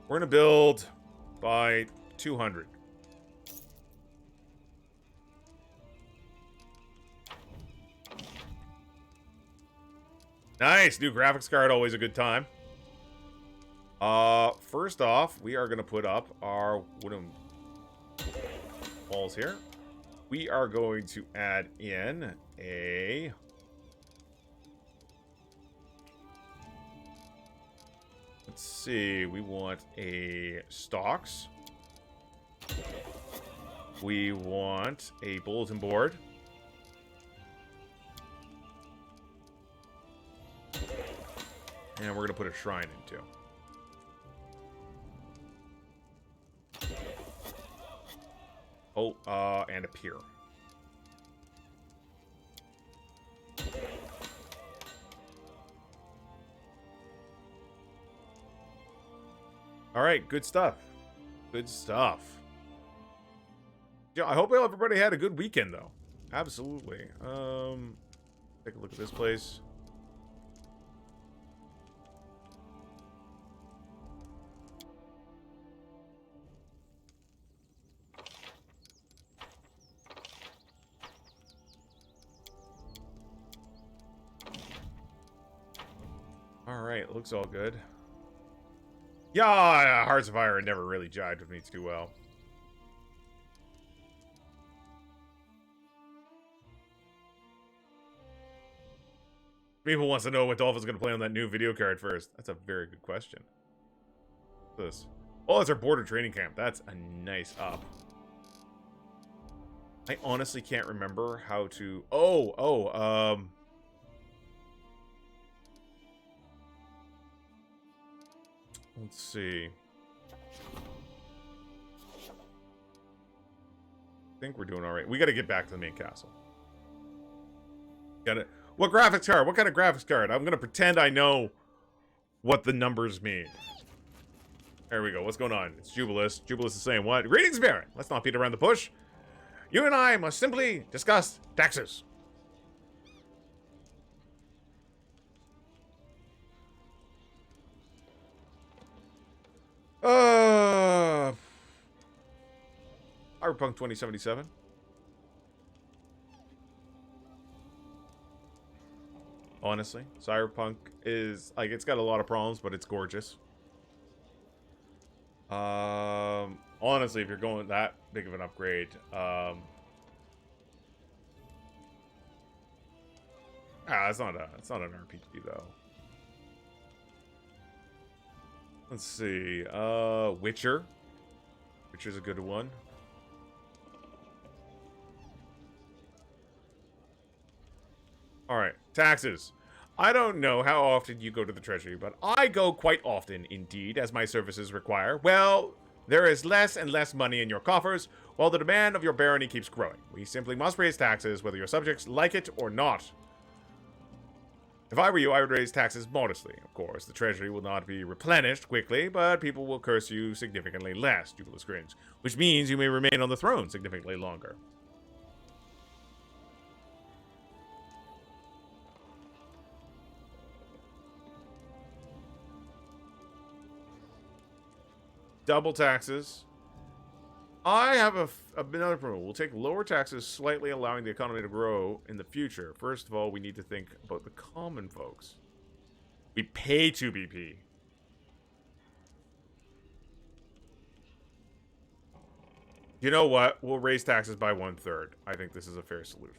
We're gonna build by 200. Nice! New graphics card, always a good time. First off, we are gonna put up our wooden walls here. We are going to add in a... Let's see, we want a stocks. We want a bulletin board. And we're gonna put a shrine in too. Oh, and a pier. All right, good stuff. Good stuff. Yeah, I hope everybody had a good weekend, though. Absolutely. Take a look at this place. Alright, looks all good. Yeah, Hearts of Iron never really jived with me too well. People wants to know what Dolphin's going to play on that new video card first. That's a very good question. What's this? Oh, it's our border training camp. That's a nice up. I honestly can't remember how to... Let's see. I think we're doing all right. We got to get back to the main castle. Got it. What graphics card? What kind of graphics card? I'm going to pretend I know what the numbers mean. There we go. What's going on? It's Jubilis. Jubilis is saying what? Greetings, Baron. Let's not beat around the bush. You and I must simply discuss taxes. Cyberpunk 2077. Honestly, Cyberpunk is like, it's got a lot of problems, but it's gorgeous. Honestly, if you're going that big of an upgrade, it's not an RPG though. Let's see. Witcher. Witcher's a good one. Alright, taxes. I don't know how often you go to the treasury, but I go quite often indeed, as my services require. Well, there is less and less money in your coffers, while the demand of your barony keeps growing. We simply must raise taxes, whether your subjects like it or not. If I were you, I would raise taxes modestly. Of course, the treasury will not be replenished quickly, but people will curse you significantly less, Jubilis grins, which means you may remain on the throne significantly longer. Double taxes. I have another proposal. We'll take lower taxes, slightly allowing the economy to grow in the future. First of all, we need to think about the common folks. We pay 2 BP. You know what? We'll raise taxes by 1/3. I think this is a fair solution.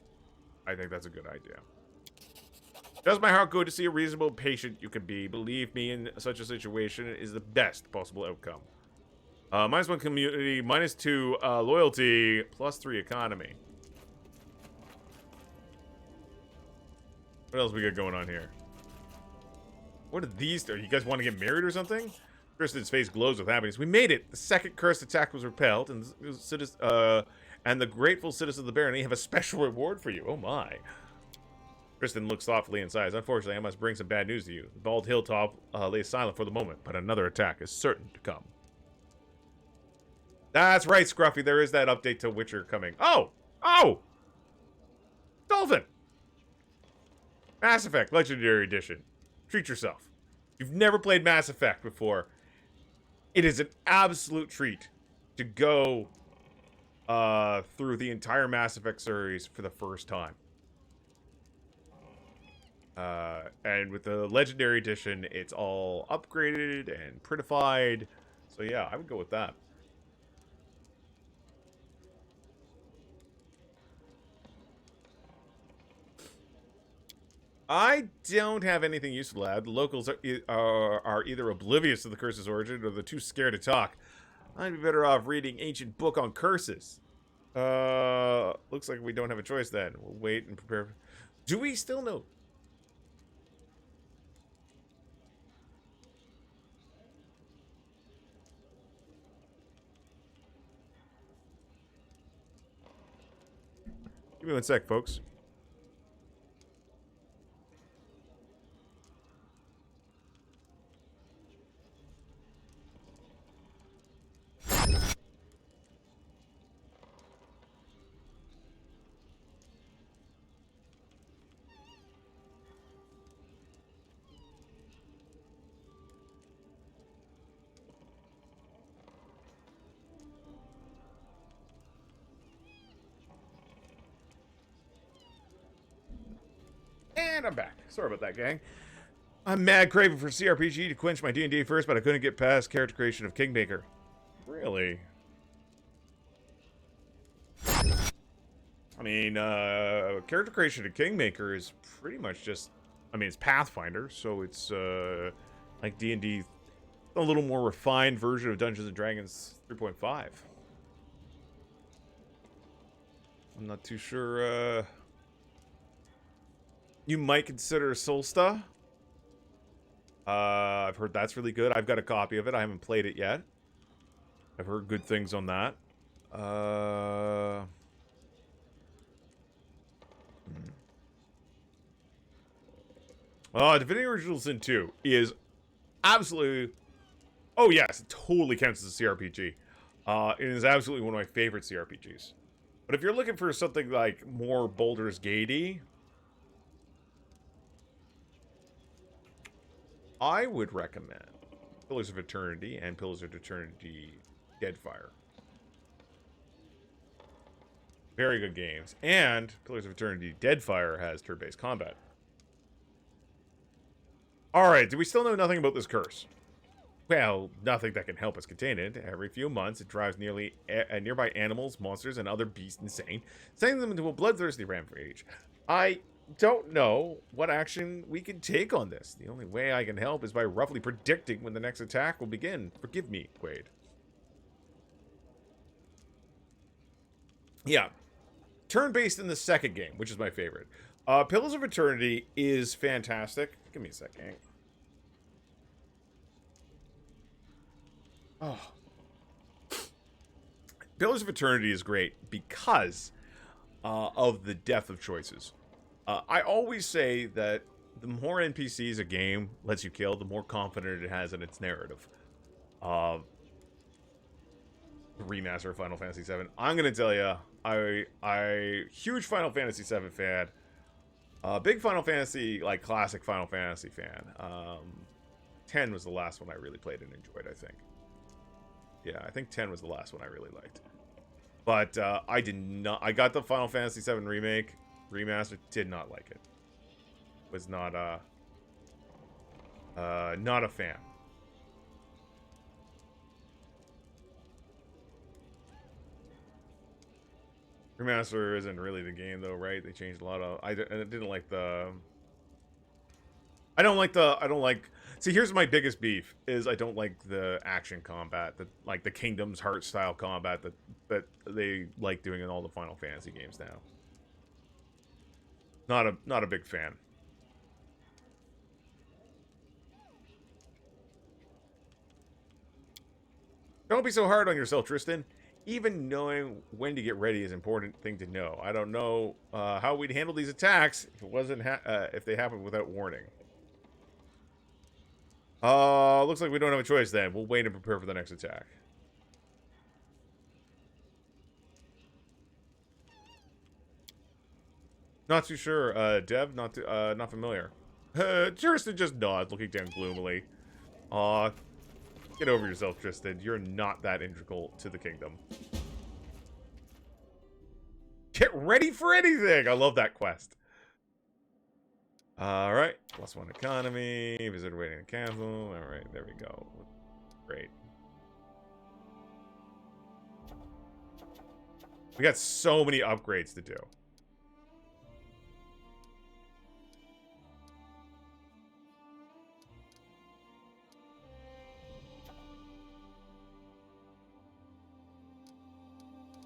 I think that's a good idea. Does my heart go to see how reasonable patient you can be? Believe me, in such a situation, it is the best possible outcome. -1 community, -2 loyalty, +3 economy. What else we got going on here? What are these? Are you guys want to get married or something? Kristen's face glows with happiness. We made it! The second cursed attack was repelled, and the grateful citizens of the barony have a special reward for you. Oh my. Kristen looks thoughtfully and sighs. Unfortunately, I must bring some bad news to you. The bald hilltop lays silent for the moment, but another attack is certain to come. That's right, Scruffy. There is that update to Witcher coming. Oh! Oh! Dolphin! Mass Effect Legendary Edition. Treat yourself. If you've never played Mass Effect before, it is an absolute treat to go through the entire Mass Effect series for the first time. And with the Legendary Edition, it's all upgraded and prettified. So yeah, I would go with that. I don't have anything useful to add. The locals are either oblivious to the curse's origin or they're too scared to talk. I'd be better off reading ancient book on curses. Looks like we don't have a choice then. We'll wait and prepare. Do we still know? Give me 1 sec, folks. And I'm back. Sorry about that, gang. I'm mad craving for CRPG to quench my D&D first, but I couldn't get past character creation of Kingmaker. Really? I mean, character creation of Kingmaker is pretty much just... I mean, it's Pathfinder, so it's like D&D, a little more refined version of Dungeons & Dragons 3.5. I'm not too sure... You might consider Solsta. I've heard that's really good. I've got a copy of it. I haven't played it yet. I've heard good things on that. Divinity Original Sin 2 is absolutely... Oh, yes. It totally counts as a CRPG. It is absolutely one of my favorite CRPGs. But if you're looking for something like more Baldur's Gate-y, I would recommend Pillars of Eternity and Pillars of Eternity Deadfire. Very good games. And Pillars of Eternity Deadfire has turn-based combat. Alright, do we still know nothing about this curse? Well, nothing that can help us contain it. Every few months, it drives nearby animals, monsters, and other beasts insane, sending them into a bloodthirsty rampage. I don't know what action we can take on this. The only way I can help is by roughly predicting when the next attack will begin. Forgive me, Quaid. Yeah. Turn-based in the second game, which is my favorite. Pillars of Eternity is fantastic. Give me a second. Oh. Pillars of Eternity is great because of the depth of choices. I always say that the more NPCs a game lets you kill, the more confident it has in its narrative. Remaster of Final Fantasy VII. I'm gonna tell you, I huge Final Fantasy VII fan. Big Final Fantasy, like classic Final Fantasy fan. 10 was the last one I really played and enjoyed, I think. Yeah, I think 10 was the last one I really liked. But I did not. I got the Final Fantasy VII remaster. Did not like it. Was not Not a fan. Remaster isn't really the game though, right? They changed a lot of. I didn't like the. I don't like. See, here's my biggest beef: is I don't like the action combat, the Kingdom's Heart style combat that they like doing in all the Final Fantasy games now. Not a big fan. Don't be so hard on yourself, Tristan. Even knowing when to get ready is an important thing to know. I don't know how we'd handle these attacks if it wasn't if they happened without warning. Looks like we don't have a choice then. We'll wait and prepare for the next attack. Not too sure. Dev, not familiar. Tristan just nods, looking down gloomily. Aw. Get over yourself, Tristan. You're not that integral to the kingdom. Get ready for anything! I love that quest. Alright. +1 economy. Visitor waiting to cancel. Alright, there we go. Great. We got so many upgrades to do.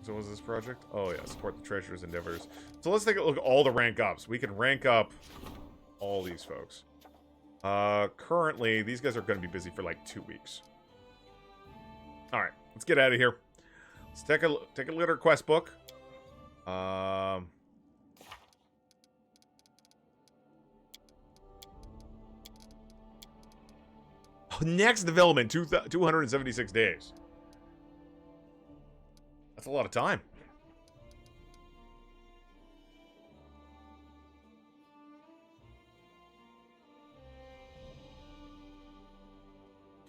So what was this project? Oh yeah, support the treasurer's endeavors. So let's take a look at all the rank ups. We can rank up all these folks. Currently, these guys are going to be busy for like 2 weeks. All right, let's get out of here. Let's take a look at our quest book. Next development, 276 days. That's a lot of time.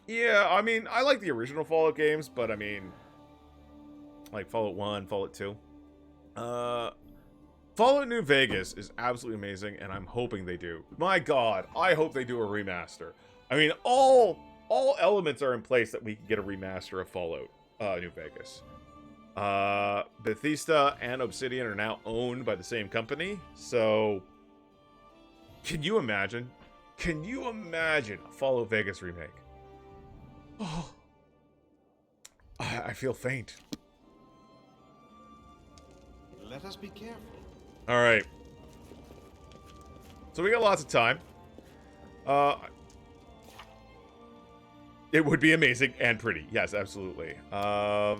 Yeah, I mean, I like the original Fallout games, but I mean, like Fallout 1, Fallout 2. Fallout New Vegas is absolutely amazing, and I'm hoping they do. My God, I hope they do a remaster. I mean, all elements are in place that we can get a remaster of Fallout New Vegas. Bethesda and Obsidian are now owned by the same company, so can you imagine? Can you imagine a Fallout Vegas remake? Oh, I feel faint. Let us be careful. All right. So we got lots of time. It would be amazing and pretty. Yes, absolutely. I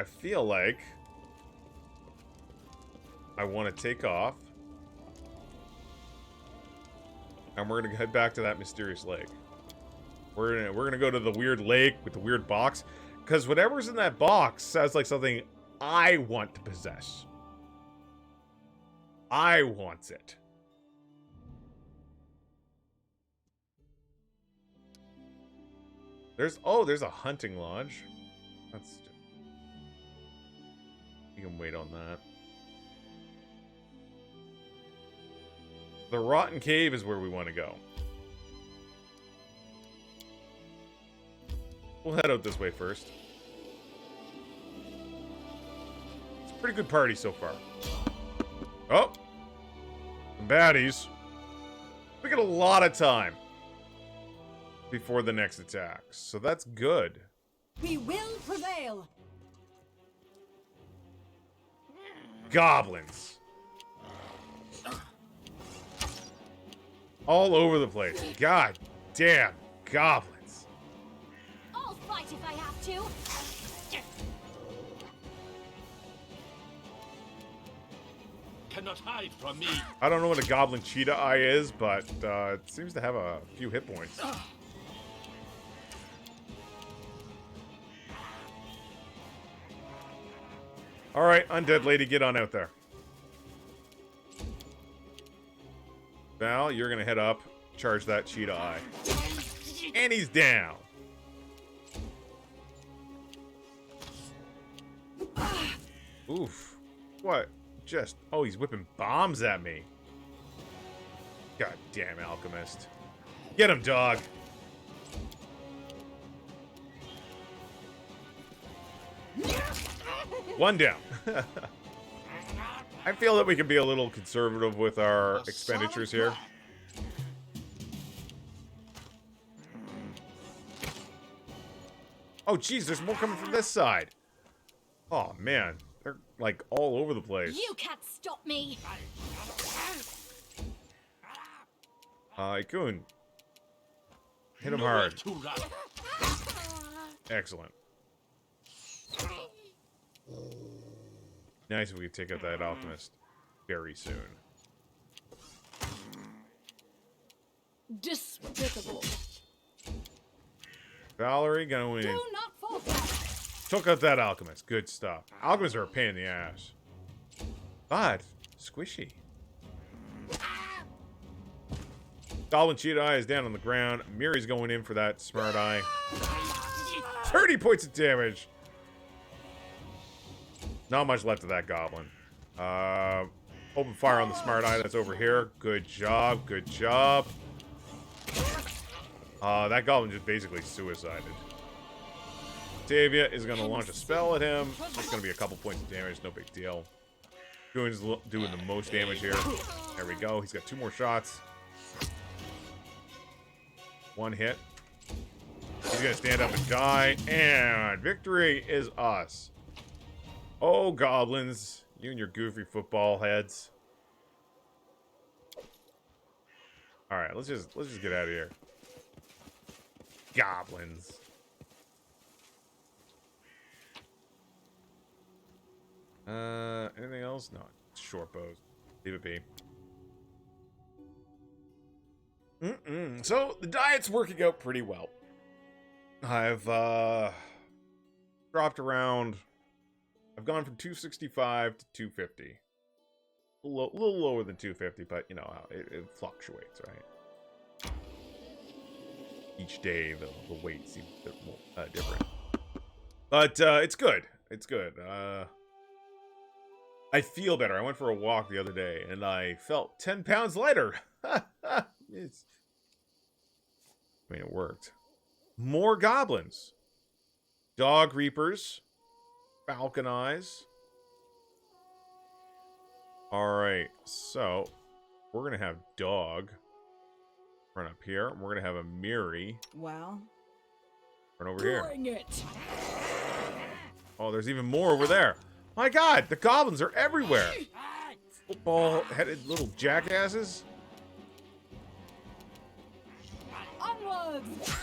feel like I want to take off, and we're gonna head back to that mysterious lake. We're gonna go to the weird lake with the weird box, because whatever's in that box sounds like something I want to possess. I want it. There's a hunting lodge. You can wait on that. The Rotten Cave is where we want to go. We'll head out this way first. It's a pretty good party so far. Oh! Some baddies. We got a lot of time before the next attack, so that's good. We will prevail. Goblins. All over the place. God damn goblins. I'll fight if I have to. Cannot hide from me. I don't know what a goblin cheetah eye is, but it seems to have a few hit points. Alright, undead lady, get on out there. Val, you're gonna head up, charge that cheetah eye. And he's down. Oof. What? just... Oh, he's whipping bombs at me. God damn alchemist. Get him, dog. One down. I feel that we can be a little conservative with our expenditures here. Oh, geez, there's more coming from this side. Oh, man. They're, like, all over the place. You can't stop me. Ikun. Hit him hard. Excellent. Nice if we could take out that alchemist very soon. Despicable. Valerie going in. Do not falter. Took out that alchemist. Good stuff. Alchemists are a pain in the ass. But squishy. Goblin Cheetah Eye is down on the ground. Miri's going in for that smart eye. 30 points of damage. Not much left of that goblin. Open fire on the smart eye that's over here. Good job. Good job. That goblin just basically suicided. Tavia is going to launch a spell at him. It's going to be a couple points of damage. No big deal. Doing the most damage here. There we go. He's got 2 more shots. 1 hit. He's going to stand up and die. And victory is us. Oh, goblins. You and your goofy football heads. Alright, let's just get out of here. Goblins. Anything else? No, short bows. Leave it be. So, the diet's working out pretty well. I've, dropped around... I've gone from 265 to 250. A little lower than 250, but, you know, it fluctuates, right? Each day, the weight seems a bit more, different. But, it's good. It's good. I feel better. I went for a walk the other day, and I felt 10 pounds lighter. I mean, it worked. More goblins. Dog Reapers. Falcon Eyes. Alright, so we're going to have Dog run up here. We're going to have a Miri Well, run over here. bring it. Oh, there's even more over there. My god, the goblins are everywhere. Football-headed little jackasses. Onwards.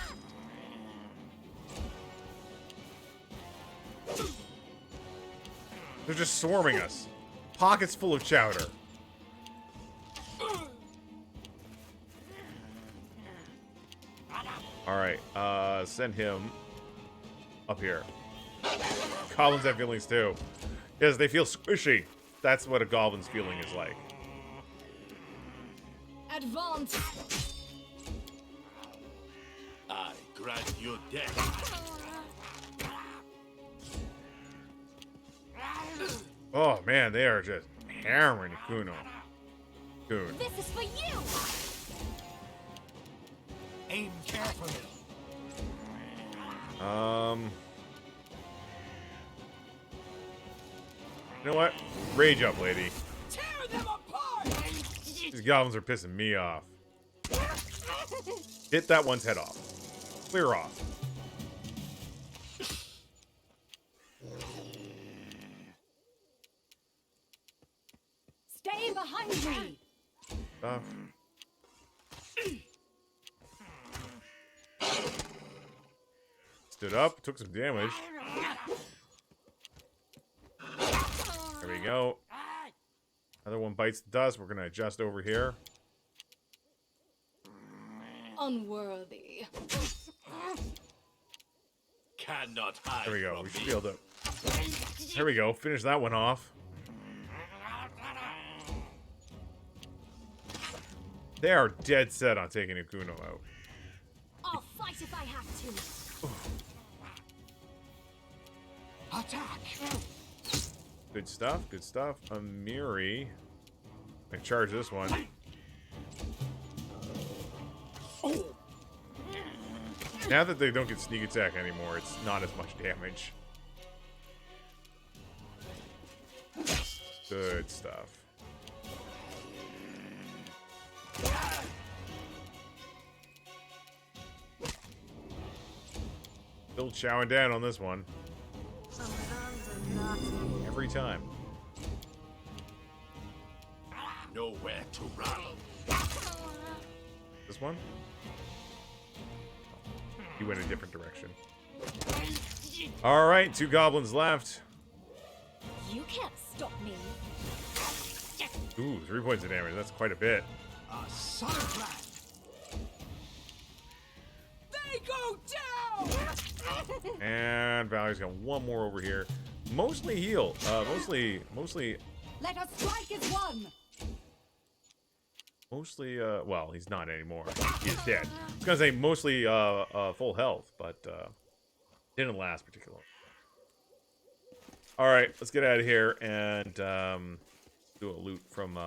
They're just swarming us. Pockets full of chowder. Alright, send him up here. Goblins have feelings too. Yes, they feel squishy. That's what a goblin's feeling is like. Advance. I grant you death. Oh man, they are just hammering Kuno. Coon. This is for you. Aim carefully. You know what? Rage up, lady. Tear them apart. These goblins are pissing me off. Hit that one's head off. Clear off. Stay behind me. Stuff. Stood up, took some damage. There we go. Another one bites the dust. We're gonna adjust over here. Unworthy. Cannot hide. There we go. from We should me. be able to. There we go. Finish that one off. They are dead set on taking Ikuno out. I'll fight if I have to. Attack! Good stuff, good stuff. Amiri. I can charge this one. Now that they don't get sneak attack anymore, it's not as much damage. Good stuff. Still chowing down on this one. Every time. Nowhere to run. This one? He went a different direction. Alright, 2 goblins left. You can't stop me. Ooh, 3 points of damage. That's quite a bit. A solid plan. They go down! And Valerie's got one more over here. Mostly heal. Mostly, Let us strike as one! well, he's not anymore. He's dead. I was gonna say mostly, full health, but, didn't last particularly. Alright, let's get out of here and, do a loot from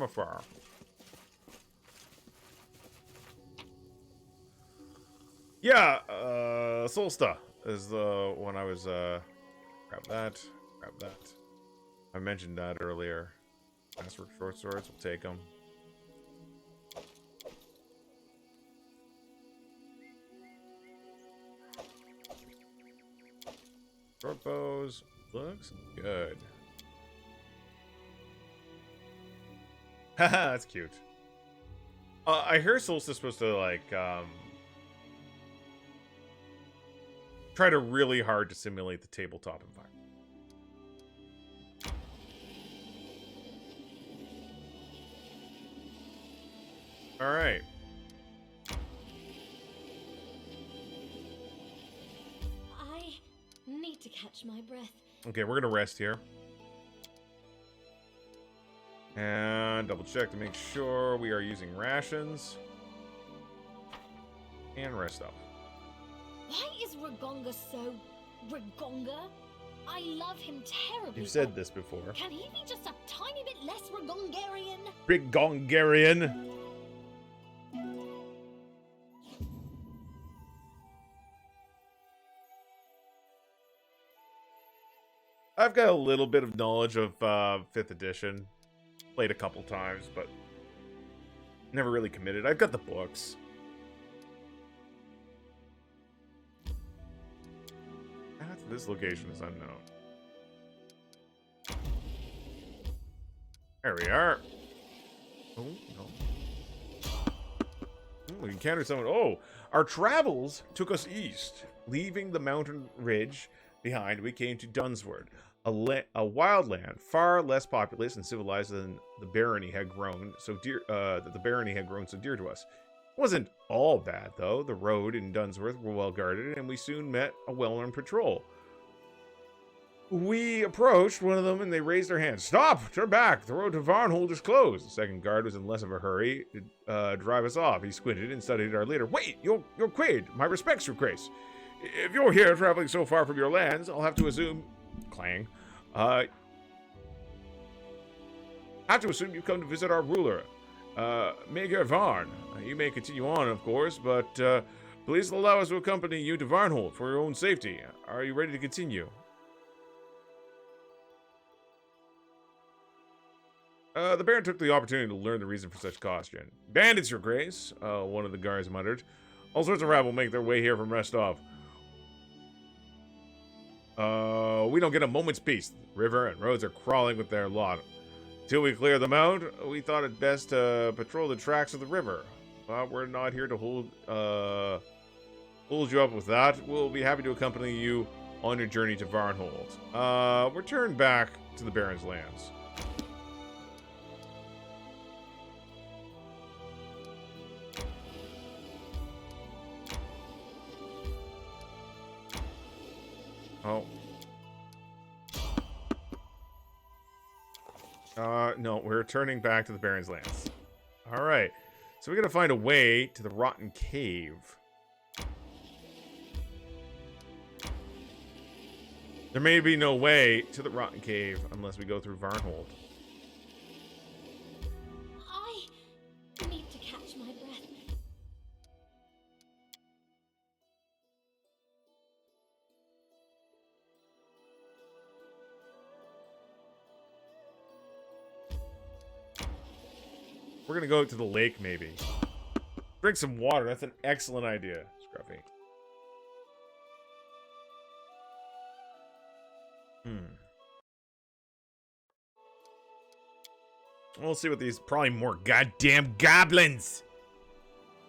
afar. Yeah, Solsta is the one I was, grab that. I mentioned that earlier. Master short swords, we'll take them. Short bows, looks good. Haha, that's cute. I hear Solstice supposed to, like, try to really hard to simulate the tabletop environment. All right. I need to catch my breath. Okay, we're gonna rest here. And double check to make sure we are using rations. And rest up. Why is Ragonga so... Ragonga? I love him terribly. You've said but this before. Can he be just a tiny bit less Ragongarian? Big Gongarian. I've got a little bit of knowledge of 5th edition. Played a couple times, but never really committed. I've got the books. This location is unknown. There we are. Oh, no. We encountered someone. Oh, our travels took us east. Leaving the mountain ridge behind, we came to Dunsword, a wild land, far less populous and civilized than the barony had grown so dear. That the barony had grown so dear to us. It wasn't all bad though. The road in Dunsworth were well guarded, and we soon met a well-armed patrol. We approached one of them, and they raised their hands. "Stop! Turn back! The road to Varnhold is closed." The second guard was in less of a hurry to drive us off. He squinted and studied our leader. "Wait! You're Quaid! My respects, Your Grace. If you're here traveling so far from your lands, I'll have to assume..." Clang. "Have to assume you've come to visit our ruler, Maegor Varn. You may continue on, of course, but please allow us to accompany you to Varnhold for your own safety. Are you ready to continue?" The Baron took the opportunity to learn the reason for such caution. "Bandits, Your Grace," one of the guards muttered. "All sorts of rabble make their way here from Restov. We don't get a moment's peace. The river and roads are crawling with their lot. Till we clear them out, we thought it best to patrol the tracks of the river. But we're not here to hold you up with that. We'll be happy to accompany you on your journey to Varnhold. Return back to the Baron's lands." Oh. No, we're returning back to the Baron's lands. Alright. So we gotta find a way to the Rotten Cave. There may be no way to the Rotten Cave unless we go through Varnhold. I need to catch my breath. We're gonna go to the lake, maybe. Drink some water. That's an excellent idea, Scruffy. We'll see what these... Probably more goddamn goblins!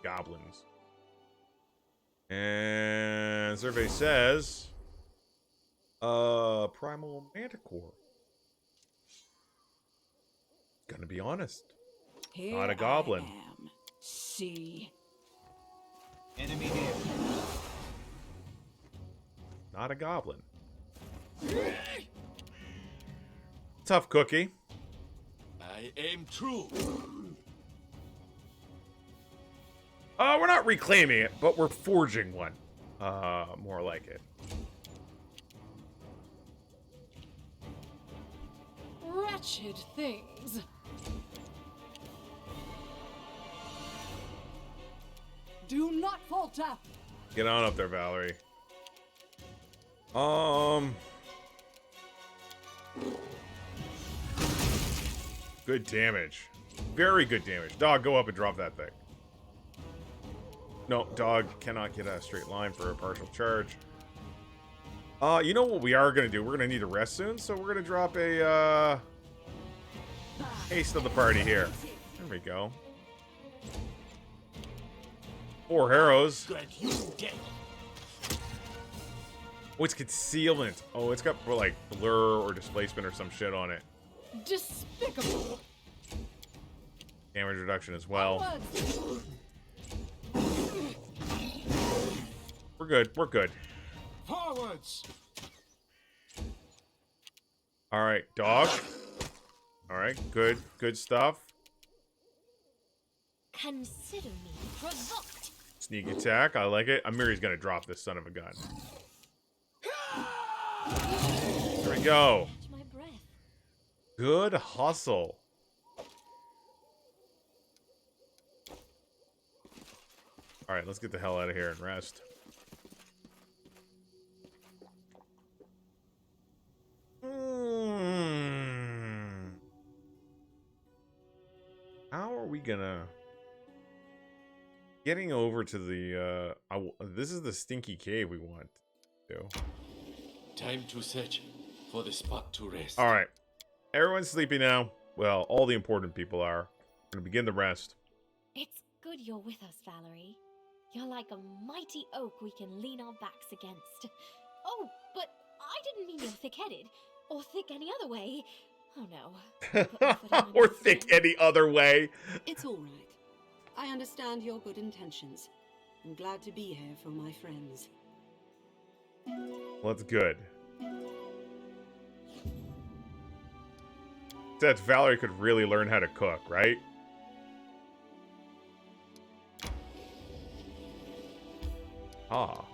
Goblins. And... survey says... Primal Manticore. Gonna be honest. Here Not a goblin. I am. See. Enemy near. Not a goblin. Tough cookie. I aim true. We're not reclaiming it, but we're forging one. More like it. Wretched things. Do not falter. Get on up there, Valerie. Good damage. Very good damage. Dog, go up and drop that thing. No, dog cannot get a straight line for a partial charge. You know what we are going to do? We're going to need a rest soon, so we're going to drop a, haste of the party here. There we go. 4 arrows. Good, you dead. Oh, it's concealment. Oh, it's got, like, blur or displacement or some shit on it. Despicable. Damage reduction as well. Onwards. We're good. We're good. Forwards. All right, dog. All right, good. Good stuff. Consider me provoked. Sneak attack. I like it. Amiri's going to drop this son of a gun. There we go. Catch my breath. Good hustle. All right, let's get the hell out of here and rest. How are we gonna... Getting over to the, this is the stinky cave we want to do. Time to search for the spot to rest. All right. Everyone's sleepy now. Well, all the important people are. We're gonna begin the rest. It's good you're with us, Valerie. You're like a mighty oak we can lean our backs against. Oh, but I didn't mean you're thick-headed. Or thick any other way. Oh no. Or thick any other way. It's all right. I understand your good intentions. I'm glad to be here for my friends. Well, that's good. That Valerie could really learn how to cook, right? Ah.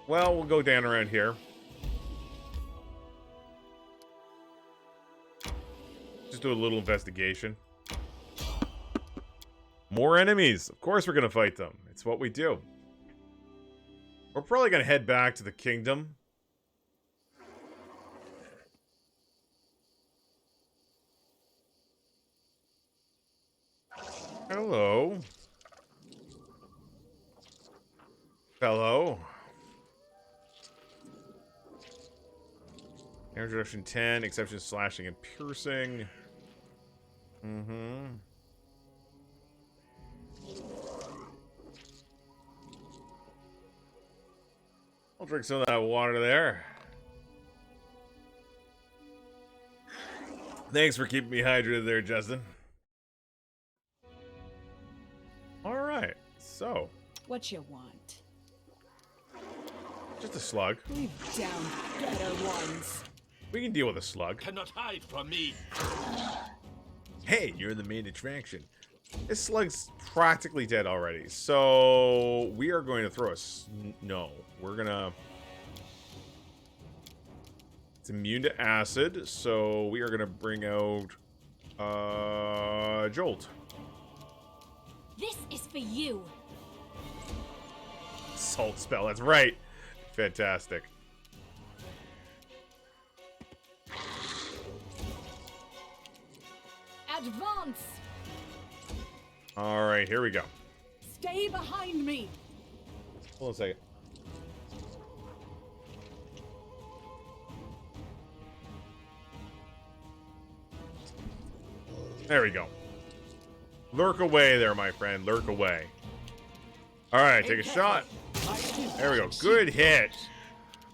Well, we'll go down around here. Just do a little investigation. More enemies. Of course we're going to fight them. It's what we do. We're probably going to head back to the kingdom. Hello. Hello. Damage reduction 10, exception slashing and piercing. I'll drink some of that water there. Thanks for keeping me hydrated there, Justin. Alright, so. What you want? Just a slug. We've downed better ones. We can deal with a slug. Cannot hide from me. Hey, you're the main attraction. This slug's practically dead already. So we are going to throw a... No. We're going to... It's immune to acid. So we are going to bring out... Jolt. This is for you. Salt spell. That's right. Fantastic. Advance! All right, here we go. Stay behind me! Hold on a second. There we go. Lurk away there, my friend. Lurk away. All right, take a shot. There we go. Good hit.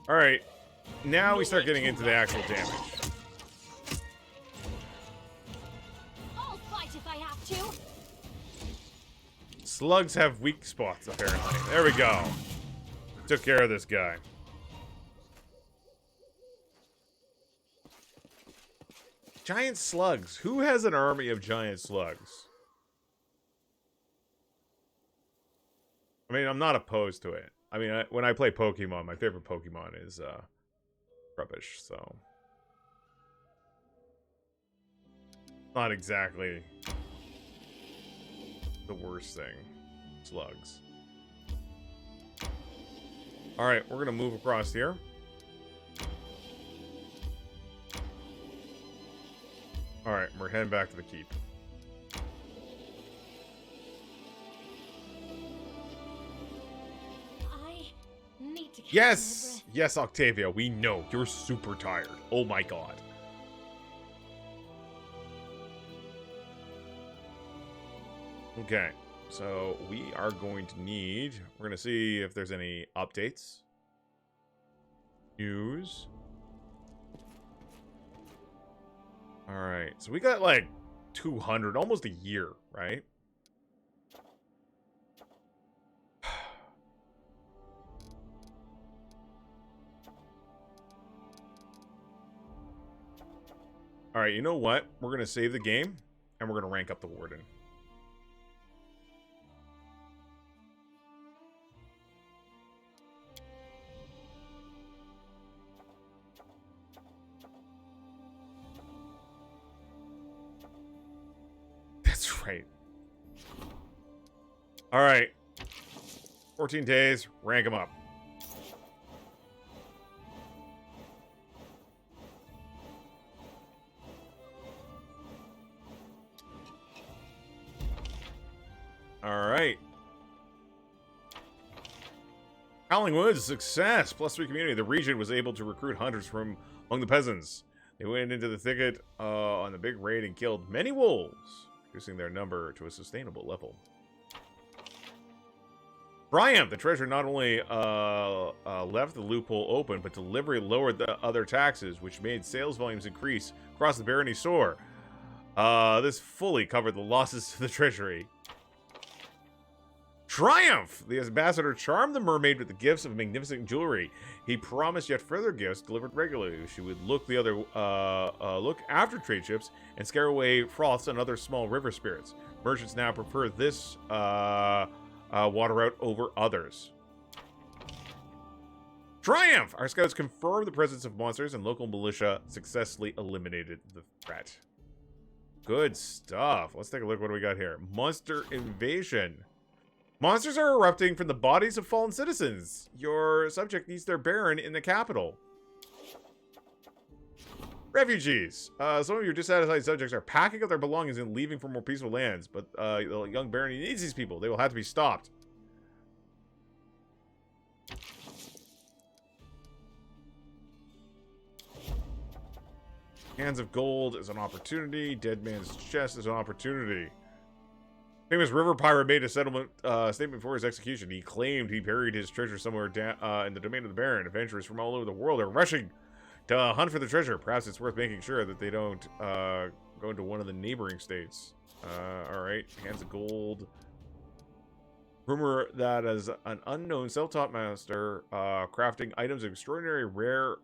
All right. Now we start getting into the actual damage. I'll fight if I have to. Slugs have weak spots, apparently. There we go. Took care of this guy. Giant slugs. Who has an army of giant slugs? I mean, I'm not opposed to it. I mean, when I play Pokemon, my favorite Pokemon is rubbish, so... Not exactly the worst thing. Slugs. Alright, we're gonna move across here. Alright, we're heading back to the keep. I need to catch Yes! my breath. Yes, Octavia, we know. You're super tired. Oh my god. Okay, so we are going to need... We're going to see if there's any updates. News. Alright, so we got like 200, almost a year, right? Alright, you know what? We're going to save the game, and we're going to rank up the Warden. That's right. Alright. 14 days, rank them up. Alright. Howling Woods, a success. +3 community. The region was able to recruit hunters from among the peasants. They went into the thicket on the big raid and killed many wolves, reducing their number to a sustainable level. Triumph! The treasurer not only left the loophole open, but deliberately lowered the other taxes, which made sales volumes increase across the barony soar. This fully covered the losses to the treasury. Triumph! The ambassador charmed the mermaid with the gifts of magnificent jewelry. He promised yet further gifts delivered regularly. She would look after trade ships and scare away froths and other small river spirits. Merchants now prefer this water route over others. Triumph! Our scouts confirmed the presence of monsters, and local militia successfully eliminated the threat. Good stuff. Let's take a look at what we got here. Monster invasion. Monsters are erupting from the bodies of fallen citizens. Your subject needs their baron in the capital. Refugees. Some of your dissatisfied subjects are packing up their belongings and leaving for more peaceful lands, but the young barony needs these people. They will have to be stopped. Hands of Gold is an opportunity. Dead Man's Chest is an opportunity. Famous river pirate made a settlement statement before his execution. He claimed he buried his treasure somewhere in the domain of the Baron. Adventurers from all over the world are rushing to hunt for the treasure. Perhaps it's worth making sure that they don't go into one of the neighboring states. Alright, Hands of Gold. Rumor that as an unknown self-taught master crafting items of extraordinary rare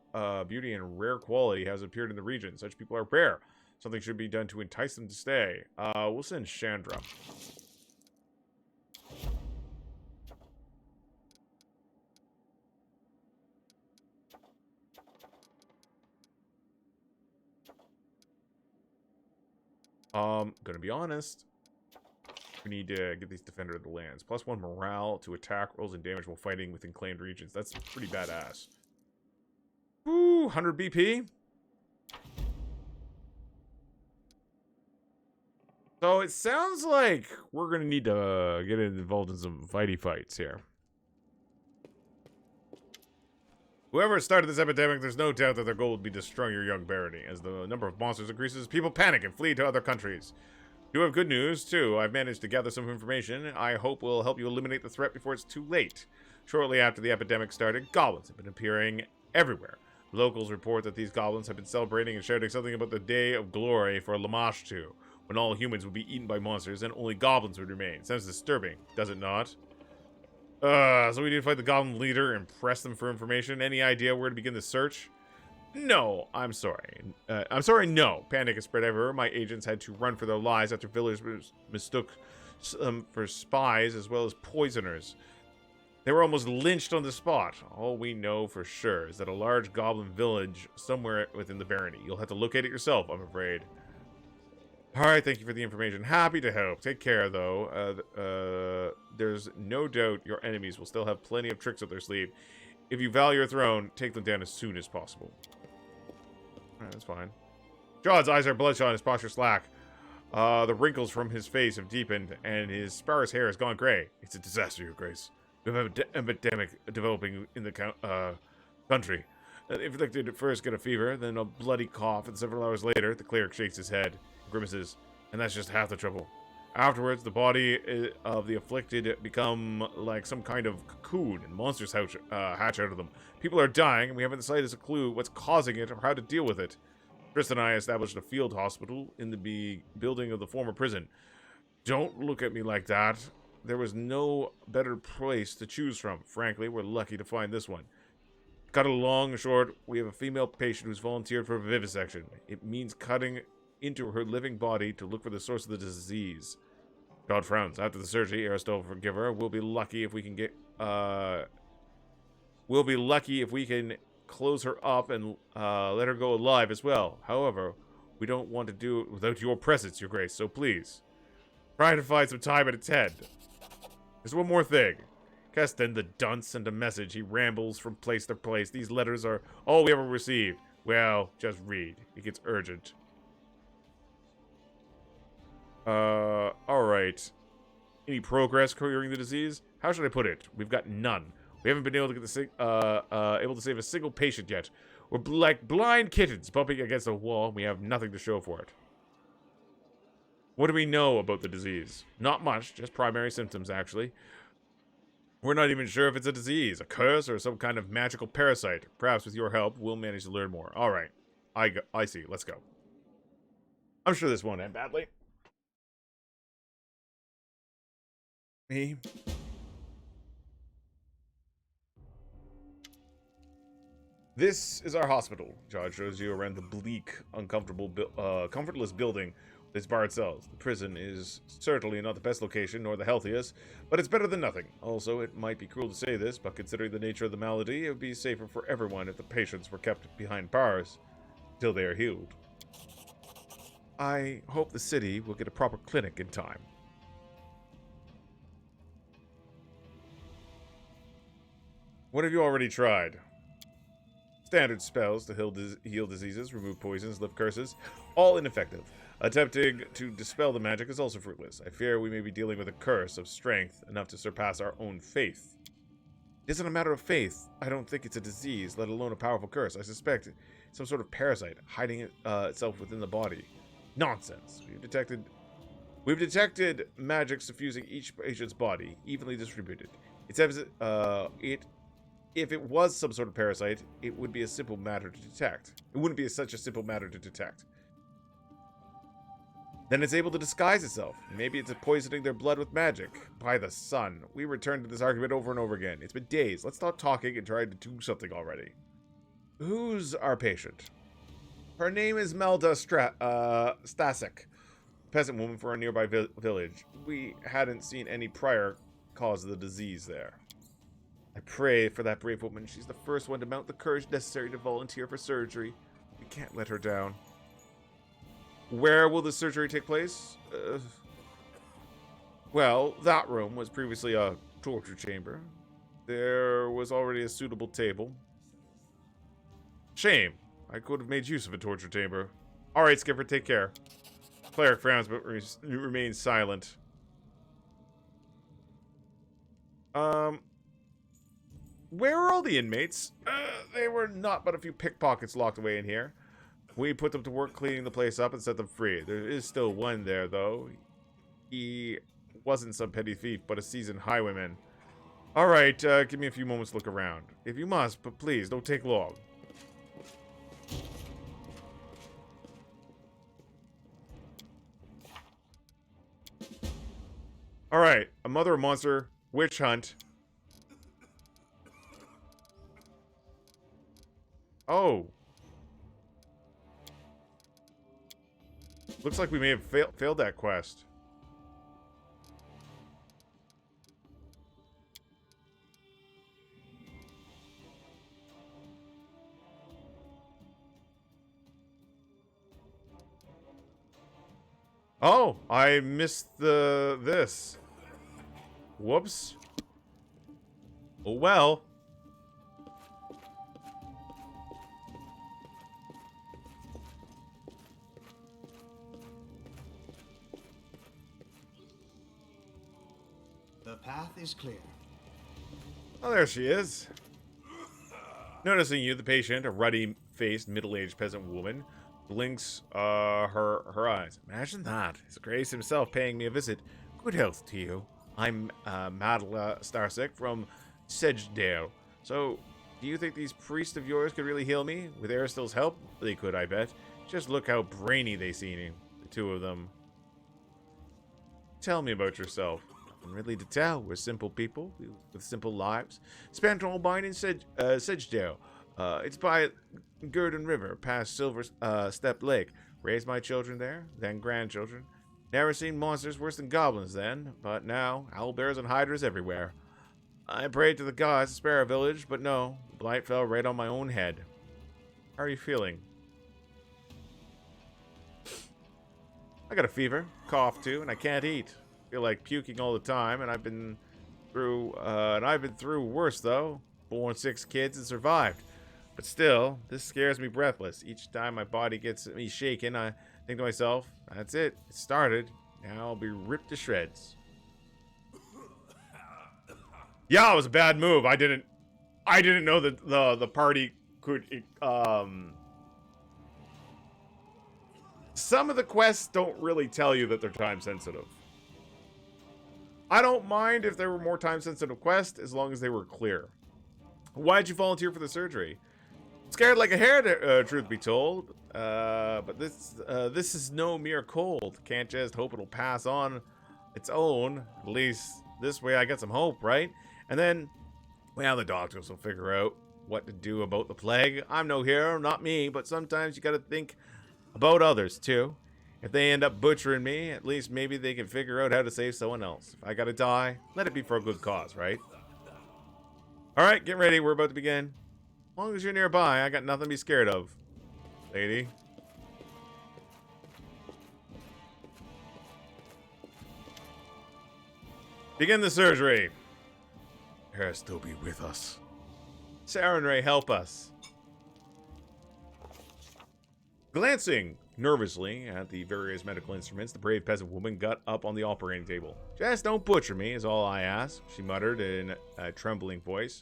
beauty and rare quality has appeared in the region. Such people are rare. Something should be done to entice them to stay. We'll send Chandra. Gonna be honest. We need to get these Defender of the Lands. +1 morale to attack rolls and damage while fighting within claimed regions. That's pretty badass. Ooh, 100 BP. So it sounds like we're gonna need to get involved in some fighty fights here. Whoever started this epidemic, there's no doubt that their goal would be to destroy your young barony. As the number of monsters increases, people panic and flee to other countries. Do have good news, too. I've managed to gather some information I hope will help you eliminate the threat before it's too late. Shortly after the epidemic started, goblins have been appearing everywhere. Locals report that these goblins have been celebrating and shouting something about the Day of Glory for Lamashtu, when all humans would be eaten by monsters and only goblins would remain. Sounds disturbing, does it not? So we need to fight the goblin leader and press them for information. Any idea where to begin the search? No, I'm sorry. No. Panic has spread everywhere. My agents had to run for their lives after villagers mistook for spies as well as poisoners. They were almost lynched on the spot. All we know for sure is that a large goblin village somewhere within the barony. You'll have to locate it yourself, I'm afraid. Alright, thank you for the information. Happy to help. Take care, though. There's no doubt your enemies will still have plenty of tricks up their sleeve. If you value your throne, take them down as soon as possible. Alright, that's fine. John's eyes are bloodshot and his posture slack. The wrinkles from his face have deepened, and his sparse hair has gone gray. It's a disaster, Your Grace. We have an epidemic developing in the country. The inflicted at first get a fever, then a bloody cough, and several hours later, the cleric shakes his head, grimaces, and that's just half the trouble. Afterwards, the body of the afflicted become like some kind of cocoon, and monsters hatch out of them. People are dying, and we haven't the slightest clue what's causing it or how to deal with it. Chris and I established a field hospital in the building of the former prison. Don't look at me like that. There was no better place to choose from. Frankly, we're lucky to find this one. Cut it long and short, we have a female patient who's volunteered for vivisection. It means cutting into her living body to look for the source of the disease. God frowns. After the surgery, Aristotle forgive her. We'll be lucky if we can get close her up and let her go alive as well. However, we don't want to do it without your presence, Your Grace, so please try to find some time at its head. There's one more thing. Keston, the dunce, sent a message. He rambles from place to place. These letters are all we ever received. Well, just read. It gets urgent. Alright. Any progress curing the disease? How should I put it? We've got none. We haven't been able to get able to save a single patient yet. We're like blind kittens bumping against a wall, and we have nothing to show for it. What do we know about the disease? Not much, just primary symptoms, actually. We're not even sure if it's a disease, a curse, or some kind of magical parasite. Perhaps with your help, we'll manage to learn more. Alright. I see. Let's go. I'm sure this won't end badly. Me? This is our hospital. John shows you around the bleak, uncomfortable, comfortless building with its barred cells. The prison is certainly not the best location, nor the healthiest, but it's better than nothing. Also, it might be cruel to say this, but considering the nature of the malady, it would be safer for everyone if the patients were kept behind bars until they are healed. I hope the city will get a proper clinic in time. What have you already tried? Standard spells to heal diseases, remove poisons, lift curses, all ineffective. Attempting to dispel the magic is also fruitless. I fear we may be dealing with a curse of strength enough to surpass our own faith. It isn't a matter of faith. I don't think it's a disease, let alone a powerful curse. I suspect it's some sort of parasite hiding itself within the body. Nonsense. We've detected magic suffusing each patient's body, evenly distributed. If it was some sort of parasite, it would be a simple matter to detect. It wouldn't be such a simple matter to detect. Then it's able to disguise itself. Maybe it's poisoning their blood with magic. By the sun. We return to this argument over and over again. It's been days. Let's stop talking and try to do something already. Who's our patient? Her name is Melda Stasek, peasant woman for a nearby village. We hadn't seen any prior cause of the disease there. I pray for that brave woman. She's the first one to mount the courage necessary to volunteer for surgery. We can't let her down. Where will the surgery take place? Well, that room was previously a torture chamber. There was already a suitable table. Shame. I could have made use of a torture chamber. Alright, Skipper, take care. Cleric frowns but remains silent. Where are all the inmates? They were not but a few pickpockets locked away in here. We put them to work cleaning the place up and set them free. There is still one there, though. He wasn't some petty thief, but a seasoned highwayman. Alright, give me a few moments to look around. If you must, but please, don't take long. Alright, a mother of monster, witch hunt. Oh. Looks like we may have failed that quest. Oh, I missed this. Whoops. Oh well. The path is clear. Oh, there she is. Noticing you, the patient, a ruddy-faced, middle-aged peasant woman, blinks her eyes. Imagine that. His Grace himself paying me a visit. Good health to you. I'm Madla Starsek from Sedgedale. So, do you think these priests of yours could really heal me? With Aristil's help? They could, I bet. Just look how brainy they seem, the two of them. Tell me about yourself. Nothing really to tell. We're simple people with simple lives. Spent all mine in Sedgedale. It's by Gurdon River, past Silver Step Lake. Raised my children there, then grandchildren. Never seen monsters worse than goblins then, but now, owlbears and hydras everywhere. I prayed to the gods to spare our village, but no, the blight fell right on my own head. How are you feeling? I got a fever, cough too, and I can't eat. Feel like puking all the time, and I've been through worse though. Born 6 kids and survived. But still, this scares me breathless. Each time my body gets me shaken, I think to myself, that's it. It started. Now I'll be ripped to shreds. Yeah, it was a bad move. I didn't know that the party could some of the quests don't really tell you that they're time sensitive. I don't mind if there were more time sensitive quests as long as they were clear. Why'd you volunteer for the surgery? Scared like a hare, truth be told. But this is no mere cold. Can't just hope it'll pass on its own. At least this way I get some hope, right? And then, well, the doctors will figure out what to do about the plague. I'm no hero, not me, but sometimes you gotta think about others, too. If they end up butchering me, at least maybe they can figure out how to save someone else. If I gotta die, let it be for a good cause, right? Alright, get ready, we're about to begin. As long as you're nearby, I got nothing to be scared of, lady. Begin the surgery. Aristil be with us. Sarah and Ray, help us. Glancing nervously at the various medical instruments, the brave peasant woman got up on the operating table. Just don't butcher me, is all I ask, she muttered in a trembling voice.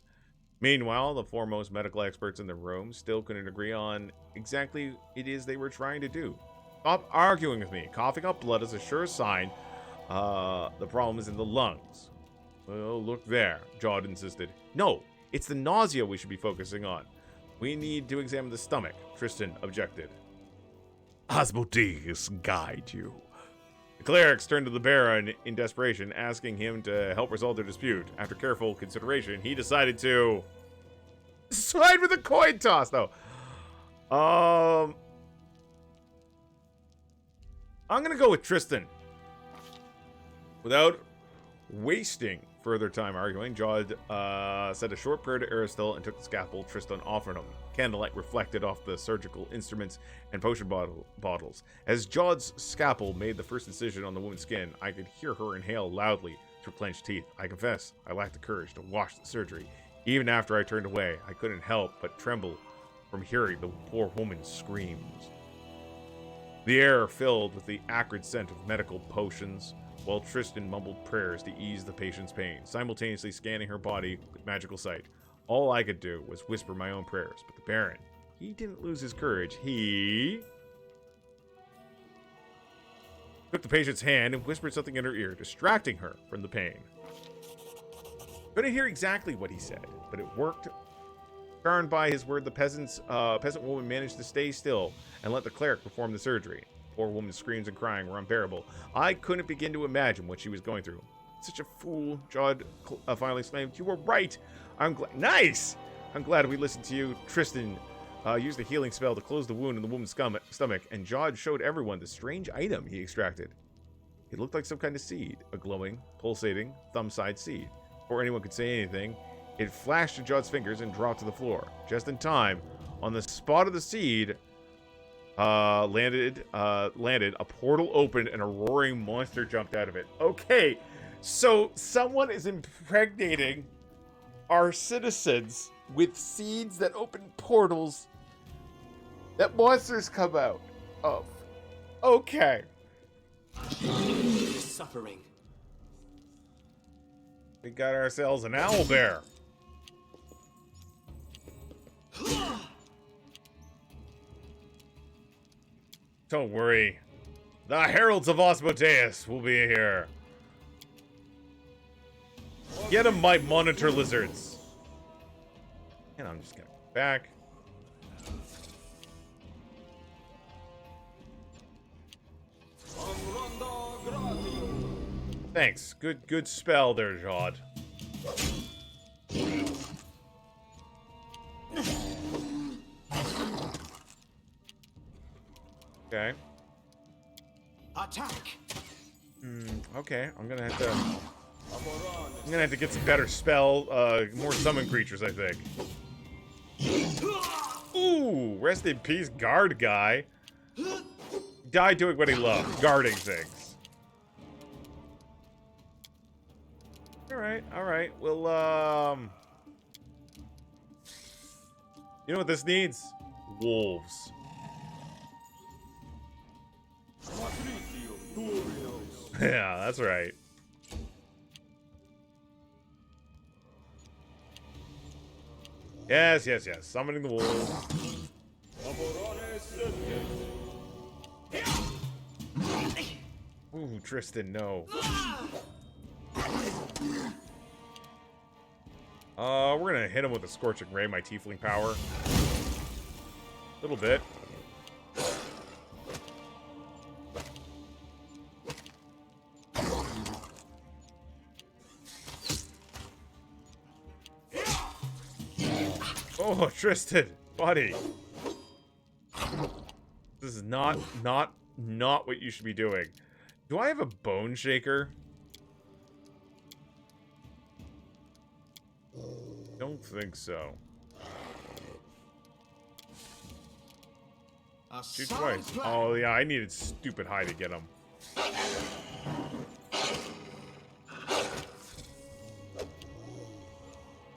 Meanwhile, the foremost medical experts in the room still couldn't agree on exactly it is they were trying to do. Stop arguing with me. Coughing up blood is a sure sign the problem is in the lungs. Well, look there, Jod insisted. No, it's the nausea we should be focusing on. We need to examine the stomach, Tristan objected. Asmodeus guide you. The clerics turned to the Baron in desperation, asking him to help resolve their dispute. After careful consideration, he decided to side with a coin toss, though. I'm going to go with Tristan. Without wasting further time arguing, Jod said a short prayer to Aristil and took the scalpel Tristan offered him. Candlelight reflected off the surgical instruments and potion bottles. As Jod's scalpel made the first incision on the woman's skin, I could hear her inhale loudly through clenched teeth. I confess, I lacked the courage to watch the surgery. Even after I turned away, I couldn't help but tremble from hearing the poor woman's screams. The air filled with the acrid scent of medical potions, while Tristan mumbled prayers to ease the patient's pain, simultaneously scanning her body with magical sight. All I could do was whisper my own prayers, but the Baron, he didn't lose his courage. He took the patient's hand and whispered something in her ear, distracting her from the pain. Couldn't hear exactly what he said, but it worked. Charmed by his word, the peasant woman managed to stay still and let the cleric perform the surgery. The poor woman's screams and crying were unbearable. I couldn't begin to imagine what she was going through. Such a fool, Jod finally exclaimed. You were right. I'm glad. Nice! I'm glad we listened to you. Tristan used a healing spell to close the wound in the woman's stomach, and Jod showed everyone the strange item he extracted. It looked like some kind of seed, a glowing, pulsating, thumb-sized seed. Before anyone could say anything, it flashed to Jod's fingers and dropped to the floor. Just in time, on the spot of the seed, landed, a portal opened and a roaring monster jumped out of it. Okay, so someone is impregnating our citizens with seeds that open portals that monsters come out of. Okay. Suffering. We got ourselves an owlbear. Don't worry. The heralds of Asmodeus will be here. Get them, my monitor lizards. And I'm just gonna go back. Thanks. Good spell there, Jod. Okay. Attack. Okay. I'm gonna have to get some better spell, more summon creatures, I think. Ooh, rest in peace, guard guy. Died doing what he loved, guarding things. All right. Well, you know what this needs? Wolves. Yeah, that's right. Yes. Summoning the wolves. Ooh, Tristan, no. We're gonna hit him with a Scorching Ray, my tiefling power. A little bit. Oh, Tristan, buddy. This is not what you should be doing. Do I have a bone shaker? Don't think so. Shoot twice. Oh yeah, I needed stupid high to get him.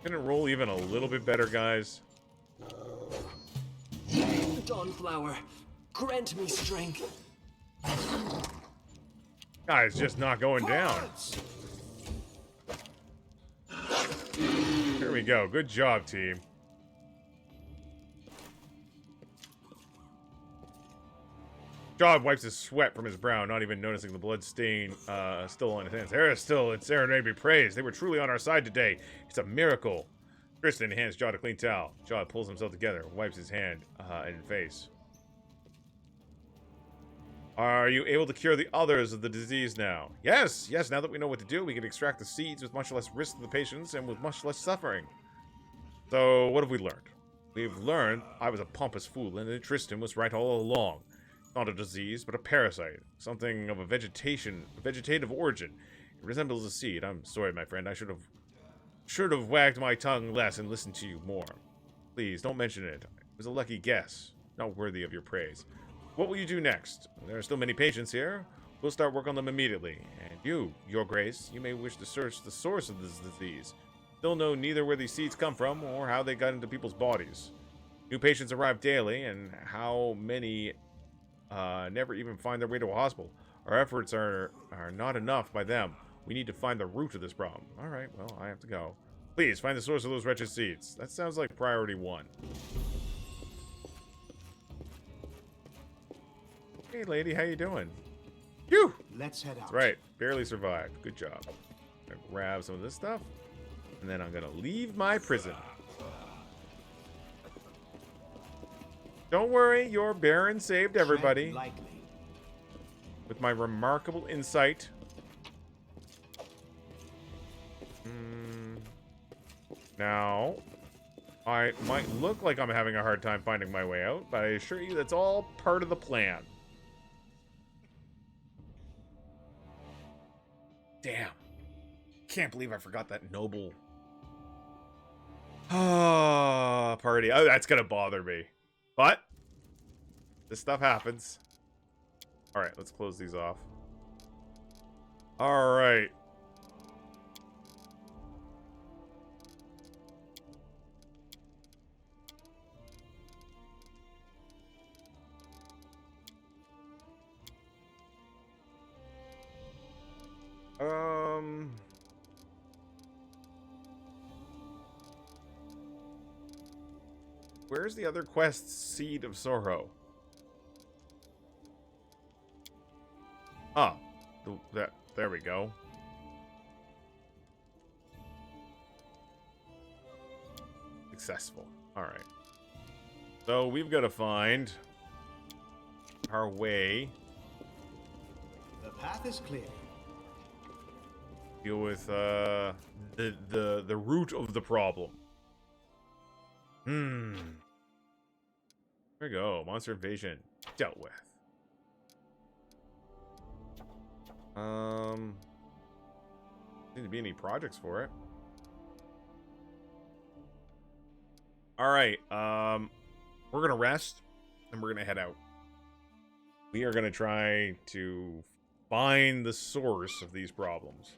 Couldn't roll even a little bit better, guys. Dawnflower, grant me strength. Guys, just not going down. Here we go. Good job, team. Jod wipes his sweat from his brow, not even noticing the blood stain still on his hands. Aristil and Sarah may be praised. They were truly on our side today. It's a miracle. Tristan hands Jod a clean towel. Jod pulls himself together, wipes his hand and face. Are you able to cure the others of the disease now? Yes, now that we know what to do, we can extract the seeds with much less risk to the patients and with much less suffering. So, what have we learned? We've learned I was a pompous fool and that Tristan was right all along. Not a disease, but a parasite. Something of a vegetative origin. It resembles a seed. I'm sorry, my friend. I should have wagged my tongue less and listened to you more. Please, don't mention it. It was a lucky guess. Not worthy of your praise. What will you do next? There are still many patients here. We'll start work on them immediately. And you, Your Grace, you may wish to search the source of this disease. Still know neither where these seeds come from or how they got into people's bodies. New patients arrive daily, and how many never even find their way to a hospital. Our efforts are not enough by them. We need to find the root of this problem. Alright, well, I have to go. Please, find the source of those wretched seeds. That sounds like priority 1. Hey, lady, how you doing? Phew! Let's head out. That's right. Barely survived. Good job. I'm gonna grab some of this stuff, and then I'm gonna leave my prison. Don't worry, your Baron saved everybody. With my remarkable insight. Now, I might look like I'm having a hard time finding my way out, but I assure you that's all part of the plan. Damn. Can't believe I forgot that noble party. Oh, that's gonna bother me. But this stuff happens. Alright, let's close these off. Alright. Where's the other quest, Seed of Sorrow? Oh, there we go. Successful. All right. So we've got to find our way. The path is clear. Deal with the root of the problem. There we go. Monster invasion dealt with. Need to be any projects for it. All right. We're gonna rest and we're gonna head out. We are gonna try to find the source of these problems.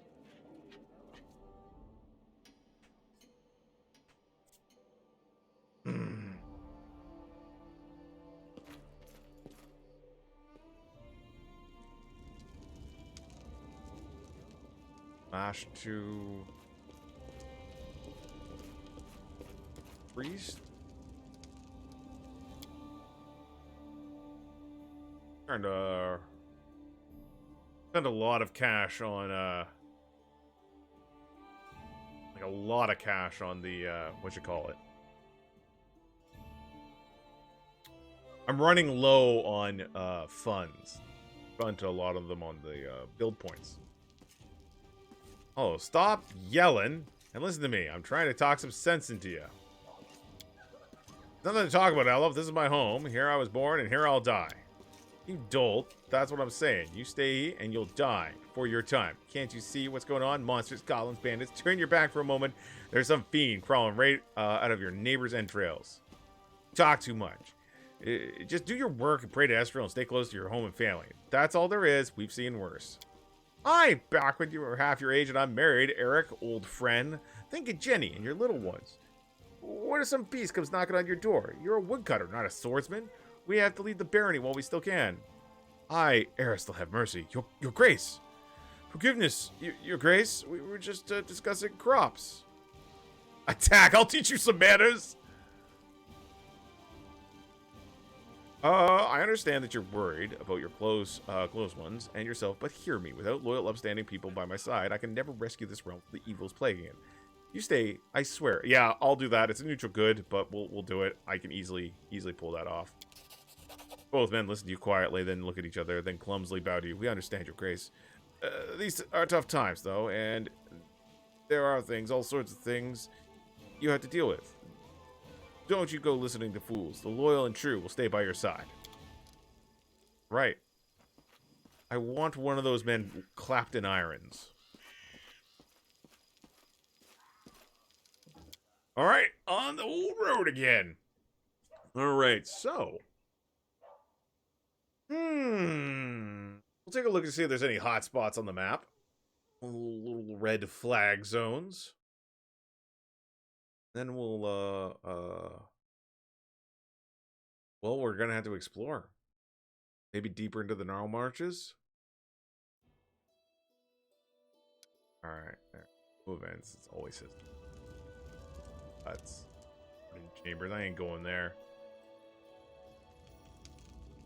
Smash to priest. Trying to spend a lot of cash on like a lot of cash on the what you call it. I'm running low on funds. Spent a lot of them on the build points. Oh, stop yelling and listen to me. I'm trying to talk some sense into you. Nothing to talk about, Elf. This is my home. Here I was born and here I'll die. You dolt. That's what I'm saying. You stay and you'll die for your time. Can't you see what's going on? Monsters, goblins, bandits. Turn your back for a moment. There's some fiend crawling right out of your neighbor's entrails. Talk too much. Just do your work and pray to Estrel and stay close to your home and family. That's all there is. We've seen worse. I'm back when you were half your age and I'm married, Eric, old friend. Think of Jenny and your little ones. What if some beast comes knocking on your door? You're a woodcutter, not a swordsman. We have to leave the barony while we still can. I, Eristel, have mercy. Your grace. Forgiveness, your grace. We were just discussing crops. Attack! I'll teach you some manners! I understand that you're worried about your close ones and yourself, but hear me. Without loyal, upstanding people by my side, I can never rescue this realm from the evils plaguing it. You stay, I swear. Yeah, I'll do that. It's a neutral good, but we'll do it. I can easily pull that off. Both men listen to you quietly, then look at each other, then clumsily bow to you. We understand, your grace. These are tough times, though, and there are things, all sorts of things, you have to deal with. Don't you go listening to fools. The loyal and true will stay by your side. Right. I want one of those men clapped in irons. Alright, on the old road again. Alright, so. We'll take a look and see if there's any hot spots on the map. Little red flag zones. Then we'll, well, we're gonna have to explore. Maybe deeper into the gnarl marches. Alright, there. Movements, it's always says. That's chambers. I ain't going there.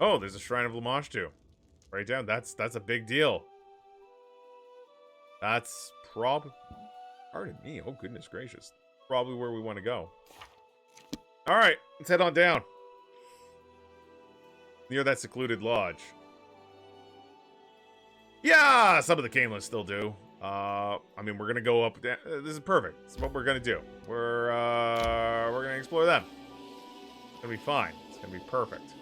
Oh, there's a Shrine of Lamashtu. Right down. That's a big deal. That's pardon me. Oh, goodness gracious. Probably where we want to go. All right, let's head on down. Near that secluded lodge. Yeah, some of the Camelins still do. I mean, we're gonna go up. This is perfect. This is what we're gonna do. We're gonna explore them. It's gonna be fine. It's gonna be perfect.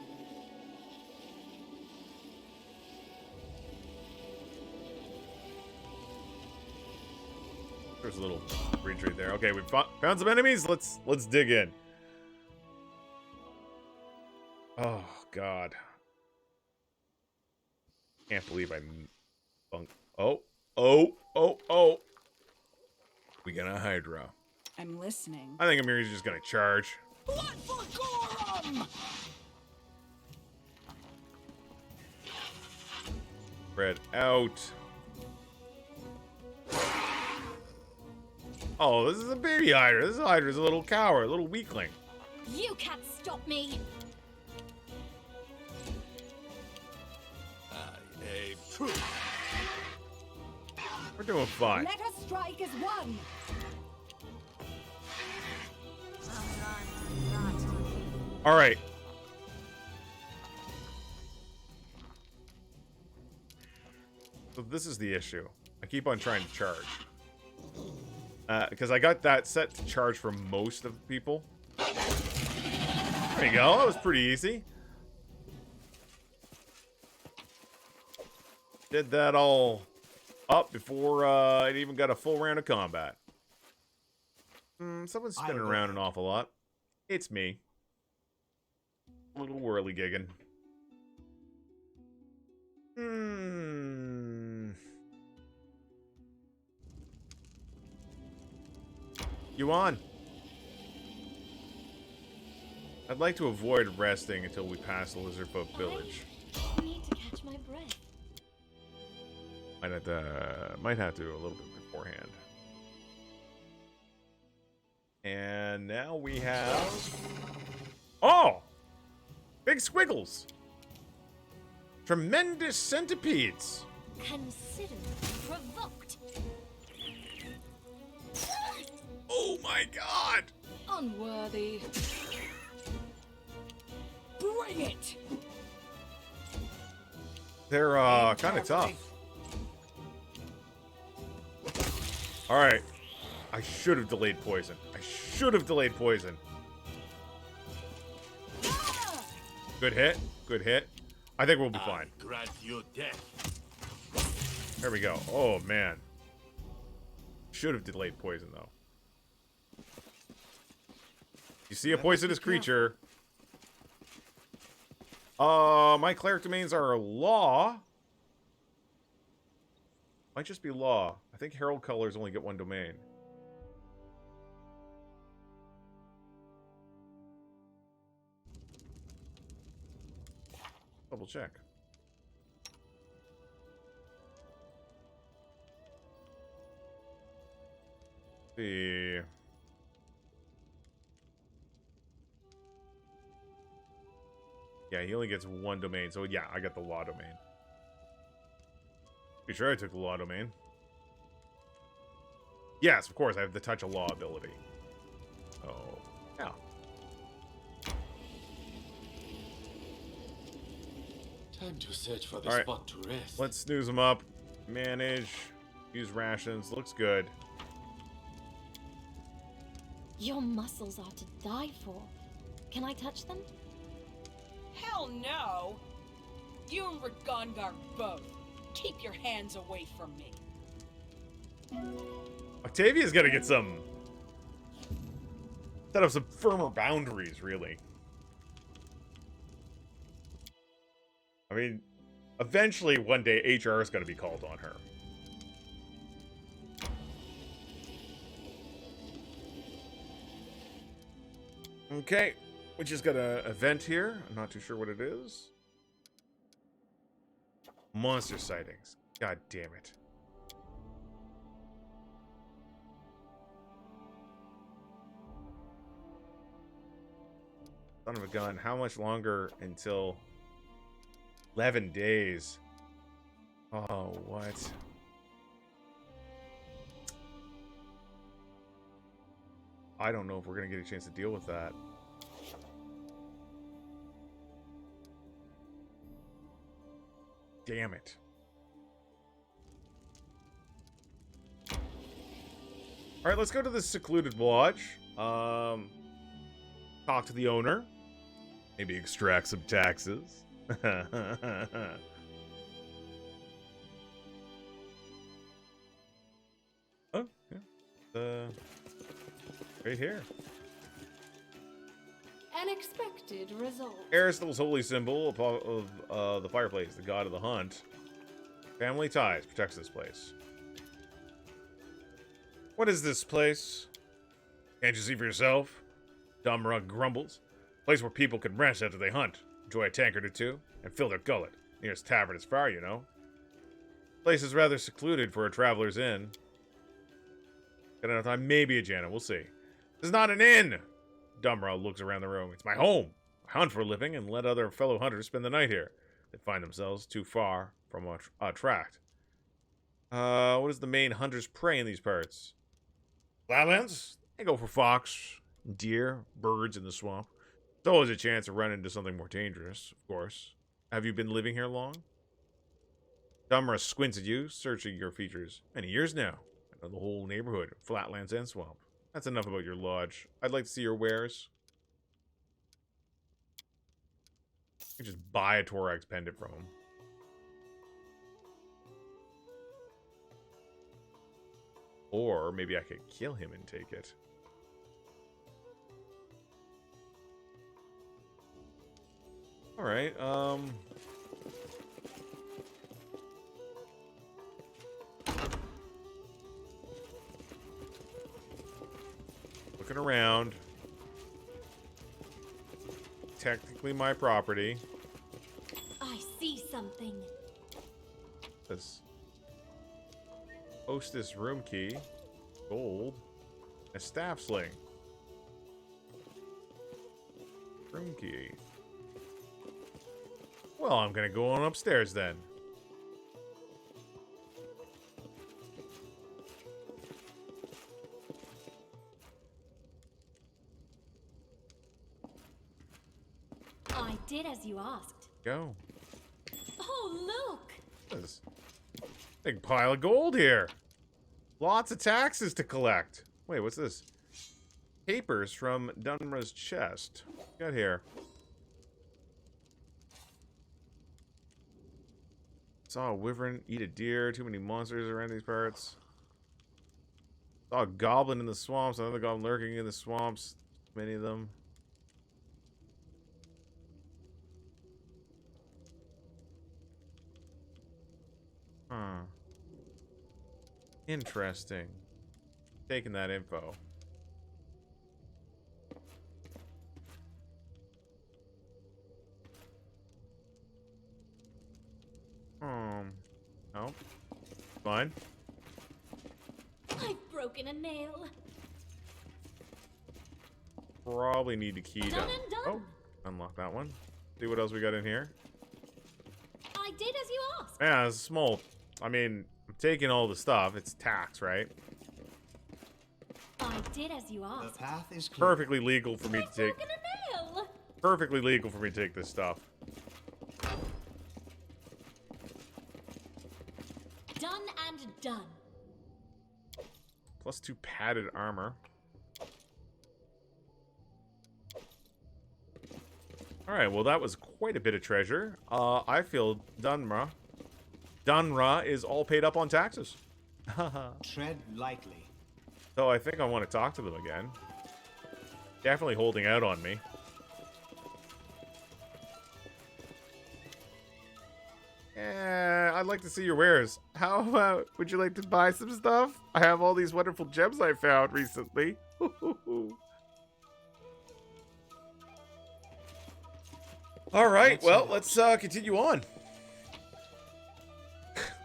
There's a little retreat there. Okay, we found some enemies. Let's dig in. Oh God. Can't believe I bunk. Oh. We got a Hydra. I'm listening. I think Amiri's just gonna charge. Blood for Gorum! Spread out. Oh, this is a baby Hydra. This Hydra's a little coward, a little weakling. You can't stop me! I aim true. We're doing fine. Let us strike as one. All right. So this is the issue. I keep on trying to charge. Because I got that set to charge for most of the people. There you go. That was pretty easy. Did that all up before it even got a full round of combat. Someone's spinning around an awful lot. It's me. A little whirly gigging. You on? I'd like to avoid resting until we pass the Lizardfolk village. I need to catch my breath. Might have to a little bit beforehand. And now we have... Oh! Big squiggles! Tremendous centipedes! Consider provoked. Oh my god! Unworthy. Bring it! They're kind of tough. Alright. I should have delayed poison. Good hit. Good hit. I think we'll be fine. Grant you death. There we go. Oh, man. Should have delayed poison, though. You see a poisonous creature. My cleric domains are law. Might just be law. I think herald colors only get one domain. Double check. See. Yeah, he only gets one domain. So yeah, I got the law domain. Be sure I took the law domain. Yes, of course, I have the touch of law ability. Oh, yeah. Time to search for the All right. spot to rest. Let's snooze them up. Manage. Use rations. Looks good. Your muscles are to die for. Can I touch them? Hell no! You and Ragongar both. Keep your hands away from me. Octavia's gotta get some... set up some firmer boundaries, really. I mean, eventually, one day, HR is gonna be called on her. Okay, we just got an event here. I'm not too sure what it is. Monster sightings. God damn it. Son of a gun. How much longer until 11 days? Oh, what? I don't know if we're going to get a chance to deal with that. Damn it. Alright, let's go to this secluded lodge. Talk to the owner. Maybe extract some taxes. Oh, yeah. Right here. An expected result. Aristotle's holy symbol of the fireplace, the god of the hunt. Family ties protects this place. What is this place? Can't you see for yourself? Dumrug grumbles. Place where people can rest after they hunt, enjoy a tankard or two, and fill their gullet. Nearest tavern is far, you know. Place is rather secluded for a traveler's inn. Got enough time, maybe a Jana, we'll see. This is not an inn! Dumrug looks around the room. It's my home. I hunt for a living and let other fellow hunters spend the night here. They find themselves too far from a tract. What is the main hunter's prey in these parts? Flatlands? They go for fox, deer, birds in the swamp. There's always a chance to run into something more dangerous, of course. Have you been living here long? Dumrug squints at you, searching your features. Many years now. I know the whole neighborhood, flatlands and swamp. That's enough about your lodge. I'd like to see your wares. You can just buy a Torax pendant from him. Or maybe I could kill him and take it. Alright, looking around. Technically my property. I see something. This hostess room key, gold, a staff sling. Room key. Well, I'm gonna go on upstairs then. I did as you asked. Go. Oh, look! This big pile of gold here. Lots of taxes to collect. Wait, what's this? Papers from Dunra's chest. What we got here? Saw a wyvern eat a deer. Too many monsters around these parts. Saw a goblin in the swamps. Another goblin lurking in the swamps. Many of them. Huh. Interesting. Taking that info. No. Fine. I've broken a nail. Probably need to key Done down. and done. Oh, unlock that one. See what else we got in here. I did as you asked. Yeah, it's small. I mean, I'm taking all the stuff. It's tax, right? I did as you The asked. path is clear. Perfectly legal for me to I've take. broken a nail. Perfectly legal for me to take this stuff. Done and done. +2 padded armor. Alright, well that was quite a bit of treasure. I feel Dunra is all paid up on taxes. Tread lightly. So I think I want to talk to them again. Definitely holding out on me. I'd like to see your wares. How about, would you like to buy some stuff? I have all these wonderful gems I found recently. All right, well, let's continue on.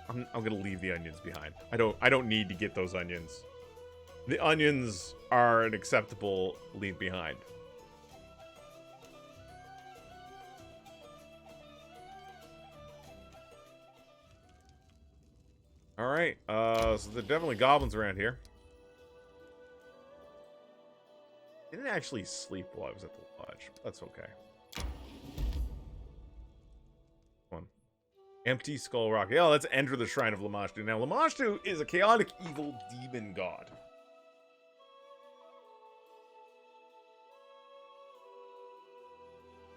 I'm gonna leave the onions behind. I don't need to get those onions. The onions are an acceptable leave behind. All right, so there are definitely goblins around here. Didn't actually sleep while I was at the lodge. That's okay. Empty Skull Rock. Yeah, let's enter the Shrine of Lamashtu. Now, Lamashtu is a chaotic evil demon god.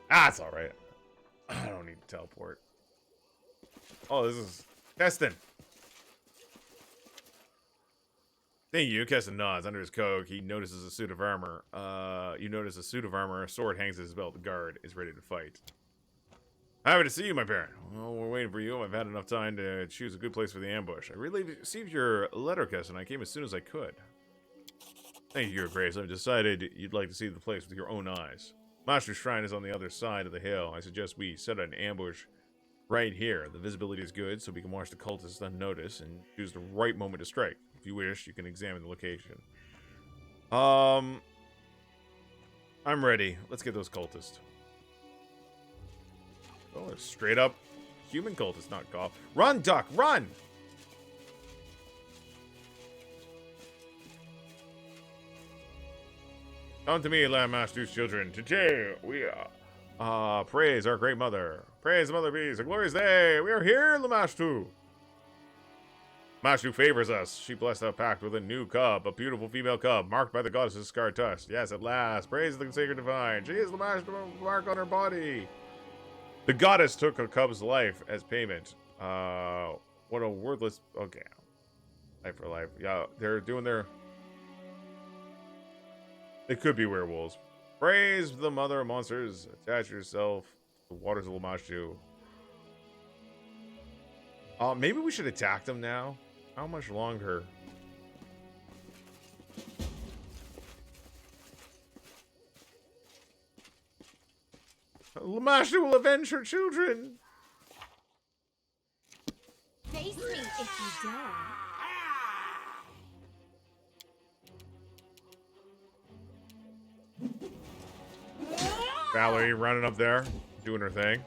Ah, it's alright. I don't need to teleport. Oh, this is Keston. Thank you. Keston nods. Under his coat, he notices a suit of armor. You notice a suit of armor, a sword hangs at his belt. The guard is ready to fight. Happy to see you, my parent. Well, we're waiting for you. I've had enough time to choose a good place for the ambush. I really received your letter, Keston. I came as soon as I could. Thank you, Your Grace. I've decided you'd like to see the place with your own eyes. Master's Shrine is on the other side of the hill. I suggest we set an ambush right here. The visibility is good, so we can watch the cultists unnoticed and choose the right moment to strike. If you wish, you can examine the location. I'm ready. Let's get those cultists. Oh, it's straight up human cultists, not golf. Run, duck, run! Come to me, Landmaster's children. Today we praise our great mother. Praise the mother bees. A glorious day. We are here, Lamashtu. Lamashtu favors us. She blessed our pact with a new cub, a beautiful female cub, marked by the goddess's scarred tusk. Yes, at last. Praise the sacred divine. She is Lamashtu mark on her body. The goddess took a cub's life as payment. What a worthless... Okay. Life for life. Yeah, they're doing their... They could be werewolves. Praise the mother of monsters. Attach yourself to the waters of Lamashtu. Maybe we should attack them now. How much longer? Lamashtu will avenge her children. Face me if you dare. Valerie running up there, doing her thing.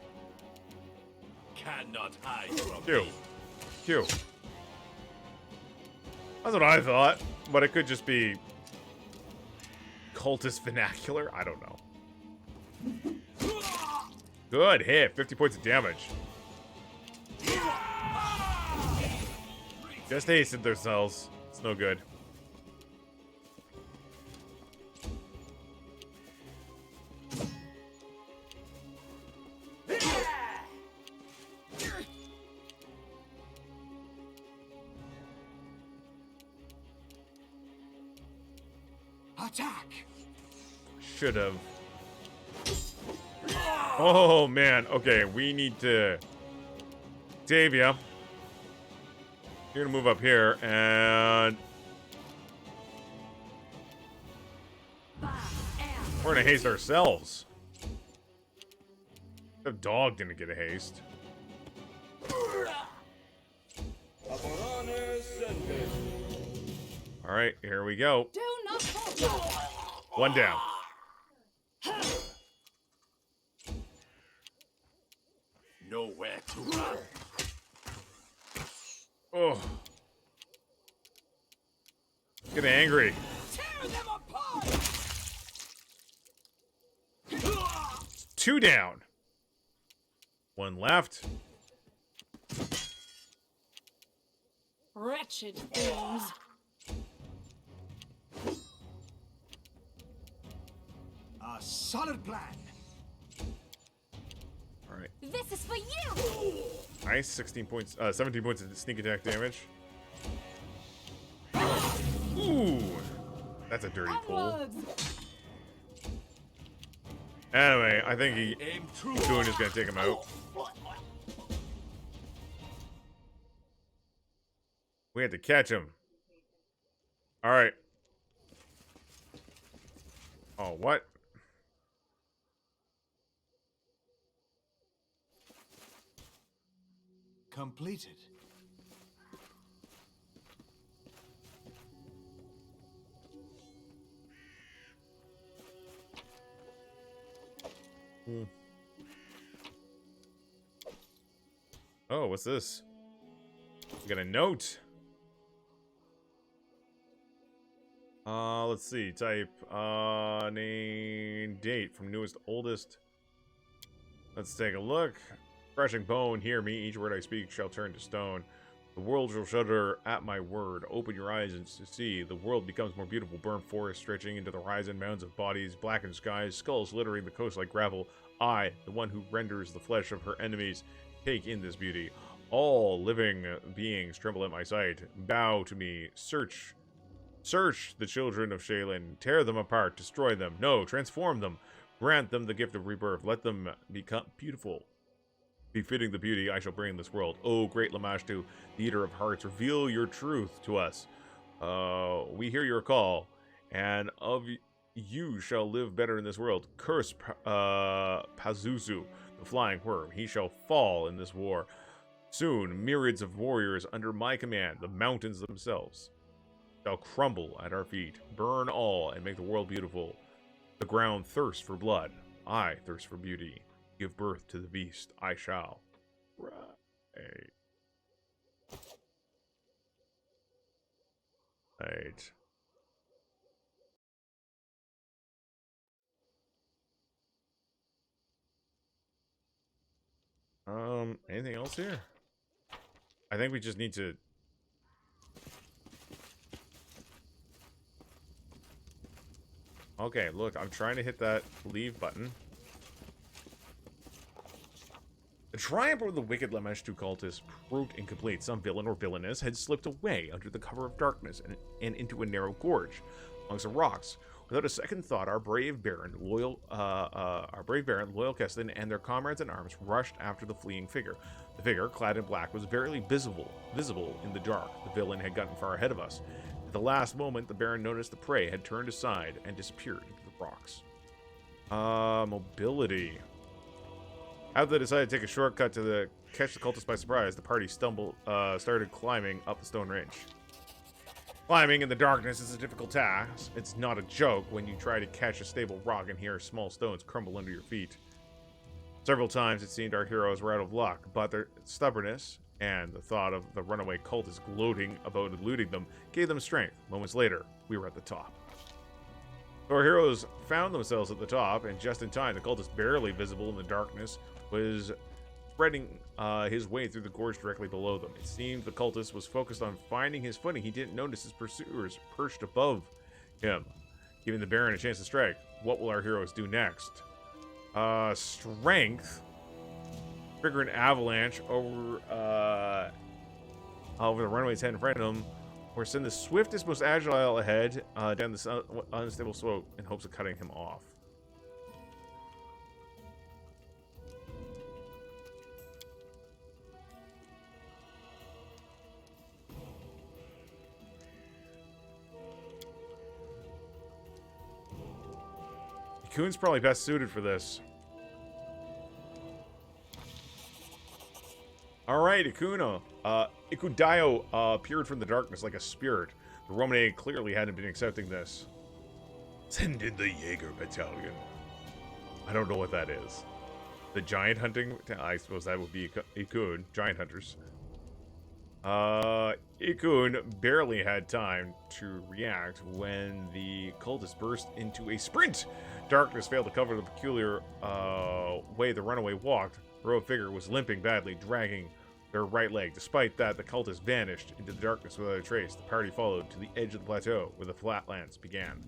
Cannot hide from Q. me. Q. That's what I thought, but it could just be cultist vernacular. I don't know. Good hit. 50 points of damage. Just hastened themselves. It's no good. Attack! Should have. Oh, man. Okay, we need to... Octavia. You're gonna move up here, and... We're gonna haste ourselves. The dog didn't get a haste. Alright, here we go. Do not falter. One down. Nowhere to run. Oh. Get angry. Tear them apart. Two down. One left. Wretched things. A solid plan. All right. This is for you! Nice. 16 points, 17 points of sneak attack damage. Ooh, that's a dirty pull. Anyway, I think Coon is gonna take him out. We had to catch him. All right. Oh, what? Completed. Oh, what's this? We got a note. Let's see. Type, name, date from newest to oldest. Let's take a look. Crushing bone, hear me. Each word I speak shall turn to stone. The world shall shudder at my word. Open your eyes and see. The world becomes more beautiful. Burnt forests stretching into the horizon. Mounds of bodies, blackened skies, skulls littering the coast like gravel. I, the one who renders the flesh of her enemies, take in this beauty. All living beings tremble at my sight. Bow to me. Search the children of Shaylin. Tear them apart. Destroy them. No, transform them. Grant them the gift of rebirth. Let them become beautiful. Befitting the beauty I shall bring in this world. O great Lamashtu, the eater of hearts, reveal your truth to us. We hear your call, and of you shall live better in this world. Curse Pazuzu, the flying worm. He shall fall in this war. Soon, myriads of warriors under my command, the mountains themselves, shall crumble at our feet. Burn all and make the world beautiful. The ground thirsts for blood. I thirst for beauty. Give birth to the beast. I shall. Right. Right. Anything else here? I think we just need to... Okay, look, I'm trying to hit that leave button. The triumph over the wicked Lamashtu cultists proved incomplete. Some villain or villainess had slipped away under the cover of darkness and into a narrow gorge amongst the rocks. Without a second thought, our brave Baron, Loyal Keston, and their comrades in arms rushed after the fleeing figure. The figure, clad in black, was barely visible in the dark. The villain had gotten far ahead of us. At the last moment, the Baron noticed the prey had turned aside and disappeared into the rocks. Mobility. After they decided to take a shortcut to catch the cultists by surprise, the party started climbing up the stone ridge. Climbing in the darkness is a difficult task. It's not a joke when you try to catch a stable rock and hear small stones crumble under your feet. Several times it seemed our heroes were out of luck, but their stubbornness and the thought of the runaway cultists gloating about eluding them gave them strength. Moments later, we were at the top. So our heroes found themselves at the top, and just in time, the cultist, barely visible in the darkness, was spreading his way through the gorge directly below them. It seemed the cultist was focused on finding his footing. He didn't notice his pursuers perched above him, giving the Baron a chance to strike. What will our heroes do next? Strength. Trigger an avalanche over the runaway's head in front of him, or send the swiftest, most agile ahead down this unstable slope in hopes of cutting him off. Ikune's probably best suited for this. Alright, Ikuno. Ikudayo appeared from the darkness like a spirit. The Romanade clearly hadn't been accepting this. Send in the Jaeger Battalion. I don't know what that is. The giant hunting? I suppose that would be Ikun. Giant hunters. Ikun barely had time to react when the cultists burst into a sprint. Darkness failed to cover the peculiar way the runaway walked. The heroic figure was limping badly, dragging their right leg. Despite that, the cultists vanished into the darkness without a trace. The party followed to the edge of the plateau, where the flatlands began.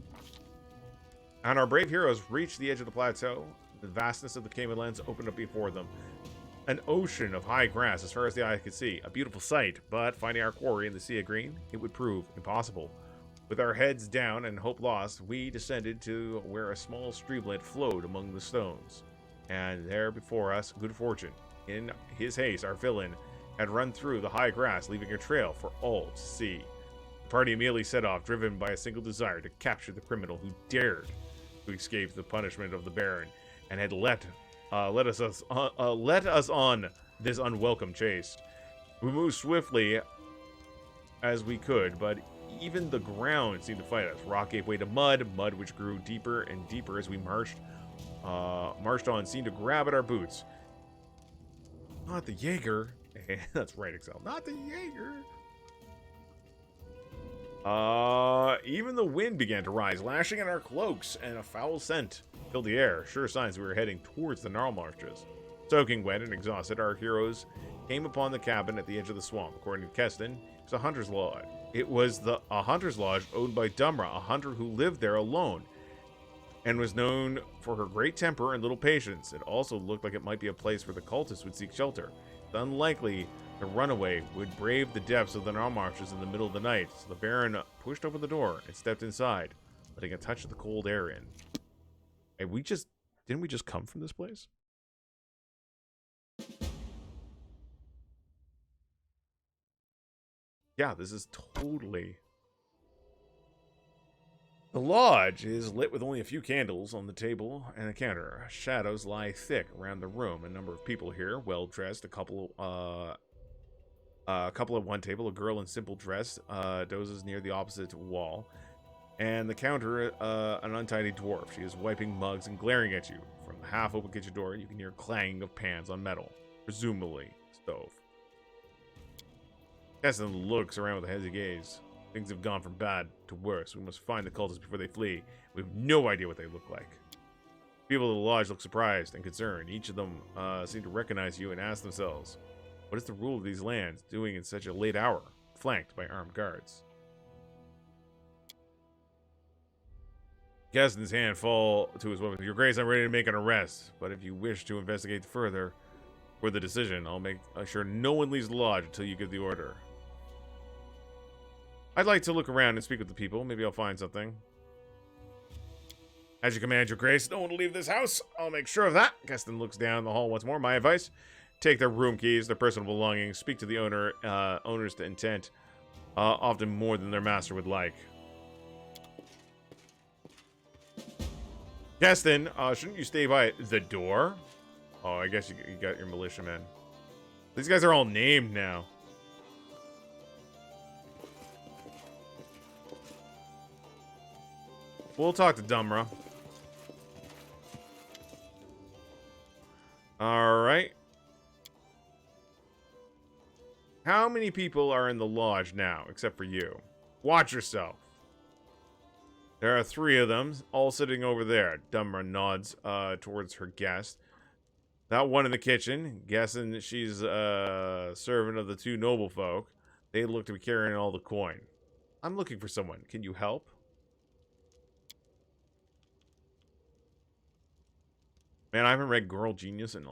And our brave heroes reached the edge of the plateau. The vastness of the Cayman lands opened up before them. An ocean of high grass as far as the eye could see. A beautiful sight, but finding our quarry in the Sea of Green, it would prove impossible. With our heads down and hope lost, we descended to where a small streamlet flowed among the stones. And there before us, good fortune. In his haste, our villain had run through the high grass, leaving a trail for all to see. The party immediately set off, driven by a single desire to capture the criminal who dared to escape the punishment of the Baron, and had let us on this unwelcome chase. We moved swiftly as we could, but even the ground seemed to fight us. Rock gave way to mud which grew deeper and deeper as we marched on, seemed to grab at our boots. Not the Jaeger. That's right, Excel. Not the Jaeger. Even the wind began to rise, lashing at our cloaks, and a foul scent filled the air. Sure signs we were heading towards the gnarl marshes. Soaking wet and exhausted, our heroes came upon the cabin at the edge of the swamp. According to Keston, it was a hunter's lodge. It was a hunter's lodge owned by Dumra, a hunter who lived there alone and was known for her great temper and little patience. It also looked like it might be a place where the cultists would seek shelter. It's unlikely the runaway would brave the depths of the gnarl marshes in the middle of the night, so the Baron pushed open the door and stepped inside, letting a touch of the cold air in. Hey, didn't we just come from this place? Yeah, this is totally... The lodge is lit with only a few candles on the table and a counter. Shadows lie thick around the room. A number of people here, well dressed. A couple at one table. A girl in simple dress dozes near the opposite wall, and the counter, an untidy dwarf. She is wiping mugs and glaring at you from the half-open kitchen door. You can hear clanging of pans on metal, presumably stove. Keston looks around with a hazy gaze. Things have gone from bad to worse. We must find the cultists before they flee. We have no idea what they look like. People at the lodge look surprised and concerned. Each of them seem to recognize you and ask themselves, what is the rule of these lands doing in such a late hour, flanked by armed guards? Keston's hand fall to his weapon. Your Grace, I'm ready to make an arrest, but if you wish to investigate further for the decision, I'll make sure no one leaves the lodge until you give the order. I'd like to look around and speak with the people. Maybe I'll find something. As you command, Your Grace. No one will leave this house. I'll make sure of that. Keston looks down the hall once more. My advice, take their room keys, their personal belongings, speak to the owner's intent, often more than their master would like. Keston, shouldn't you stay by the door? Oh, I guess you got your militiamen. These guys are all named now. We'll talk to Dumra. Alright. How many people are in the lodge now, except for you? Watch yourself. There are 3 of them, all sitting over there. Dumra nods towards her guest. That one in the kitchen, guessing she's a servant of the 2 noble folk. They look to be carrying all the coin. I'm looking for someone. Can you help? Man, I haven't read Girl Genius in a...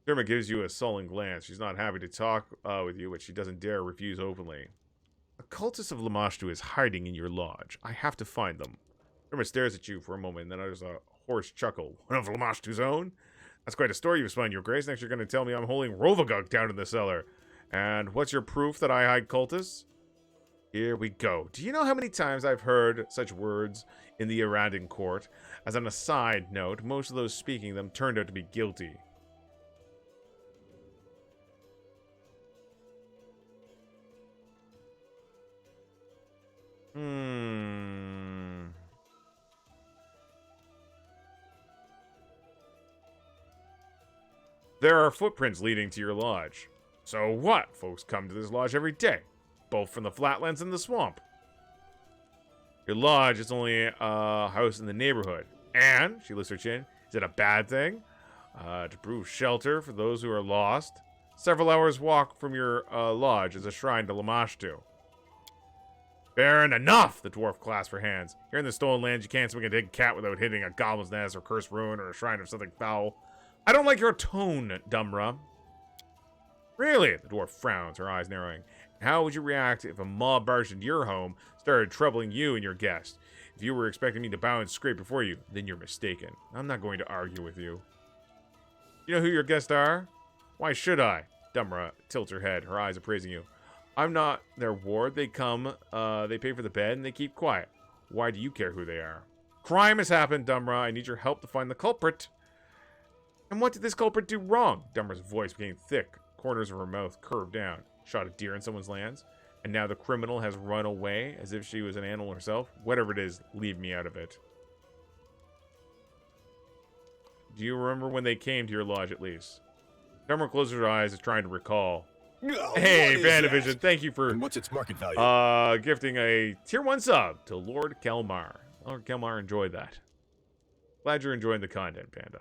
Dermot gives you a sullen glance. She's not happy to talk with you, but she doesn't dare refuse openly. A cultist of Lamashtu is hiding in your lodge. I have to find them. Dermot stares at you for a moment, and then utters a hoarse chuckle. One of Lamashtu's own? That's quite a story you've spun, Your Grace. Next you're going to tell me I'm holding Rovagug down in the cellar. And what's your proof that I hide cultists? Here we go. Do you know how many times I've heard such words in the Irandan court? As on a side note, most of those speaking them turned out to be guilty. There are footprints leading to your lodge. So what? Folks come to this lodge every day, both from the flatlands and the swamp. Your lodge is only a house in the neighborhood. And, she lifts her chin, is it a bad thing? To prove shelter for those who are lost. Several hours walk from your lodge is a shrine to Lamashtu. Baron, enough! The dwarf clasped her hands. Here in the stolen lands, you can't swing a dead cat without hitting a goblin's nest or cursed ruin or a shrine of something foul. I don't like your tone, Dumra. Really? The dwarf frowns, her eyes narrowing. How would you react if a mob barged into your home, started troubling you and your guest? If you were expecting me to bow and scrape before you, then you're mistaken. I'm not going to argue with you. You know who your guests are? Why should I? Dumra tilts her head, her eyes appraising you. I'm not their ward. They come, they pay for the bed, and they keep quiet. Why do you care who they are? Crime has happened, Dumra. I need your help to find the culprit. And what did this culprit do wrong? Dumra's voice became thick. Corners of her mouth curved down. Shot a deer in someone's lands. And now the criminal has run away as if she was an animal herself. Whatever it is, leave me out of it. Do you remember when they came to your lodge, at least? Dumra closes her eyes, trying to recall. Hey, Vandivision, thank you for and what's its market value? Gifting a tier 1 sub to Lord Kelmar. Lord Kelmar enjoyed that. Glad you're enjoying the content, Panda.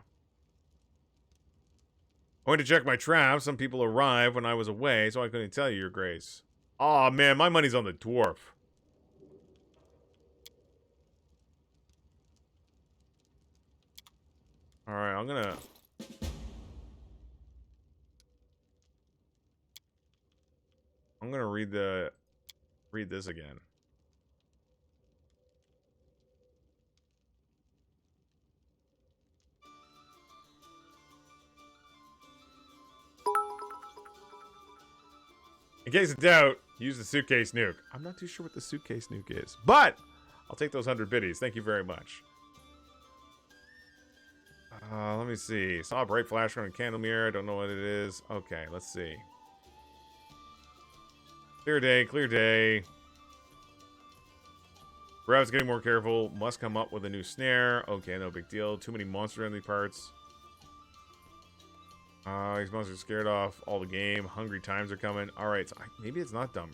I went to check my traps. Some people arrived when I was away, so I couldn't tell you, Your Grace. Aw, man, my money's on the dwarf. Alright, I'm gonna read this again. In case of doubt, use the suitcase nuke. I'm not too sure what the suitcase nuke is, but I'll take those 100 biddies. Thank you very much. Let me see. Saw a bright flash on a candle mirror. I don't know what it is. Okay, let's see. Clear day, clear day. Perhaps getting more careful. Must come up with a new snare. Okay, no big deal. Too many monster-friendly parts. These monsters scared off all the game. Hungry times are coming. Alright, so maybe it's not Dumra.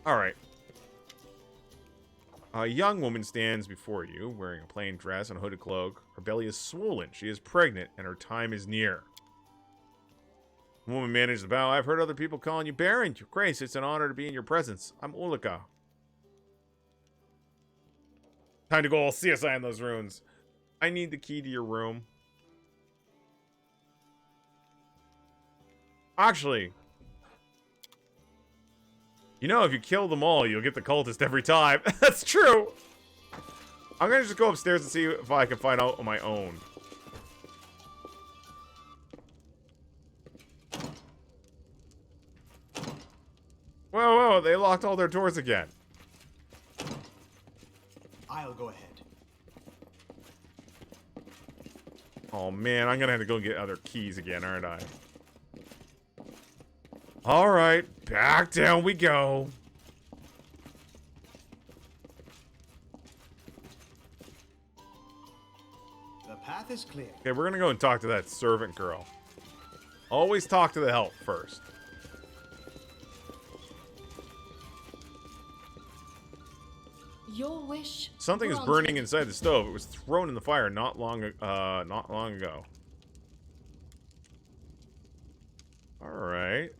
Alright. A young woman stands before you, wearing a plain dress and a hooded cloak. Her belly is swollen. She is pregnant, and her time is near. The woman manages to bow. I've heard other people calling you Baron. Your Grace, it's an honor to be in your presence. I'm Ulika. Time to go all CSI in those ruins. I need the key to your room. Actually, you know, if you kill them all, you'll get the cultist every time. That's true. I'm gonna just go upstairs and see if I can find out on my own. Whoa, whoa, they locked all their doors again. I'll go ahead. Oh man, I'm gonna have to go get other keys again, aren't I? Alright, back down we go. The path is clear. Okay, we're gonna go and talk to that servant girl. Always talk to the help first. Your wish. Something is granted. burning inside the stove. It was thrown in the fire not long ago. Alright.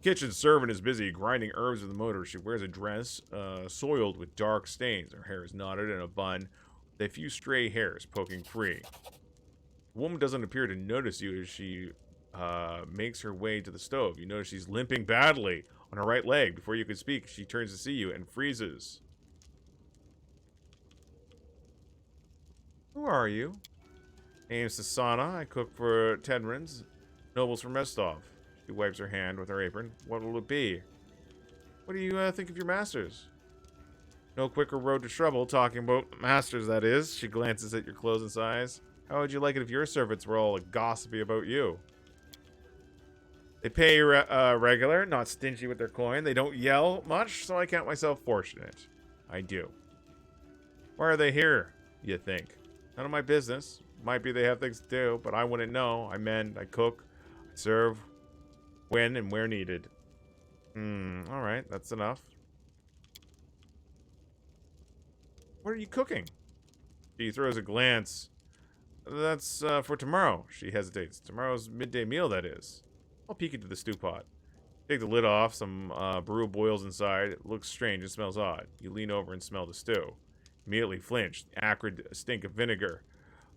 Kitchen servant is busy grinding herbs with the motor. She wears a dress soiled with dark stains. Her hair is knotted in a bun with a few stray hairs poking free. The woman doesn't appear to notice you as she makes her way to the stove. You notice she's limping badly on her right leg. Before you can speak, she turns to see you and freezes. Who are you? Name's Sasana. I cook for Tyrants, nobles from Restov. She wipes her hand with her apron. What will it be? What do you think of your masters? No quicker road to trouble, talking about masters, that is. She glances at your clothes and sighs. How would you like it if your servants were all gossipy about you? They pay regular, not stingy with their coin. They don't yell much, so I count myself fortunate. I do. Why are they here, you think? None of my business. Might be they have things to do, but I wouldn't know. I mend, I cook, I serve, when and where needed. Alright, that's enough. What are you cooking? She throws a glance. That's for tomorrow. She hesitates. Tomorrow's midday meal, that is. I'll peek into the stew pot. Take the lid off. Some brew boils inside. It looks strange and smells odd. You lean over and smell the stew. Immediately flinch. The acrid stink of vinegar.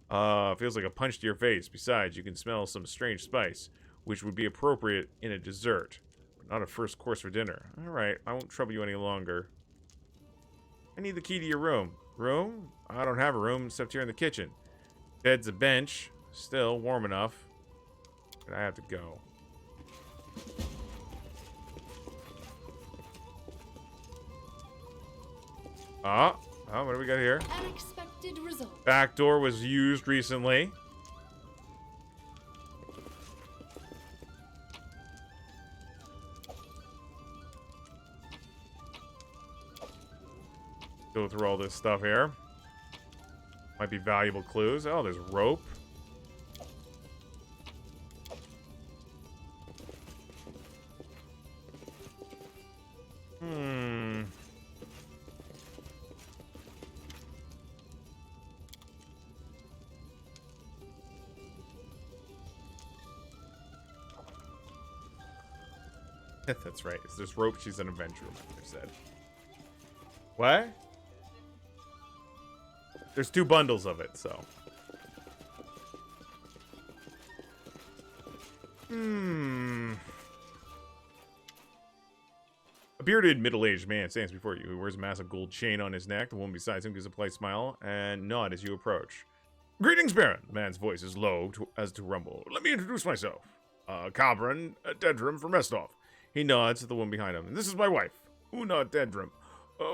Feels like a punch to your face. Besides, you can smell some strange spice, which would be appropriate in a dessert, but not a first course for dinner. Alright, I won't trouble you any longer. I need the key to your room. Room? I don't have a room except here in the kitchen. Bed's a bench. Still warm enough. But I have to go. Oh, what do we got here? Unexpected result. Back door was used recently. Go through all this stuff here. Might be valuable clues. Oh, there's rope. That's right. If there's rope, she's an adventurer, I said. What? There's 2 bundles of it, so. A bearded, middle-aged man stands before you. He wears a massive gold chain on his neck. The woman beside him gives a polite smile and nod as you approach. Greetings, Baron. The man's voice is low as to rumble. Let me introduce myself. Tavern, Dedrum from Restov. He nods at the woman behind him. This is my wife, Una Dedrum.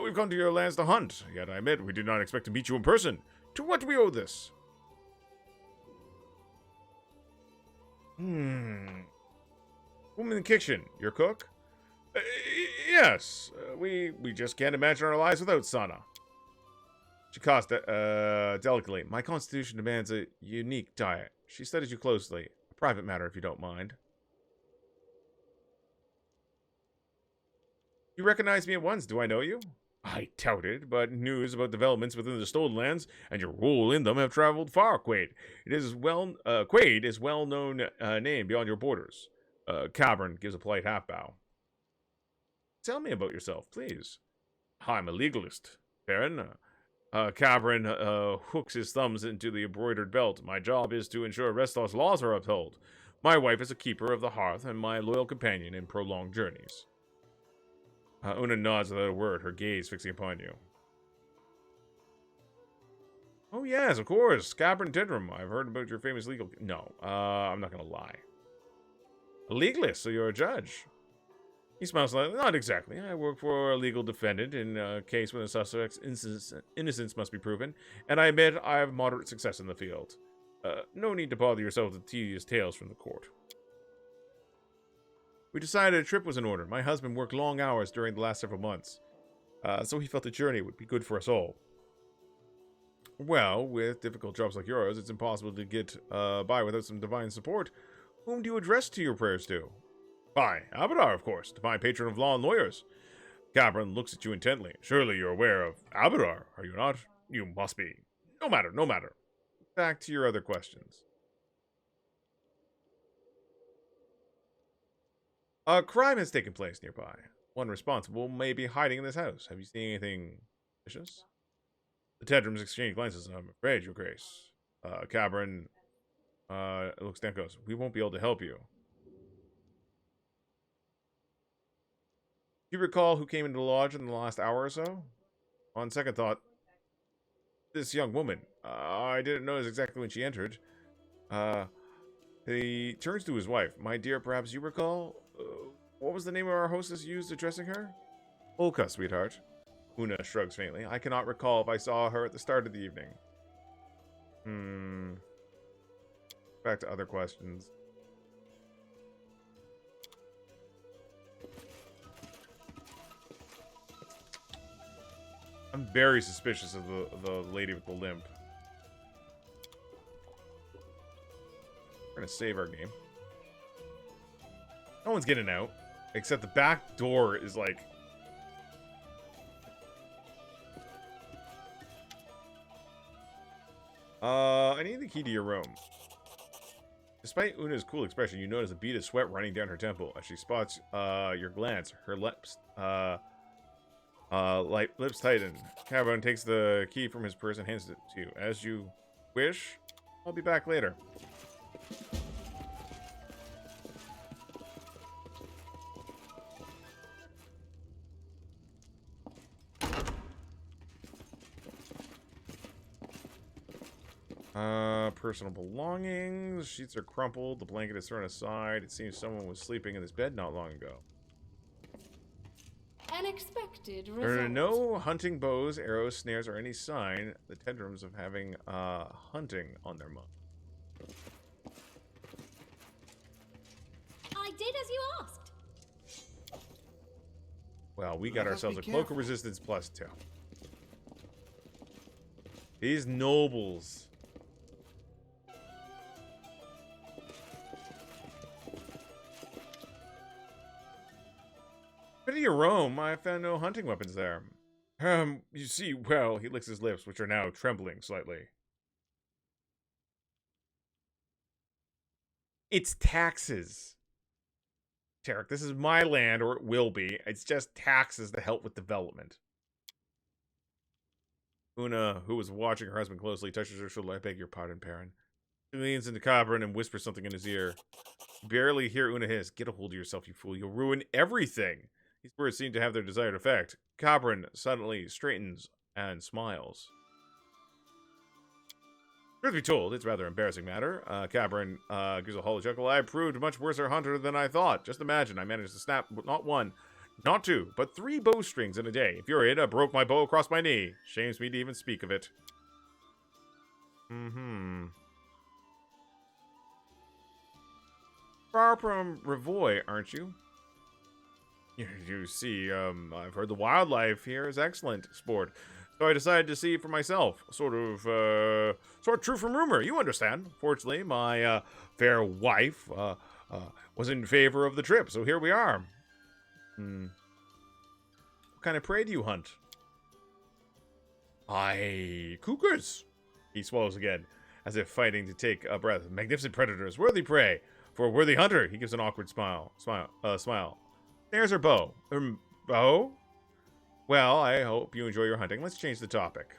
We've come to your lands to hunt, yet I admit we did not expect to meet you in person. To what do we owe this? Woman in the kitchen, your cook? Yes. We just can't imagine our lives without Sana. She coughs delicately. My constitution demands a unique diet. She studies you closely. A private matter, if you don't mind. You recognize me at once. Do I know you? I doubt it, but news about developments within the Stolen Lands and your role in them have traveled far, Quaid. Quaid is well-known name beyond your borders. Tavern gives a polite half-bow. Tell me about yourself, please. I'm a legalist, Baron. Tavern hooks his thumbs into the embroidered belt. My job is to ensure Restov's laws are upheld. My wife is a keeper of the hearth and my loyal companion in prolonged journeys. Una nods without a word, her gaze fixing upon you. Oh, yes, of course. Tavern Tendrum. I've heard about your famous legal... No, I'm not going to lie. A legalist, so you're a judge. He smiles slightly. Not exactly. I work for a legal defendant in a case when a suspect's innocence must be proven, and I admit I have moderate success in the field. No need to bother yourself with tedious tales from the court. We decided a trip was in order. My husband worked long hours during the last several months, so he felt the journey would be good for us all. Well, with difficult jobs like yours, it's impossible to get by without some divine support. Whom do you address to your prayers to? By Abadar, of course, divine patron of law and lawyers. Gabron looks at you intently. Surely you're aware of Abadar, are you not? You must be. No matter, no matter. Back to your other questions. A crime has taken place nearby. One responsible may be hiding in this house. Have you seen anything suspicious? The Tedrums exchange glances. I'm afraid, Your Grace. Cabron looks down and goes, we won't be able to help you. Do you recall who came into the lodge in the last hour or so? On second thought, this young woman. I didn't notice exactly when she entered. He turns to his wife. My dear, perhaps you recall? What was the name of our hostess used addressing her? Olka, sweetheart. Una shrugs faintly. I cannot recall if I saw her at the start of the evening. Back to other questions. I'm very suspicious of the lady with the limp. We're gonna save our game. No one's getting out. Except the back door is like... I need the key to your room. Despite Una's cool expression, you notice a bead of sweat running down her temple as she spots your glance. Her lips lips tighten. Tavern takes the key from his purse and hands it to you. As you wish, I'll be back later. Personal belongings. Sheets are crumpled. The blanket is thrown aside. It seems someone was sleeping in this bed not long ago. Unexpected result. There are no hunting bows, arrows, snares, or any sign, the tendrums of having hunting on their mind. I did as you asked. Well, we got Let us ourselves a be cloak of careful. resistance +2. These nobles. Been to your room. I found no hunting weapons there. You see, well, he licks his lips, which are now trembling slightly. It's taxes. Tarek, this is my land, or it will be. It's just taxes to help with development. Una, who was watching her husband closely, touches her shoulder. I beg your pardon, Perrin. She leans into Tavern and whispers something in his ear. You barely hear Una hiss. Get a hold of yourself, you fool. You'll ruin everything. These words seem to have their desired effect. Tavern suddenly straightens and smiles. Truth be told, it's a rather embarrassing matter. Tavern gives a hollow chuckle. I proved much worse a hunter than I thought. Just imagine, I managed to snap not one, not two, but 3 bowstrings in a day. If you're it, I broke my bow across my knee. Shames me to even speak of it. Far from Revoy, aren't you? You see, I've heard the wildlife here is excellent sport. So I decided to see for myself. Sort of true from rumor, you understand. Fortunately, my fair wife was in favor of the trip, so here we are. What kind of prey do you hunt? Cougars. He swallows again, as if fighting to take a breath. Magnificent predators, worthy prey. For a worthy hunter, he gives an awkward smile. There's her bow. Bow? Well, I hope you enjoy your hunting. Let's change the topic.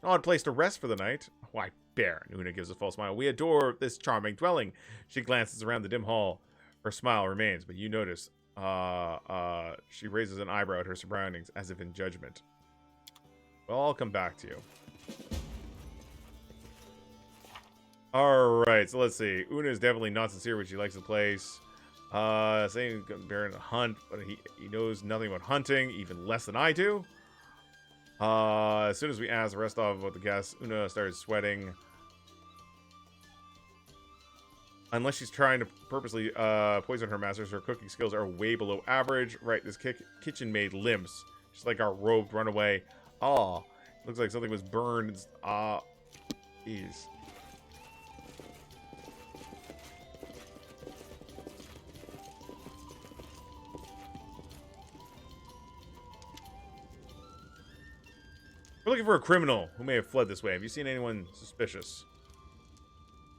An odd place to rest for the night. Why, Baron, Una gives a false smile. We adore this charming dwelling. She glances around the dim hall. Her smile remains, but you notice, she raises an eyebrow at her surroundings, as if in judgment. Well, I'll come back to you. Alright, so let's see. Una is definitely not sincere when she likes the place. Saying Baron to hunt, but he knows nothing about hunting, even less than I do. As soon as we ask the rest of about the guests, Una started sweating. Unless she's trying to purposely poison her masters, her cooking skills are way below average. Right, this kitchen maid limps. Just like our robed runaway. Ah, looks like something was burned. Jeez. We're looking for a criminal who may have fled this way. Have you seen anyone suspicious?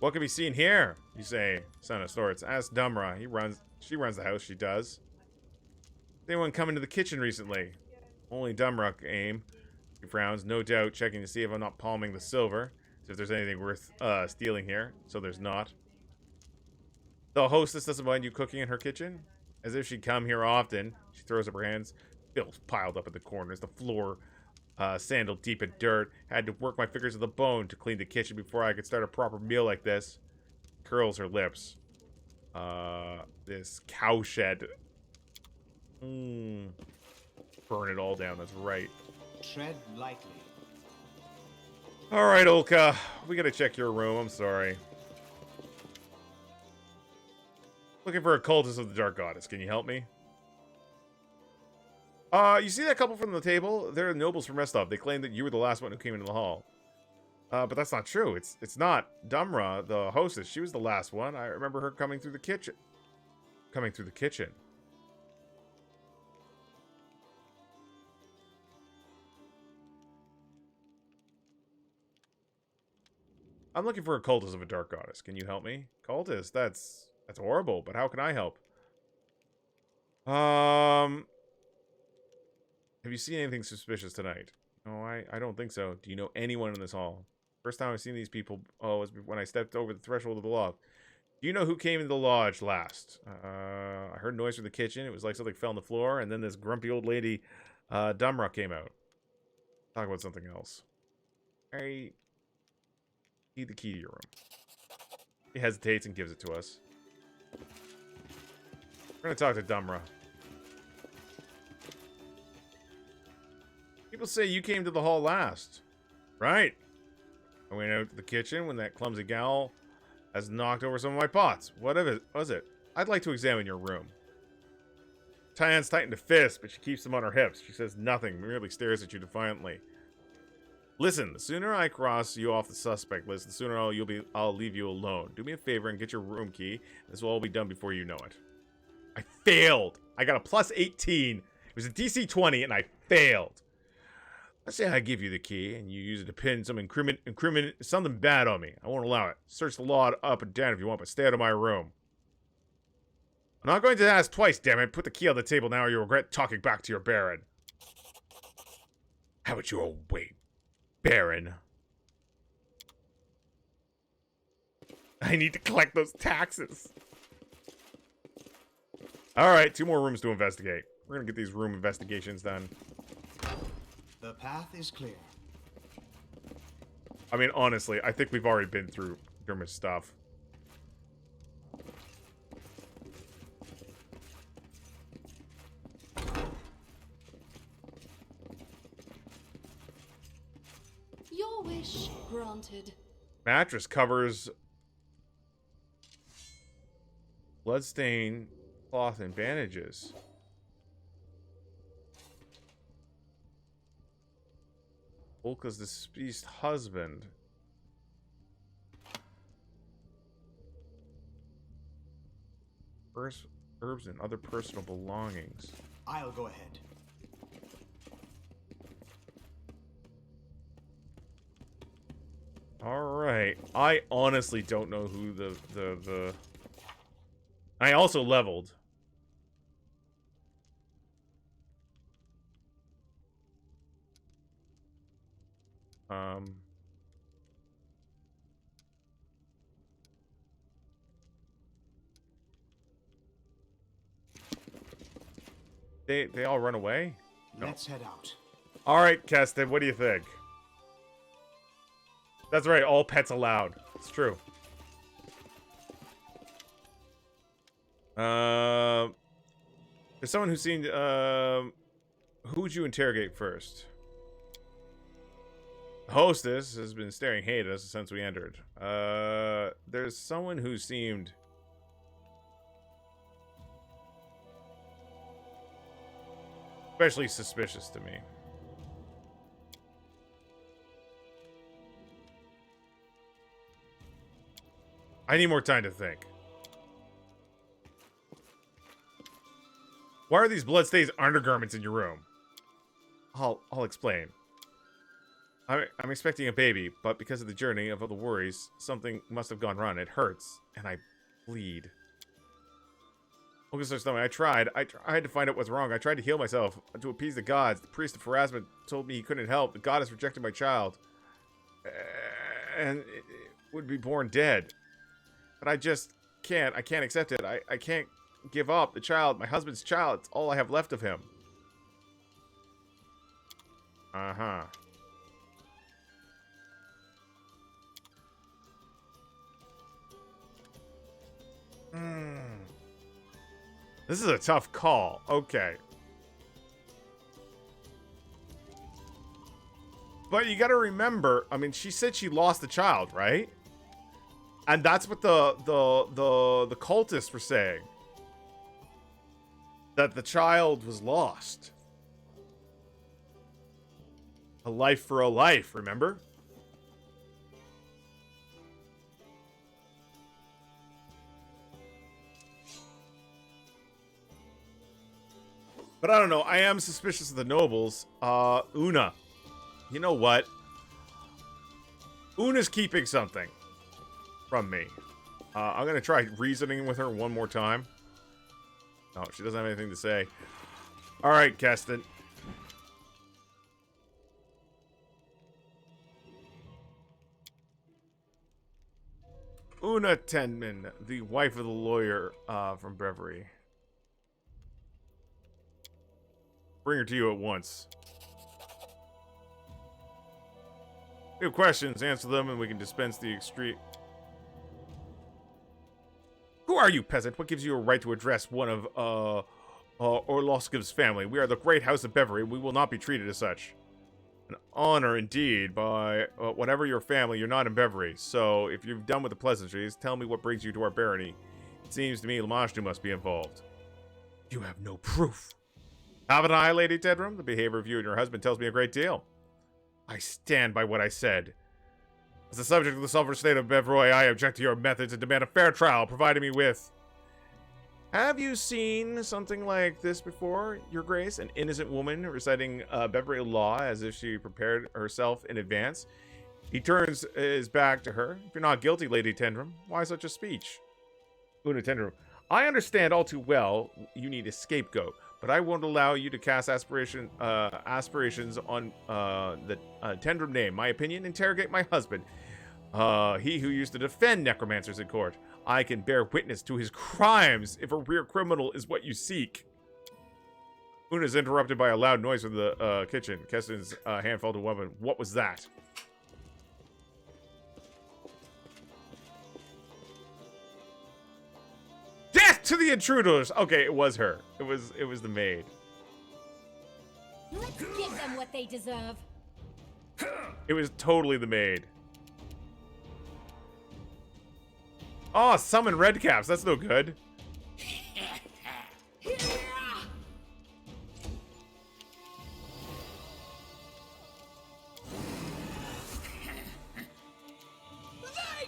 What can be seen here? You say, son of sorts. Ask Dumra. She runs the house, she does. Has anyone come into the kitchen recently? Only Dumra came. He frowns, no doubt checking to see if I'm not palming the silver. See if there's anything worth stealing here. So there's not. The hostess doesn't mind you cooking in her kitchen? As if she'd come here often. She throws up her hands. Filth piled up in the corners. The floor sandaled deep in dirt. Had to work my fingers to the bone to clean the kitchen before I could start a proper meal like this. Curls her lips. This cowshed. Burn it all down, that's right. Tread lightly. Alright, Olka. We gotta check your room, I'm sorry. Looking for a cultist of the Dark Goddess. Can you help me? You see that couple from the table? They're nobles from Restov. They claim that you were the last one who came into the hall. But that's not true. It's not. Dumra, the hostess, she was the last one. I remember her coming through the kitchen. I'm looking for a cultist of a dark goddess. Can you help me? Cultist? That's horrible, but how can I help? Have you seen anything suspicious tonight? No, I don't think so. Do you know anyone in this hall? First time I've seen these people, was when I stepped over the threshold of the loft. Do you know who came into the lodge last? I heard noise from the kitchen. It was like something fell on the floor, and then this grumpy old lady, Dumra, came out. Talk about something else. I need the key to your room. He hesitates and gives it to us. We're gonna talk to Dumra. People say you came to the hall last. Right. I went out to the kitchen when that clumsy gal has knocked over some of my pots. What was it? I'd like to examine your room. Tyan's tightened a fist, but she keeps them on her hips. She says nothing, merely stares at you defiantly. Listen, the sooner I cross you off the suspect list, the sooner I'll leave you alone. Do me a favor and get your room key. This will all be done before you know it. I failed. I got a plus 18. It was a DC 20, and I failed. Let's say I give you the key, and you use it to pin some something bad on me. I won't allow it. Search the lot up and down if you want, but stay out of my room. I'm not going to ask twice, damn it. Put the key on the table now, or you'll regret talking back to your Baron. How about you wait, Baron? I need to collect those taxes. Alright, 2 more rooms to investigate. We're gonna get these room investigations done. The path is clear. I mean, honestly, I think we've already been through Dermot's stuff. Your wish granted. Mattress covers bloodstain, cloth, and bandages. Volka's deceased husband. Herbs and other personal belongings. I'll go ahead. Alright. I honestly don't know who the... I also leveled. They all run away? No. Let's head out. Alright, Keston, what do you think? That's right, all pets allowed. It's true. There's someone who seemed, who would you interrogate first? The hostess has been staring hate at us since we entered. There's someone who seemed... especially suspicious to me. I need more time to think. Why are these bloodstained undergarments in your room? I'll explain. I'm expecting a baby, but because of the journey of all the worries, something must have gone wrong. It hurts, and I bleed. Focus on stomach. I tried to find out what's wrong. I tried to heal myself, to appease the gods. The priest of harassment told me he couldn't help. The goddess rejected my child. And it would be born dead. But I just can't. I can't accept it. I can't give up. The child, my husband's child, it's all I have left of him. Uh-huh. This is a tough call. Okay. But you gotta remember, I mean, she said she lost the child, right? And that's what the cultists were saying. That the child was lost. A life for a life, remember? But I don't know. I am suspicious of the nobles. Una. You know what? Una's keeping something. from me. I'm gonna try reasoning with her one more time. Oh, she doesn't have anything to say. All right, Keston. Una Tenman, the wife of the lawyer from Brevery. Bring her to you at once. We have questions, answer them, and we can dispense the extreme. Who are you, peasant? What gives you a right to address one of Orlovsky's family? We are the great house of Beverly. We will not be treated as such. An honor indeed. By whatever your family, you're not in Beverly. So if you've done with the pleasantries, tell me what brings you to our barony. It seems to me Lamashtu must be involved. You have no proof. Haven't I, Lady Tedrum? The behavior of you and your husband tells me a great deal. I stand by what I said. As the subject of the sovereign state of Bevroy, I object to your methods and demand a fair trial, providing me with... Have you seen something like this before, Your Grace? An innocent woman reciting Beverly law as if she prepared herself in advance. He turns his back to her. If you're not guilty, Lady Tendrum, why such a speech? Una Tendrum, I understand all too well you need a scapegoat, but I won't allow you to cast aspirations on the Tendrum name. My opinion, interrogate my husband. He who used to defend necromancers in court. I can bear witness to his crimes if a real criminal is what you seek. Una is interrupted by a loud noise from the kitchen. Keston's hand fell to weapon. What was that? Death to the intruders! Okay, it was her. It was the maid. Let's give them what they deserve. It was totally the maid. Oh, summon redcaps. That's no good. They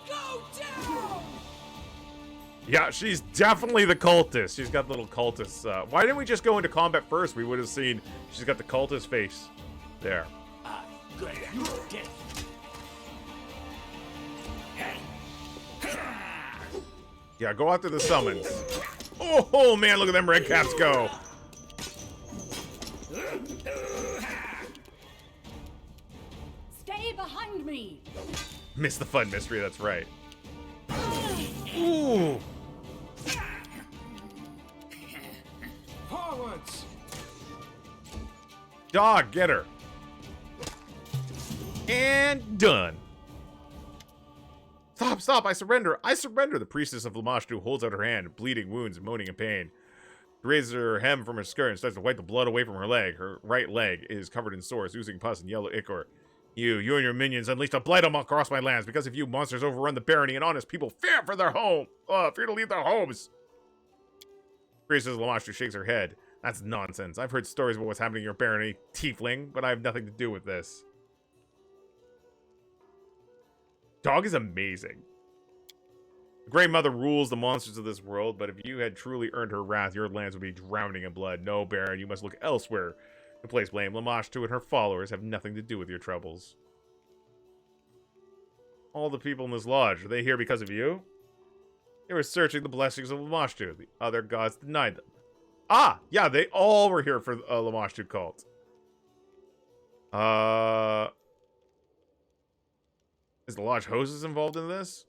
go down! Yeah, she's definitely the cultist. She's got little cultists. Why didn't we just go into combat first? We would have seen she's got the cultist face there. Good. You dead. Yeah, go after the summons. Oh man, look at them red caps go. Stay behind me. Missed the fun mystery, that's right. Ooh. Forwards. Dog, get her. And done. Stop, stop, I surrender. I surrender. The priestess of Lamashtu holds out her hand, bleeding wounds and moaning in pain. She raises her hem from her skirt and starts to wipe the blood away from her leg. Her right leg is covered in sores, oozing pus and yellow ichor. You and your minions unleashed a blight across my lands. Because of you, monsters overrun the barony and honest people fear for their home. Fear to leave their homes. Priestess of Lamashtu shakes her head. That's nonsense. I've heard stories about what's happening in your barony, tiefling, but I have nothing to do with this. Dog is amazing. The Grey Mother rules the monsters of this world, but if you had truly earned her wrath, your lands would be drowning in blood. No, Baron, you must look elsewhere to place blame. Lamashtu and her followers have nothing to do with your troubles. All the people in this lodge, are they here because of you? They were searching the blessings of Lamashtu. The other gods denied them. Ah, yeah, they all were here for the Lamashtu cult. Is the lodge hostess involved in this?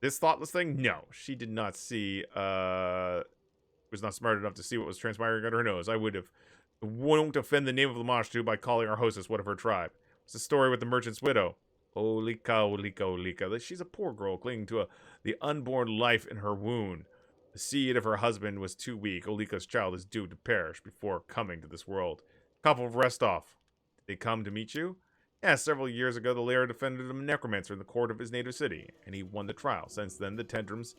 This thoughtless thing? No. She did not see, was not smart enough to see what was transpiring under her nose. I won't offend the name of Lamashtu by calling our hostess one of her tribe. It's the story with the merchant's widow. Olika, Olika, Olika. She's a poor girl clinging to the unborn life in her womb. The seed of her husband was too weak. Olika's child is due to perish before coming to this world. Couple of rest off. Did they come to meet you? Yeah, several years ago, the laird defended a necromancer in the court of his native city, and he won the trial. Since then, the Tendrums,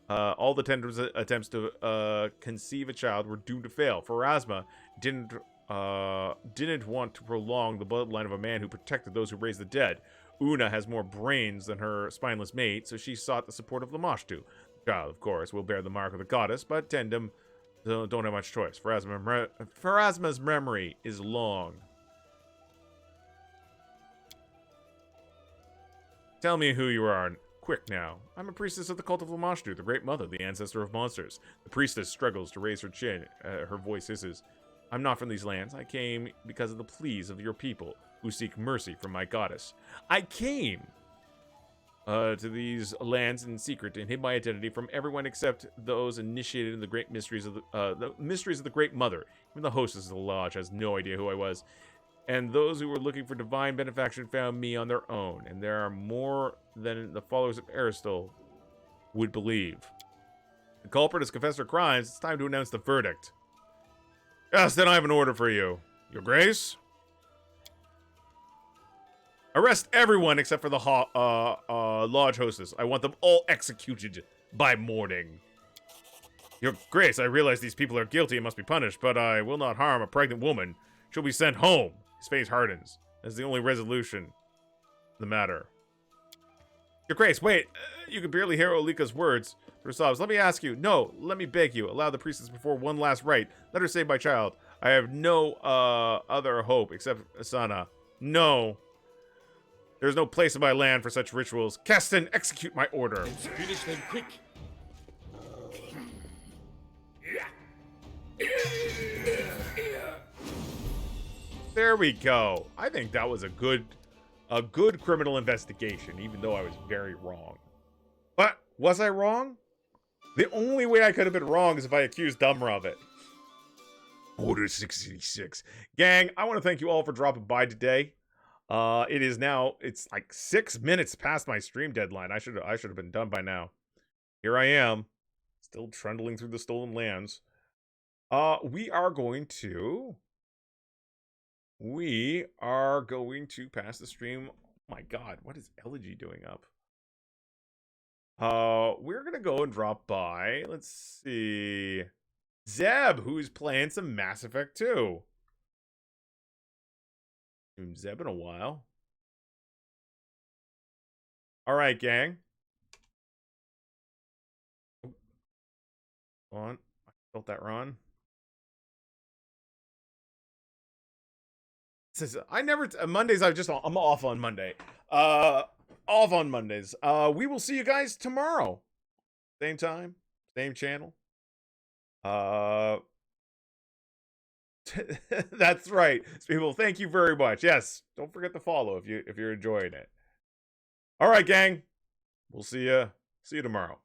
all the Tendrums' attempts to conceive a child were doomed to fail. Pharasma didn't want to prolong the bloodline of a man who protected those who raised the dead. Una has more brains than her spineless mate, so she sought the support of Lamashtu. The child, of course, will bear the mark of the goddess, but Tendrum don't have much choice. Pharasma's memory is long. Tell me who you are and quick now. I'm a priestess of the cult of Lamashtu, the Great Mother, the ancestor of monsters. The priestess struggles to raise her chin. Her voice hisses. I'm not from these lands. I came because of the pleas of your people, who seek mercy from my goddess. I came to these lands in secret and hid my identity from everyone except those initiated in the great mysteries of the mysteries of the Great Mother. Even the hostess of the lodge has no idea who I was. And those who were looking for divine benefaction found me on their own. And there are more than the followers of Aristotle would believe. The culprit has confessed her crimes. It's time to announce the verdict. Yes, then I have an order for you. Your Grace? Arrest everyone except for the lodge hostess. I want them all executed by morning. Your Grace, I realize these people are guilty and must be punished, but I will not harm a pregnant woman. She'll be sent home. His face hardens. That's the only resolution in the matter. Your Grace, wait. You can barely hear Olika's words. Her sobs. Let me ask you. No, let me beg you. Allow the priestess before one last rite. Let her save my child. I have no other hope except Asana. No. There's no place in my land for such rituals. Keston, execute my order. Finish them quick. There we go. I think that was a good criminal investigation, even though I was very wrong. But was I wrong? The only way I could have been wrong is if I accused Dumra of it. Order 66. Gang, I want to thank you all for dropping by today. It's like 6 minutes past my stream deadline. I should have been done by now. Here I am, still trundling through the stolen lands. We are going to pass the stream. Oh my god, what is Elegy doing up? We're gonna go and drop by. Let's see. Zeb, who's playing some Mass Effect 2. Zeb in a while. Alright, gang. Hold on. I felt that run. Mondays I'm off on Monday. Off on Mondays. We will see you guys tomorrow. Same time, same channel. That's right. People, thank you very much. Yes, don't forget to follow if you're enjoying it. All right, gang. We'll see you tomorrow.